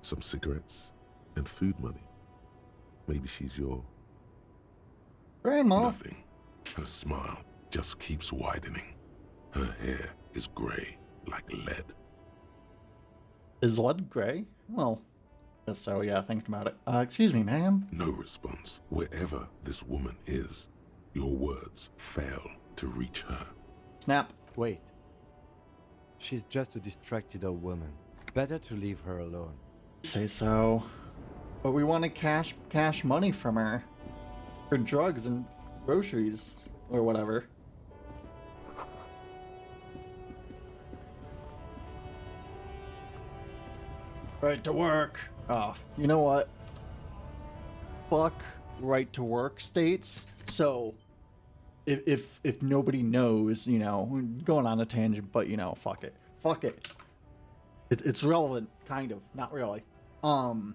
some cigarettes and food money. Maybe she's your grandma. Nothing. Her smile just keeps widening. Her hair is gray like lead. Is lead gray? Well, guess so, yeah, thinking about it. Excuse me, ma'am. No response. Wherever this woman is, your words fail to reach her. Snap. Wait. She's just a distracted old woman. Better to leave her alone. Say so. But we want to cash money from her. For drugs and groceries. Or whatever. Right to work. Oh, you know what? Fuck right to work states. So, if nobody knows, you know, going on a tangent, but you know, fuck it. Fuck it. It's relevant, kind of, not really. Oh,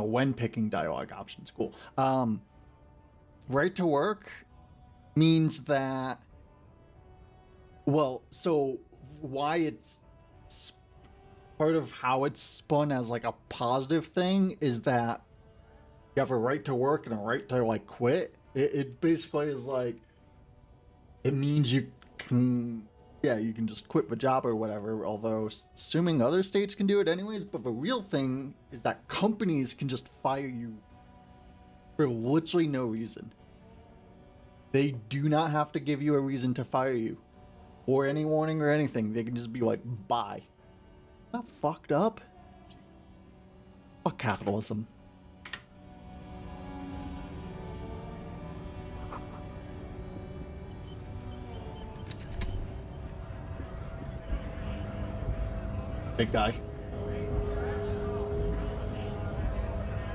when picking dialogue options, cool. Right to work means that, well, so why it's part of how it's spun as like a positive thing is that you have a right to work and a right to like quit. It basically is like, it means you can, yeah, you can just quit the job or whatever, although assuming other states can do it anyways. But the real thing is that companies can just fire you for literally no reason. They do not have to give you a reason to fire you or any warning or anything. They can just be like, bye. Not fucked up. Fuck capitalism. Big guy.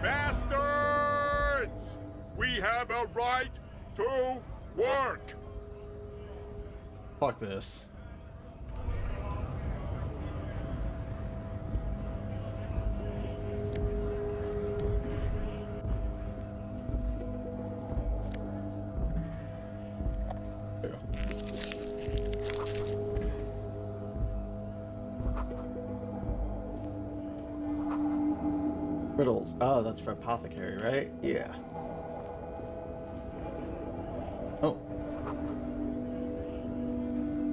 Bastards! We have a right to work! Fuck this. Riddles. Oh, that's for apothecary, right? Yeah. Oh.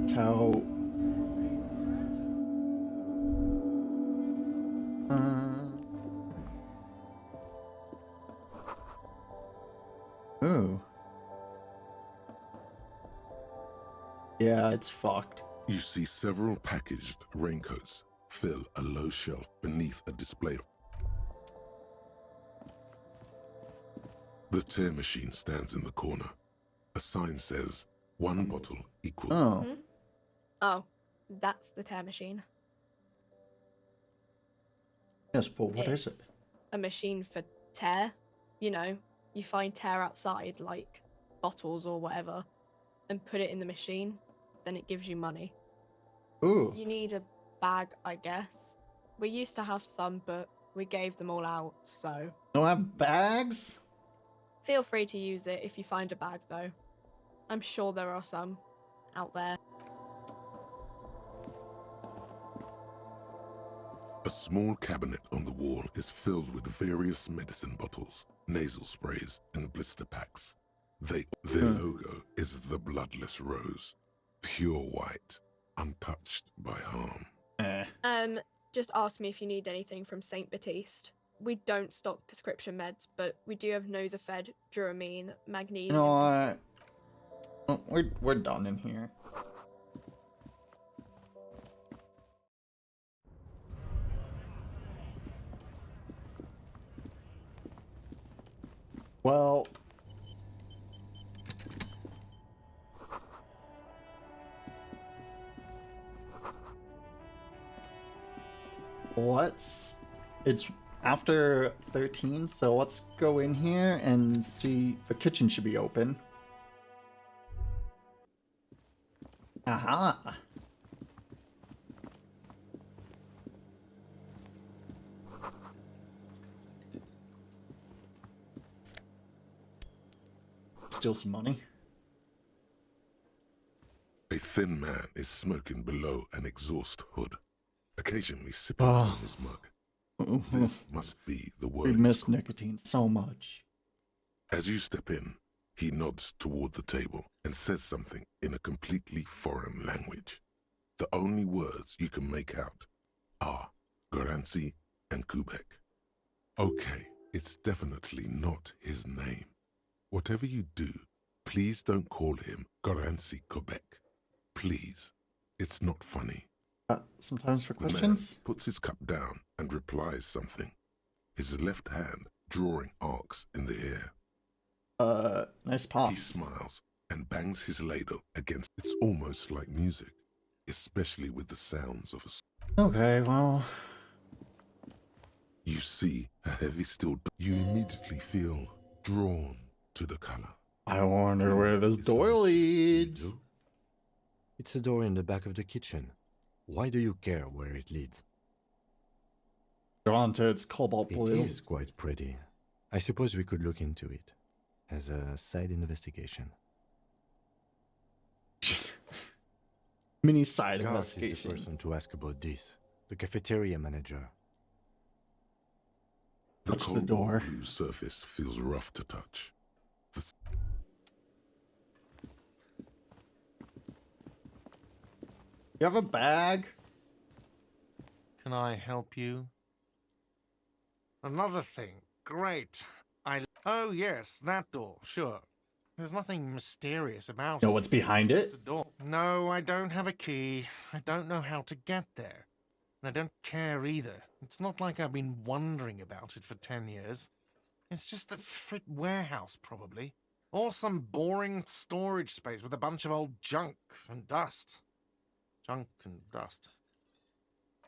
So. Ooh. Yeah, it's fucked. You see several packaged raincoats fill a low shelf beneath a display. The tear machine stands in the corner. A sign says, 1 bottle equals... Oh. Oh, that's the tear machine. Yes, but what is it? It's a machine for tear. You know, you find tear outside, like bottles or whatever, and put it in the machine, then it gives you money. Ooh. You need a bag, I guess. We used to have some, but We gave them all out, so Don't have bags? feel free to use it if you find a bag, though. I'm sure there are some out there. A small cabinet on the wall is filled with various medicine bottles, nasal sprays, and blister packs. Their logo is the bloodless rose, pure white, untouched by harm. Just ask me if you need anything from St. Baptiste. We don't stock prescription meds, but we do have Nosafed, Dramamine, magnesium. You know what? We're done in here. Well, it's after 13, so let's go in here and see. The kitchen should be open. Aha! Steal some money. A thin man is smoking below an exhaust hood, occasionally sipping from his mug. This must be the We word. miss nicotine so much. As you step in, he nods toward the table and says something in a completely foreign language. The only words you can make out are Garancy and Kubek. Okay, it's definitely not his name. Whatever you do, please don't call him Garancy Kubek. Please. It's not funny. Sometimes for The man questions? puts his cup down and replies something, his left hand drawing arcs in the air. Nice pop. He smiles and bangs his ladle against. It's almost like music, especially with the sounds of a... Okay, well... You see a heavy steel... You immediately feel drawn to the color. I wonder where this door leads. It's a door in the back of the kitchen. Why do you care where it leads? Drawn to its cobalt blue. It is quite pretty. I suppose we could look into it as a side investigation. Mini side Garth is the investigation. person to ask about this. The cafeteria manager. The Touch the cobalt door. blue surface feels rough to touch. You have a bag? Can I help you? Another thing. Great. Oh, yes, that door. Sure. There's nothing mysterious about it. Know what's behind It's it? just a door. No, I don't have a key. I don't know how to get there. And I don't care either. It's not like I've been wondering about it for 10 years. It's just a frit warehouse, probably. Or some boring storage space with a bunch of old junk and dust. Junk and dust.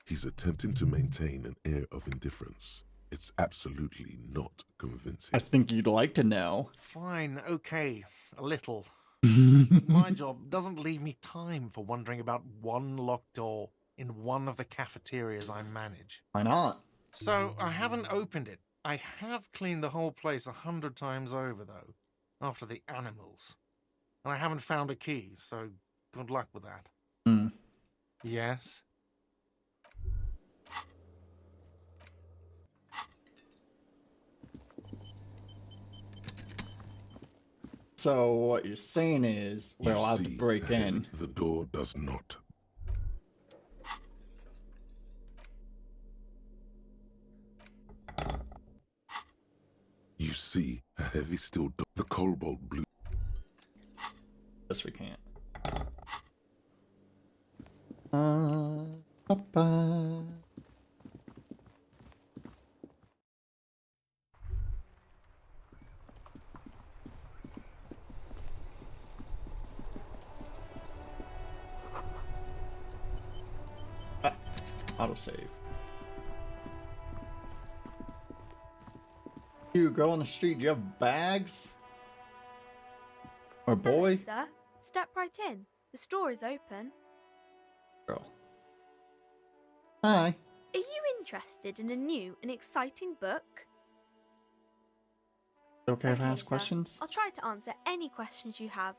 He's attempting to maintain an air of indifference. It's absolutely not convincing. I think you'd like to know. Fine, okay, a little. My job doesn't leave me time for wondering about one locked door in one of the cafeterias I manage. Why not? So, I haven't opened it. I have cleaned the whole place 100 times over, though, after the animals. And I haven't found a key, so good luck with that. Yes? So what you're saying is we're You allowed to see break ahead, in. The door does not. You see a heavy steel door. The cobalt blue. Yes, we can't. Papa. Autosave. You girl on the street, do you have bags? Or boy? Hello, sir. Step right in. The store is open. Girl. Hi. Are you interested in a new and exciting book? Okay, if I ask sir. questions? I'll try to answer any questions you have.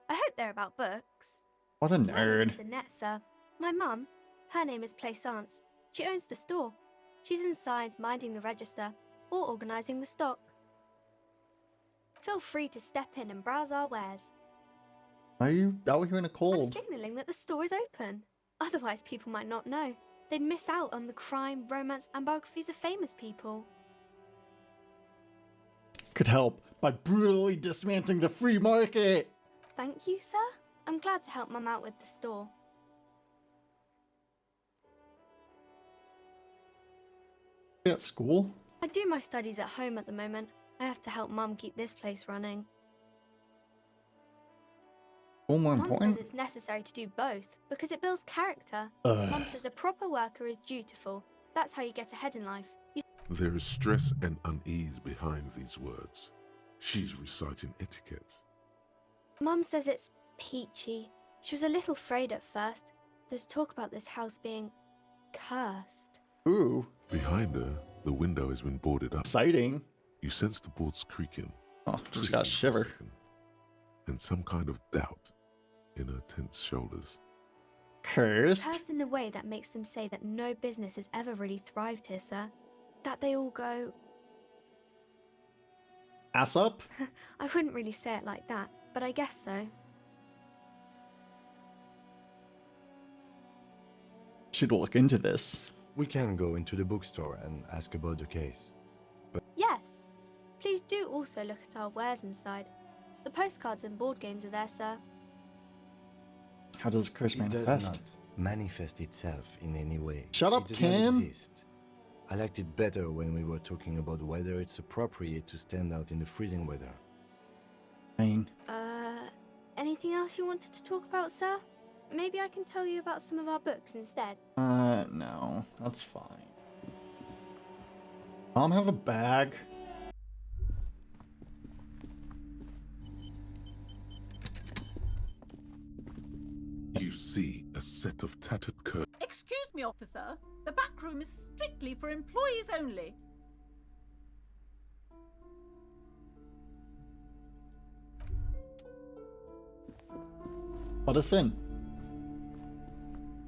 I hope they're about books. What a My name nerd. is Annette, sir. My mum, her name is Plaisance. She owns the store. She's inside minding the register or organising the stock. Feel free to step in and browse our wares. Are you out here in a I'm cold? signalling that the store is open. Otherwise, people might not know. They'd miss out on the crime, romance, and biographies of famous people. Could help by brutally dismantling the free market. Thank you, sir. I'm glad to help Mum out with the store. At school? I do my studies at home at the moment. I have to help Mum keep this place running. School more Mum important? says it's necessary to do both because it builds character. Ugh. Mum says a proper worker is dutiful. That's how you get ahead in life. There is stress and unease behind these words. She's reciting etiquette. Mum says it's peachy. She was a little afraid at first. There's talk about this house being cursed. Ooh. Behind her, the window has been boarded up. Exciting. You sense the boards creaking. Oh, just got a twisting for a shiver. second, and some kind of doubt in her tense shoulders. Cursed? Cursed in the way that makes them say that no business has ever really thrived here, sir. That they all go... Ass up? I wouldn't really say it like that, but I guess so. Should look into this. We can go into the bookstore and ask about the case. Yes. Please do also look at our wares inside. The postcards and board games are there, sir. How does curse It does manifest? not manifest itself in any way. Shut up, It does Kim. not exist. I liked it better when we were talking about whether it's appropriate to stand out in the freezing weather. Fine. Anything else you wanted to talk about, sir? Maybe I can tell you about some of our books instead. No. That's fine. Mom have a bag? You see a set of tattered curtains. Excuse me, officer. The back room is strictly for employees only. Let us in.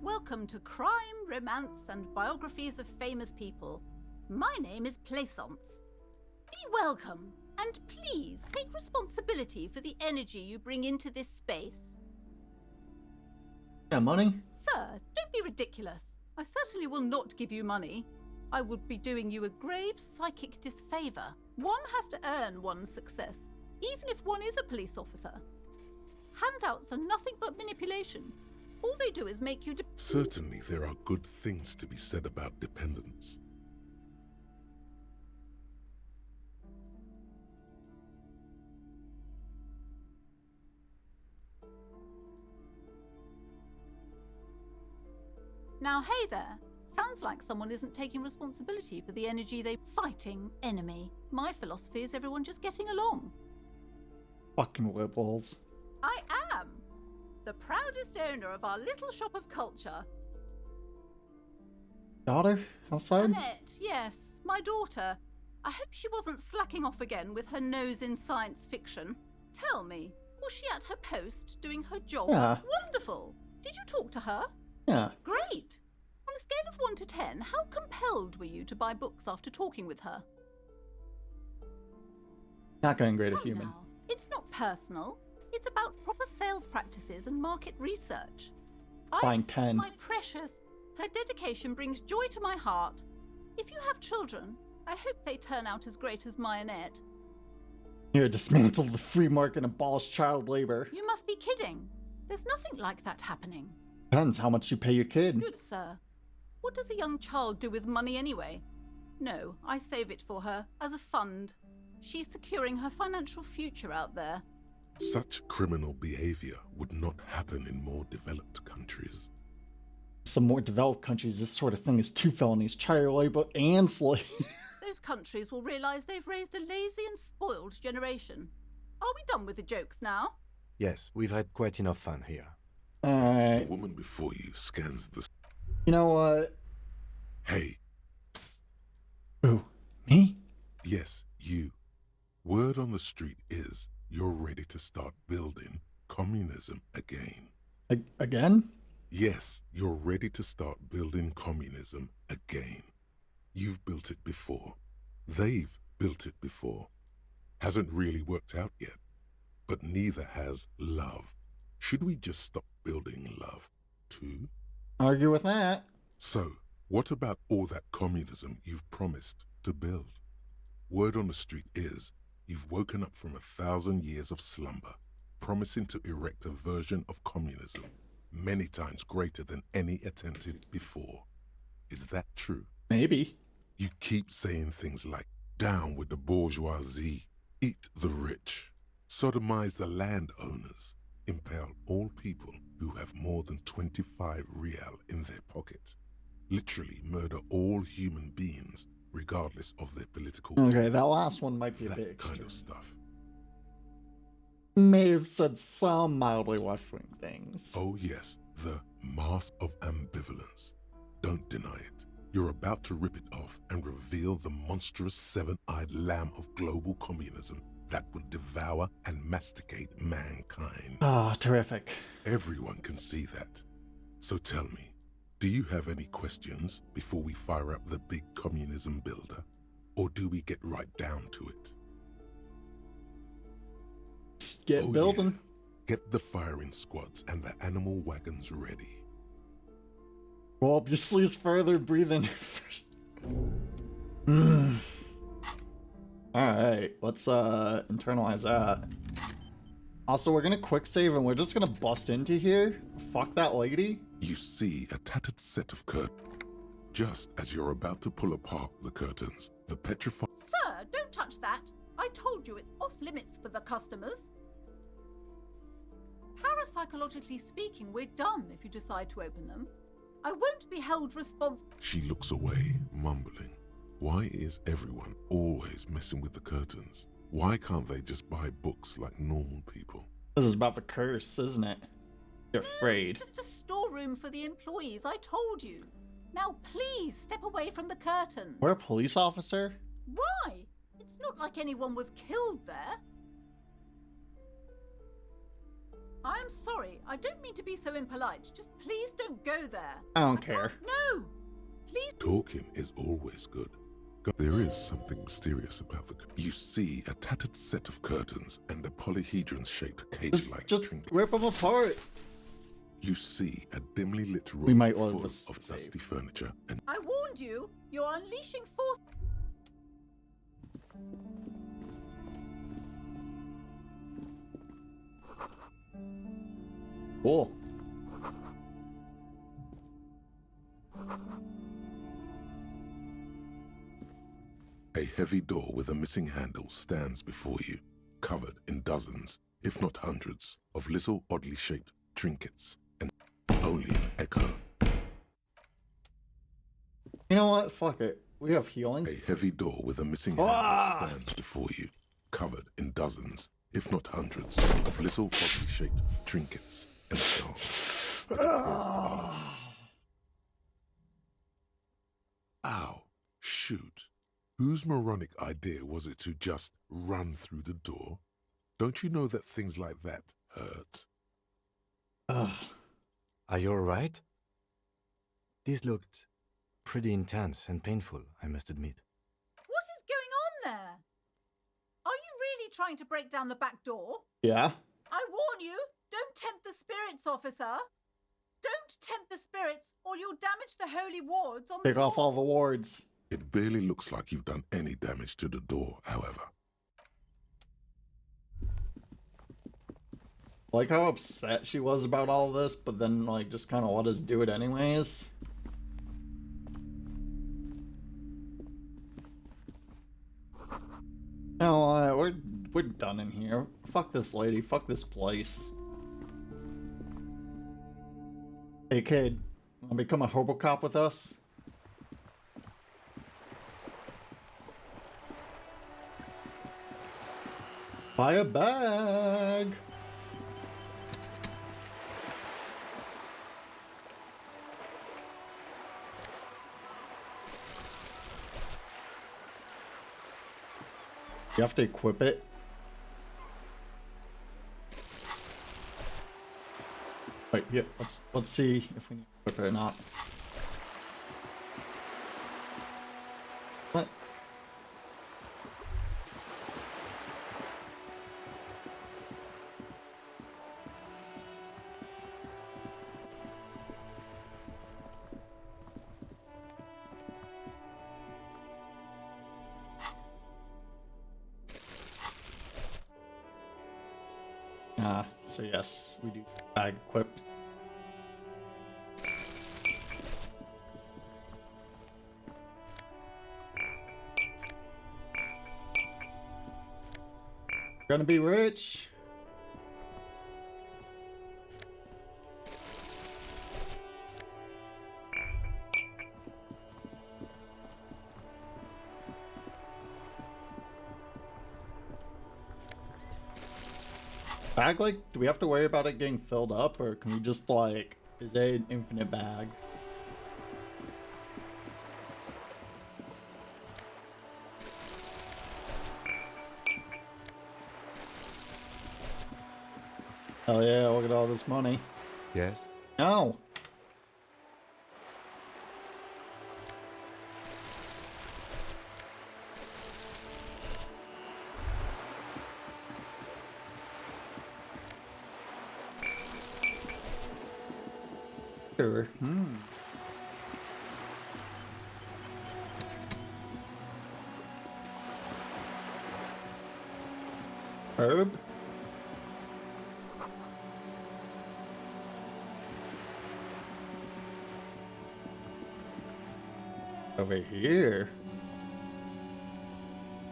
Welcome to Crime, Romance, and Biographies of Famous People. My name is Plaisance. Be welcome, and please take responsibility for the energy you bring into this space. Yeah, money? Sir, don't be ridiculous. I certainly will not give you money. I would be doing you a grave psychic disfavor. One has to earn one's success, even if one is a police officer. Handouts are nothing but manipulation. All they do is make you... Certainly there are good things to be said about dependence. Now, hey there. Sounds like someone isn't taking responsibility for the energy they... Fighting enemy. My philosophy is everyone just getting along. Fucking liberals. I am the proudest owner of our little shop of culture. Daughter? Outside? Annette, yes, my daughter. I hope she wasn't slacking off again with her nose in science fiction. Tell me, was she at her post doing her job? Yeah. Wonderful. Did you talk to her? Yeah. Great. On a scale of 1 to 10, how compelled were you to buy books after talking with her? Not gonna grade a Come human. now. It's not personal. It's about proper sales practices and market research. Fine, Ives, 10. my precious, her dedication brings joy to my heart. If you have children, I hope they turn out as great as my Annette. Here, dismantle the free market and abolish child labor. You must be kidding. There's nothing like that happening. Depends how much you pay your kid. Good, sir. What does a young child do with money anyway? No, I save it for her, as a fund. She's securing her financial future out there. Such criminal behavior would not happen in more developed countries. Some more developed countries, this sort of thing is 2 felonies, child labor and slave. Those countries will realize they've raised a lazy and spoiled generation. Are we done with the jokes now? Yes, we've had quite enough fun here. The woman before you scans the... You know what? Hey. Psst. Who? Me? Yes, you. Word on the street is you're ready to start building communism again. Again? Yes, you're ready to start building communism again. You've built it before. They've built it before. Hasn't really worked out yet. But neither has love. Should we just stop building love, too? Argue with that. So, what about all that communism you've promised to build? Word on the street is you've woken up from 1,000 years of slumber, promising to erect a version of communism many times greater than any attempted before. Is that true? Maybe. You keep saying things like, down with the bourgeoisie, eat the rich, sodomize the landowners, impale all people who have more than 25 real in their pocket, literally murder all human beings regardless of their political Okay, beliefs. that last one might be a bit kind extreme. of stuff. May have said some mildly left-wing things. Oh yes, the mask of ambivalence. Don't deny it. You're about to rip it off and reveal the monstrous seven-eyed lamb of global communism that would devour and masticate mankind. Ah, terrific. Everyone can see that. So tell me, do you have any questions before we fire up the big communism builder? Or do we get right down to it? Get building. Yeah. Get the firing squads and the animal wagons ready. Roll up your sleeves further, breathe in. Alright, let's internalize that. Also, we're gonna quick save and we're just gonna bust into here. Fuck that lady. You see a tattered set of curtains. Just as you're about to pull apart the curtains, the petrified... Sir, don't touch that. I told you it's off limits for the customers. Parapsychologically speaking, we're done if you decide to open them. I won't be held responsible. She looks away, mumbling. Why is everyone always messing with the curtains? Why can't they just buy books like normal people? This is about the curse, isn't it? You're afraid. It's just a storeroom for the employees, I told you. Now please step away from the curtain. We're a police officer? Why? It's not like anyone was killed there. I am sorry, I don't mean to be so impolite. Just please don't go there. I don't care. No! Please. Talking is always good. There is something mysterious about the... You see a tattered set of curtains and a polyhedron-shaped cage-like trinket. Rip them apart. You see a dimly lit room We might full want of dusty furniture and... I warned you, you're unleashing force. Cool. A heavy door with a missing handle stands before you, covered in dozens, if not hundreds, of little oddly shaped trinkets, and only an echo. You know what? Fuck it. We have healing. A heavy door with a missing handle stands before you, covered in dozens, if not hundreds, of little oddly shaped trinkets and skulls. Ow. Shoot. Whose moronic idea was it to just run through the door? Don't you know that things like that hurt? Are you alright? This looked pretty intense and painful, I must admit. What is going on there? Are you really trying to break down the back door? Yeah. I warn you, don't tempt the spirits, officer. Don't tempt the spirits, or you'll damage the holy wards on the Take off all the wards. It barely looks like you've done any damage to the door, however. Like how upset she was about all this, but then like just kind of let us do it anyways. You know what? We're done in here. Fuck this lady. Fuck this place. Hey kid, wanna become a Hobocop with us? Buy a bag. You have to equip it. Wait, yeah, let's see if we need to equip it or not. What? So yes, we do bag equipped. Gonna be rich. Bag, like, do we have to worry about it getting filled up, or can we just, like, is it an infinite bag? Hell yeah, look at all this money. Yes? No! Sure. Herb? Over here.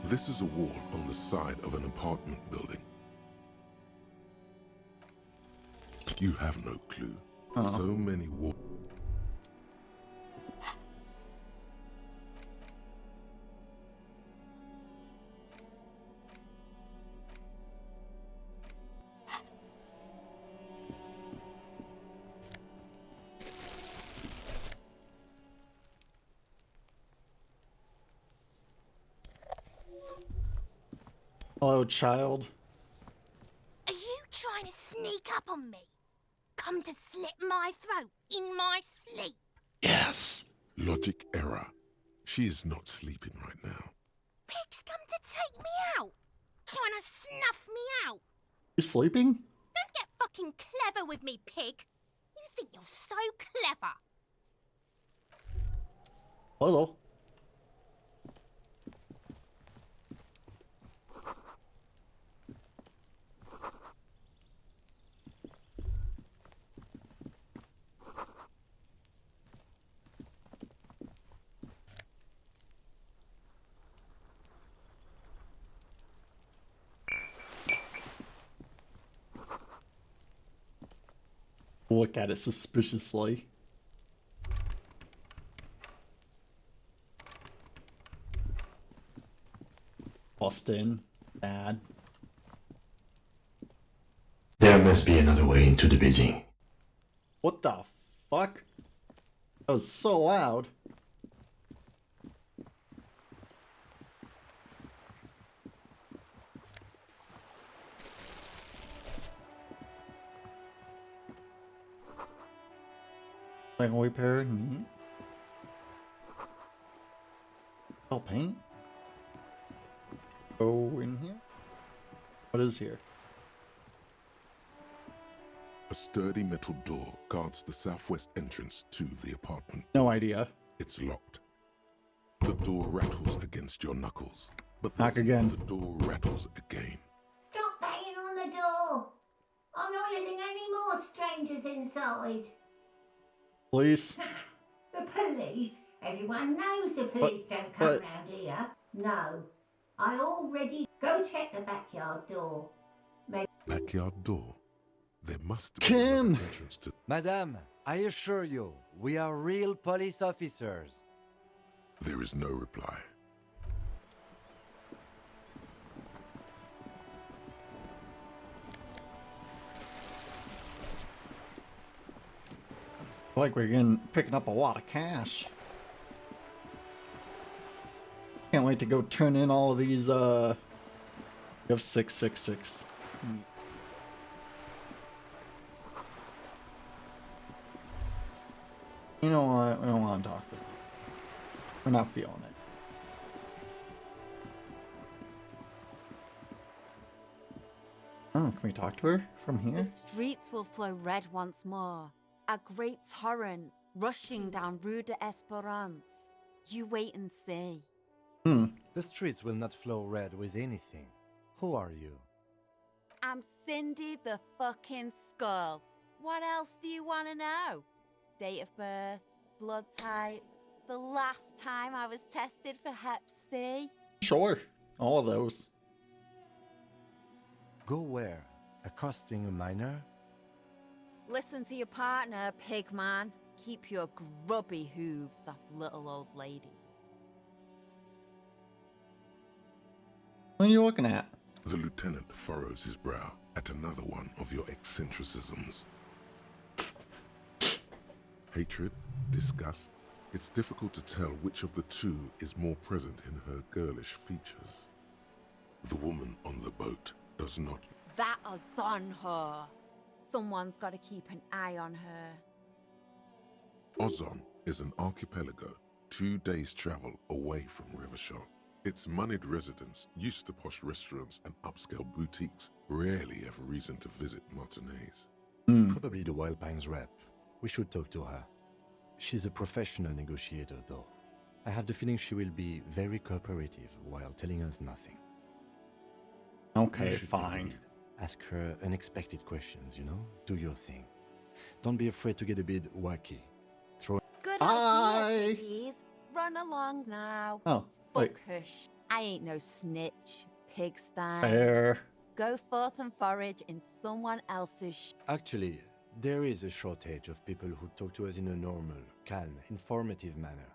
This is a wall on the side of an apartment building. You have no clue. So many walls. Hello, child. Are you trying to sneak up on me? Come to slit my throat in my sleep? Yes. Logic error. She is not sleeping right now. Pig's come to take me out. Trying to snuff me out. You sleeping? Don't get fucking clever with me, pig. You think you're so clever. Hello. Look at it suspiciously. Austin, bad. There must be another way into the building. What the fuck? That was so loud. Like we pair neat. Oh, paint. Go in here. What is here? A sturdy metal door guards the southwest entrance to the apartment. No idea. It's locked. The door rattles against your knuckles. But Knock again. The door rattles again. Stop banging on the door. I'm not letting any more strangers inside. Police. The police? Everyone knows the police don't come round here. No. I already... Go check the backyard door. Backyard door? There must be Kim! another entrance to... Madame, I assure you, we are real police officers. There is no reply. Like we're picking up a lot of cash. Can't wait to go turn in all of these You have 666. You know what? We don't want to talk to them. We're not feeling it. Oh, can we talk to her from here? The streets will flow red once more. A great torrent rushing down Rue de Esperance. You wait and see. The streets will not flow red with anything. Who are you? I'm Cindy the fucking Skull. What else do you want to know? Date of birth, blood type, the last time I was tested for Hep C. Sure. All of those. Go where? Accosting a minor? Listen to your partner, pig man. Keep your grubby hooves off little old ladies. What are you looking at? The lieutenant furrows his brow at another one of your eccentricisms. Hatred, disgust. It's difficult to tell which of the two is more present in her girlish features. The woman on the boat does not. That is on her. Someone's got to keep an eye on her. Ozon is an archipelago 2 days' travel away from Rivershore. Its moneyed residents, used to posh restaurants and upscale boutiques, rarely have reason to visit Martinez. Probably the Wild Pines rep. We should talk to her. She's a professional negotiator, though. I have the feeling she will be very cooperative while telling us nothing. Okay, You should take the fine. lead. Ask her unexpected questions, you know? Do your thing. Don't be afraid to get a bit wacky. Throw. Good Bye. idea, piggies. Run along now. Oh, wait. Fuck hush. I ain't no snitch, pigsty. Fair. Go forth and forage in someone else's Actually, there is a shortage of people who talk to us in a normal, calm, informative manner.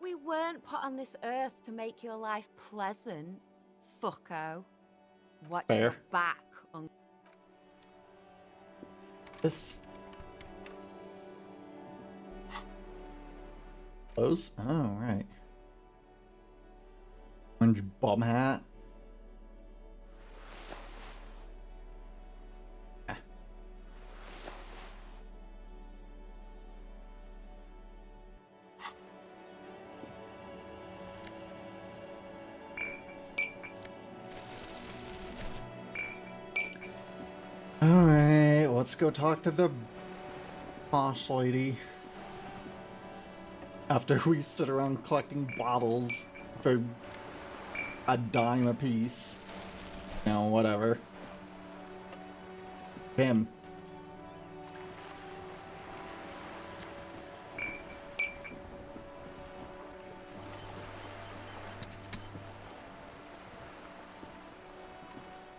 We weren't put on this earth to make your life pleasant, fucko. Watch Fair. your back, This. Those? Oh, right. Orange bum hat. Ah. Alright, let's go talk to the posh lady. After we sit around collecting bottles for a dime a piece. You know, whatever. Him.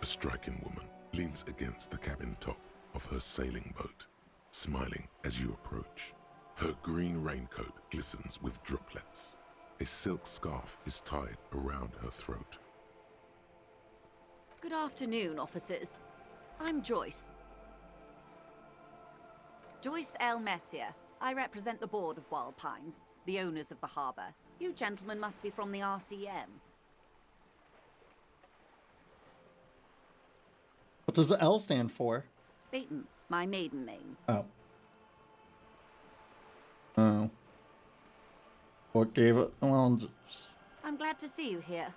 A striking woman leans against the cabin top of her sailing boat, smiling as you approach. Her green raincoat glistens with droplets. A silk scarf is tied around her throat. Good afternoon, officers. I'm Joyce. Joyce L. Messier. I represent the board of Wild Pines, the owners of the harbour. You gentlemen must be from the RCM. What does the L stand for? Beaton, my maiden name. Oh. Oh. What gave it? Well, just... I'm glad to see you here.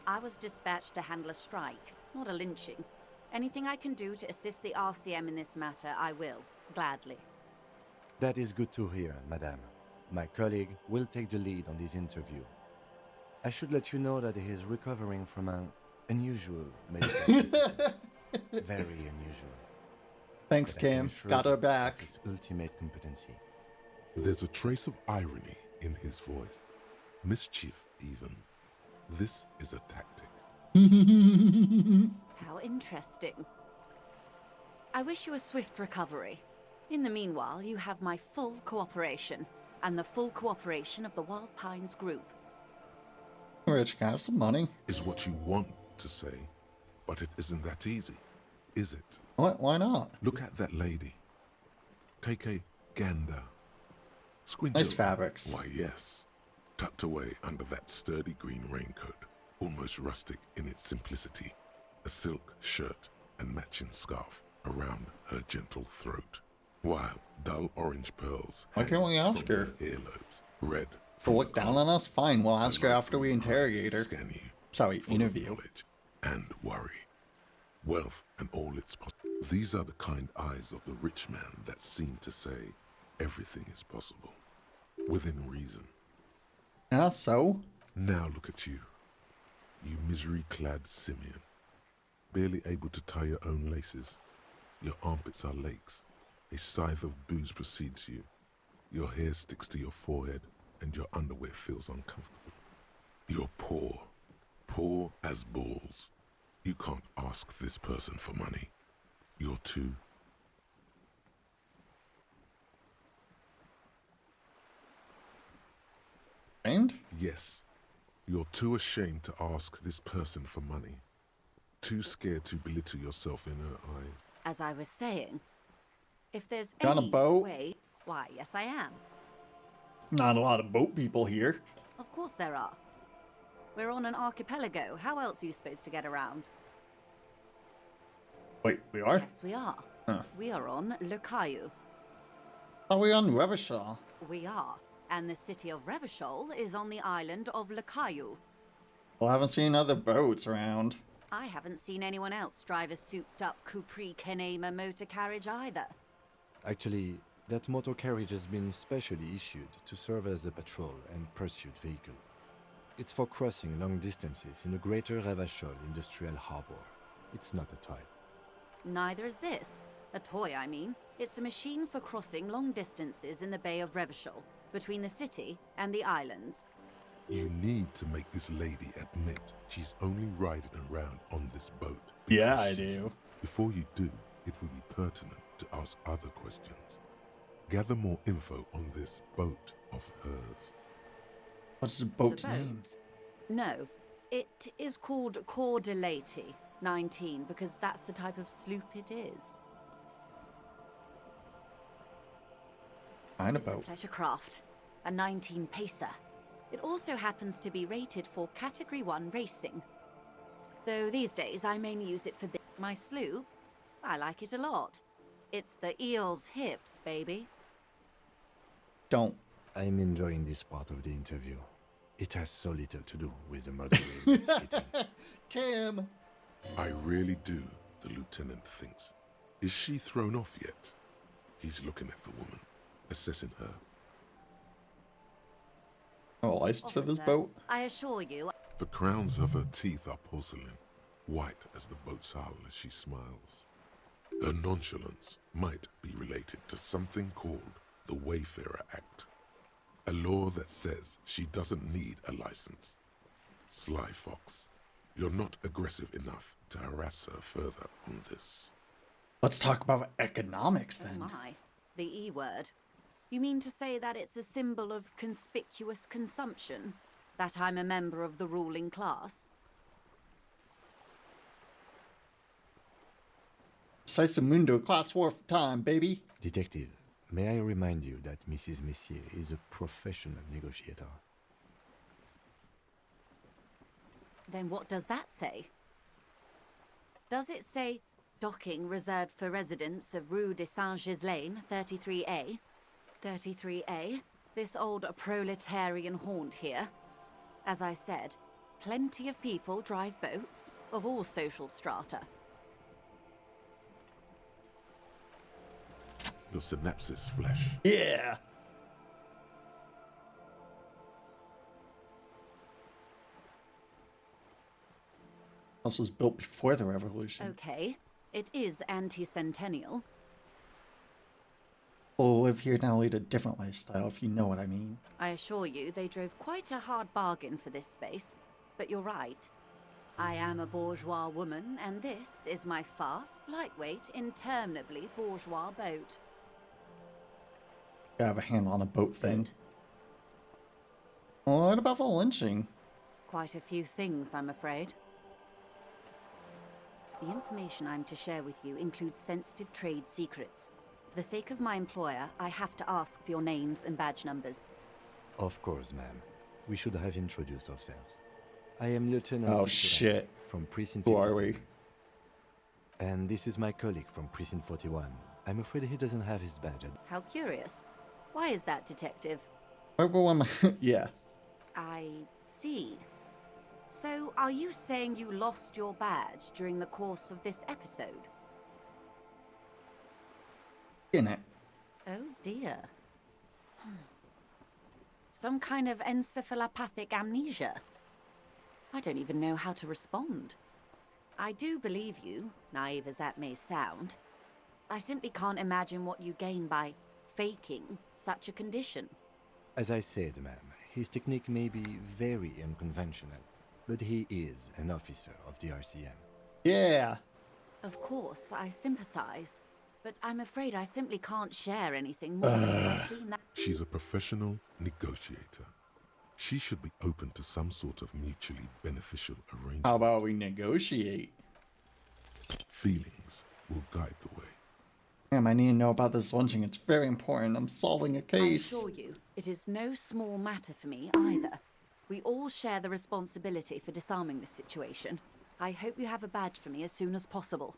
I was dispatched to handle a strike, not a lynching. Anything I can do to assist the RCM in this matter, I will, gladly. That is good to hear, madame. My colleague will take the lead on this interview. I should let you know that he is recovering from an unusual medical condition. Very unusual. Thanks, But I can Cam. assure Got you her of back. his ultimate competency. There's a trace of irony in his voice. Mischief, even. This is a tactic. How interesting. I wish you a swift recovery. In the meanwhile, you have my full cooperation, and the full cooperation of the Wild Pines Group. Rich, can I have some money? Is what you want to say, but it isn't that easy, is it? What? Why not? Look at that lady. Take a gander. Squint Nice over. fabrics. Why, yes. Tucked away under that sturdy green raincoat almost rustic in its simplicity, a silk shirt and matching scarf around her gentle throat, while dull orange pearls Why can't we hang ask from her? earlobes, red To look down on us? Fine, we'll ask her light after we blue interrogate her. eyes scan you, Sorry, full of interview. knowledge and worry, wealth and all its These are the kind eyes of the rich man that seem to say everything is possible, within reason. Yeah, so? Now look at you, you misery-clad simian, barely able to tie your own laces. Your armpits are lakes. A scythe of booze precedes you. Your hair sticks to your forehead, and your underwear feels uncomfortable. You're poor, poor as balls. You can't ask this person for money. You're too... Ashamed? Yes. You're too ashamed to ask this person for money. Too scared to belittle yourself in her eyes. As I was saying, if there's You on a any boat? way... Why, yes I am. Not a lot of boat people here. Of course there are. We're on an archipelago. How else are you supposed to get around? Wait, we are? Yes, we are. Huh. We are on Le Caillou. Are we on Revachol? We are. And the city of Revachol is on the island of Le Caillou. Well, I haven't seen other boats around. I haven't seen anyone else drive a souped-up Capri Kenema motor carriage either. Actually, that motor carriage has been specially issued to serve as a patrol and pursuit vehicle. It's for crossing long distances in the greater Revachol industrial harbor. It's not a toy. Neither is this. A toy, I mean. It's a machine for crossing long distances in the Bay of Revachol, between the city and the islands. You need to make this lady admit she's only riding around on this boat. Yeah, I do. Before you do, it will be pertinent to ask other questions. Gather more info on this boat of hers. What's the boat's The boat? name? No, it is called Cordelati 19 because that's the type of sloop it is. Kind of It's a boat. pleasure craft, a 19 pacer. It also happens to be rated for Category 1 racing. Though these days I mainly use it for my sloop. I like it a lot. It's the eel's hips, baby. Don't. I'm enjoying this part of the interview. It has so little to do with the murder we're investigating. Kim! I really do, the lieutenant thinks. Is she thrown off yet? He's looking at the woman, assessing her. Oh, license for this Officer, boat? I assure you. The crowns of her teeth are porcelain, white as the boat's hull as she smiles. Her nonchalance might be related to something called the Wayfarer Act, a law that says she doesn't need a license. Sly fox, you're not aggressive enough to harass her further on this. Let's talk about economics Oh then. my, the E word. You mean to say that it's a symbol of conspicuous consumption? That I'm a member of the ruling class? Mundo, class war for time, baby. Detective, may I remind you that Mrs. Messier is a professional negotiator. Then what does that say? Does it say docking reserved for residents of Rue de Saint-Ghislain, 33A? 33A? This old proletarian haunt here? As I said, plenty of people drive boats, of all social strata. Your synapses flash. Yeah. House was built before the revolution. Okay, it is anti-centennial. We'll live here now, lead a different lifestyle, if you know what I mean. I assure you, they drove quite a hard bargain for this space. But you're right. I am a bourgeois woman, and this is my fast, lightweight, interminably bourgeois boat. Gotta have a handle on a boat thing. Well, what about the lynching? Quite a few things, I'm afraid. The information I'm to share with you includes sensitive trade secrets. For the sake of my employer, I have to ask for your names and badge numbers. Of course, ma'am. We should have introduced ourselves. I am Lieutenant Oh Pichura shit. from Precinct Who 57. are we? And this is my colleague from Precinct 41. I'm afraid he doesn't have his badge. How curious. Why is that, Detective? Everyone, yeah. I see. So, are you saying you lost your badge during the course of this episode? In it. Oh dear. Some kind of encephalopathic amnesia. I don't even know how to respond. I do believe you, naive as that may sound. I simply can't imagine what you gain by faking such a condition. As I said, ma'am, his technique may be very unconventional, but he is an officer of the RCM. Yeah. Of course, I sympathize, but I'm afraid I simply can't share anything more until I've seen that. She's a professional negotiator. She should be open to some sort of mutually beneficial arrangement. How about we negotiate? Feelings will guide the way. Damn, I need to know about this lynching. It's very important. I'm solving a I case. assure you, it is no small matter for me either. We all share the responsibility for disarming this situation. I hope you have a badge for me as soon as possible.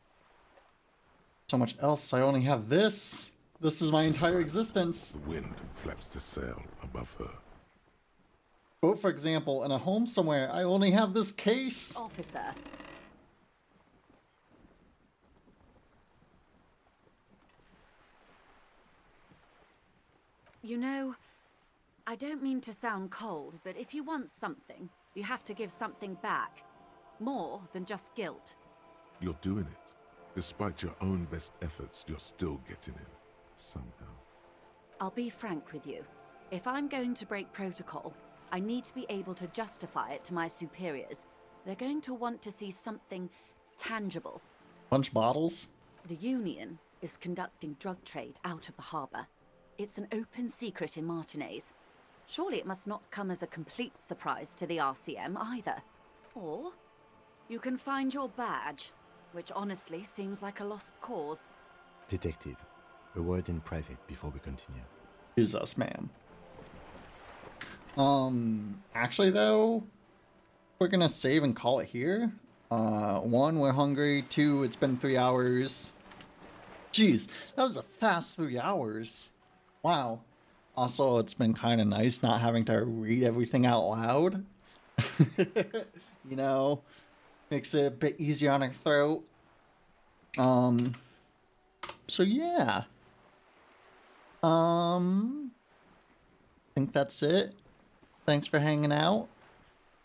So much else. I only have this. This is my entire existence. The wind flaps the sail above her. But for example, in a home somewhere, I only have this case. Officer. You know, I don't mean to sound cold, but if you want something, you have to give something back. More than just guilt. You're doing it. Despite your own best efforts, you're still getting in. Somehow. I'll be frank with you. If I'm going to break protocol, I need to be able to justify it to my superiors. They're going to want to see something tangible. Punch bottles? The Union is conducting drug trade out of the harbor. It's an open secret in Martinez. Surely it must not come as a complete surprise to the RCM either. Or you can find your badge, which honestly seems like a lost cause. Detective, a word in private before we continue. Jesus, ma'am. Actually though, we're gonna save and call it here. 1, we're hungry. 2, it's been 3 hours. Jeez, that was a fast 3 hours. Wow. Also, it's been kind of nice not having to read everything out loud. You know, makes it a bit easier on our throat. So yeah. I think that's it. Thanks for hanging out.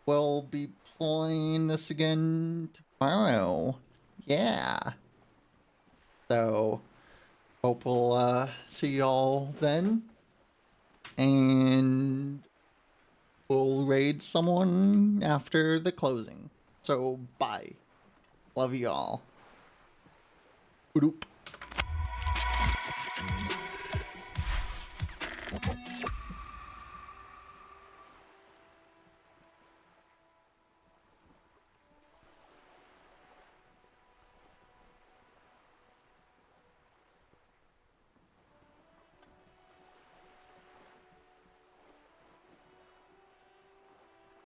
We'll be playing this again tomorrow. Yeah. So, hope we'll see y'all then. And we'll raid someone after the closing. So, bye. Love y'all. Boop.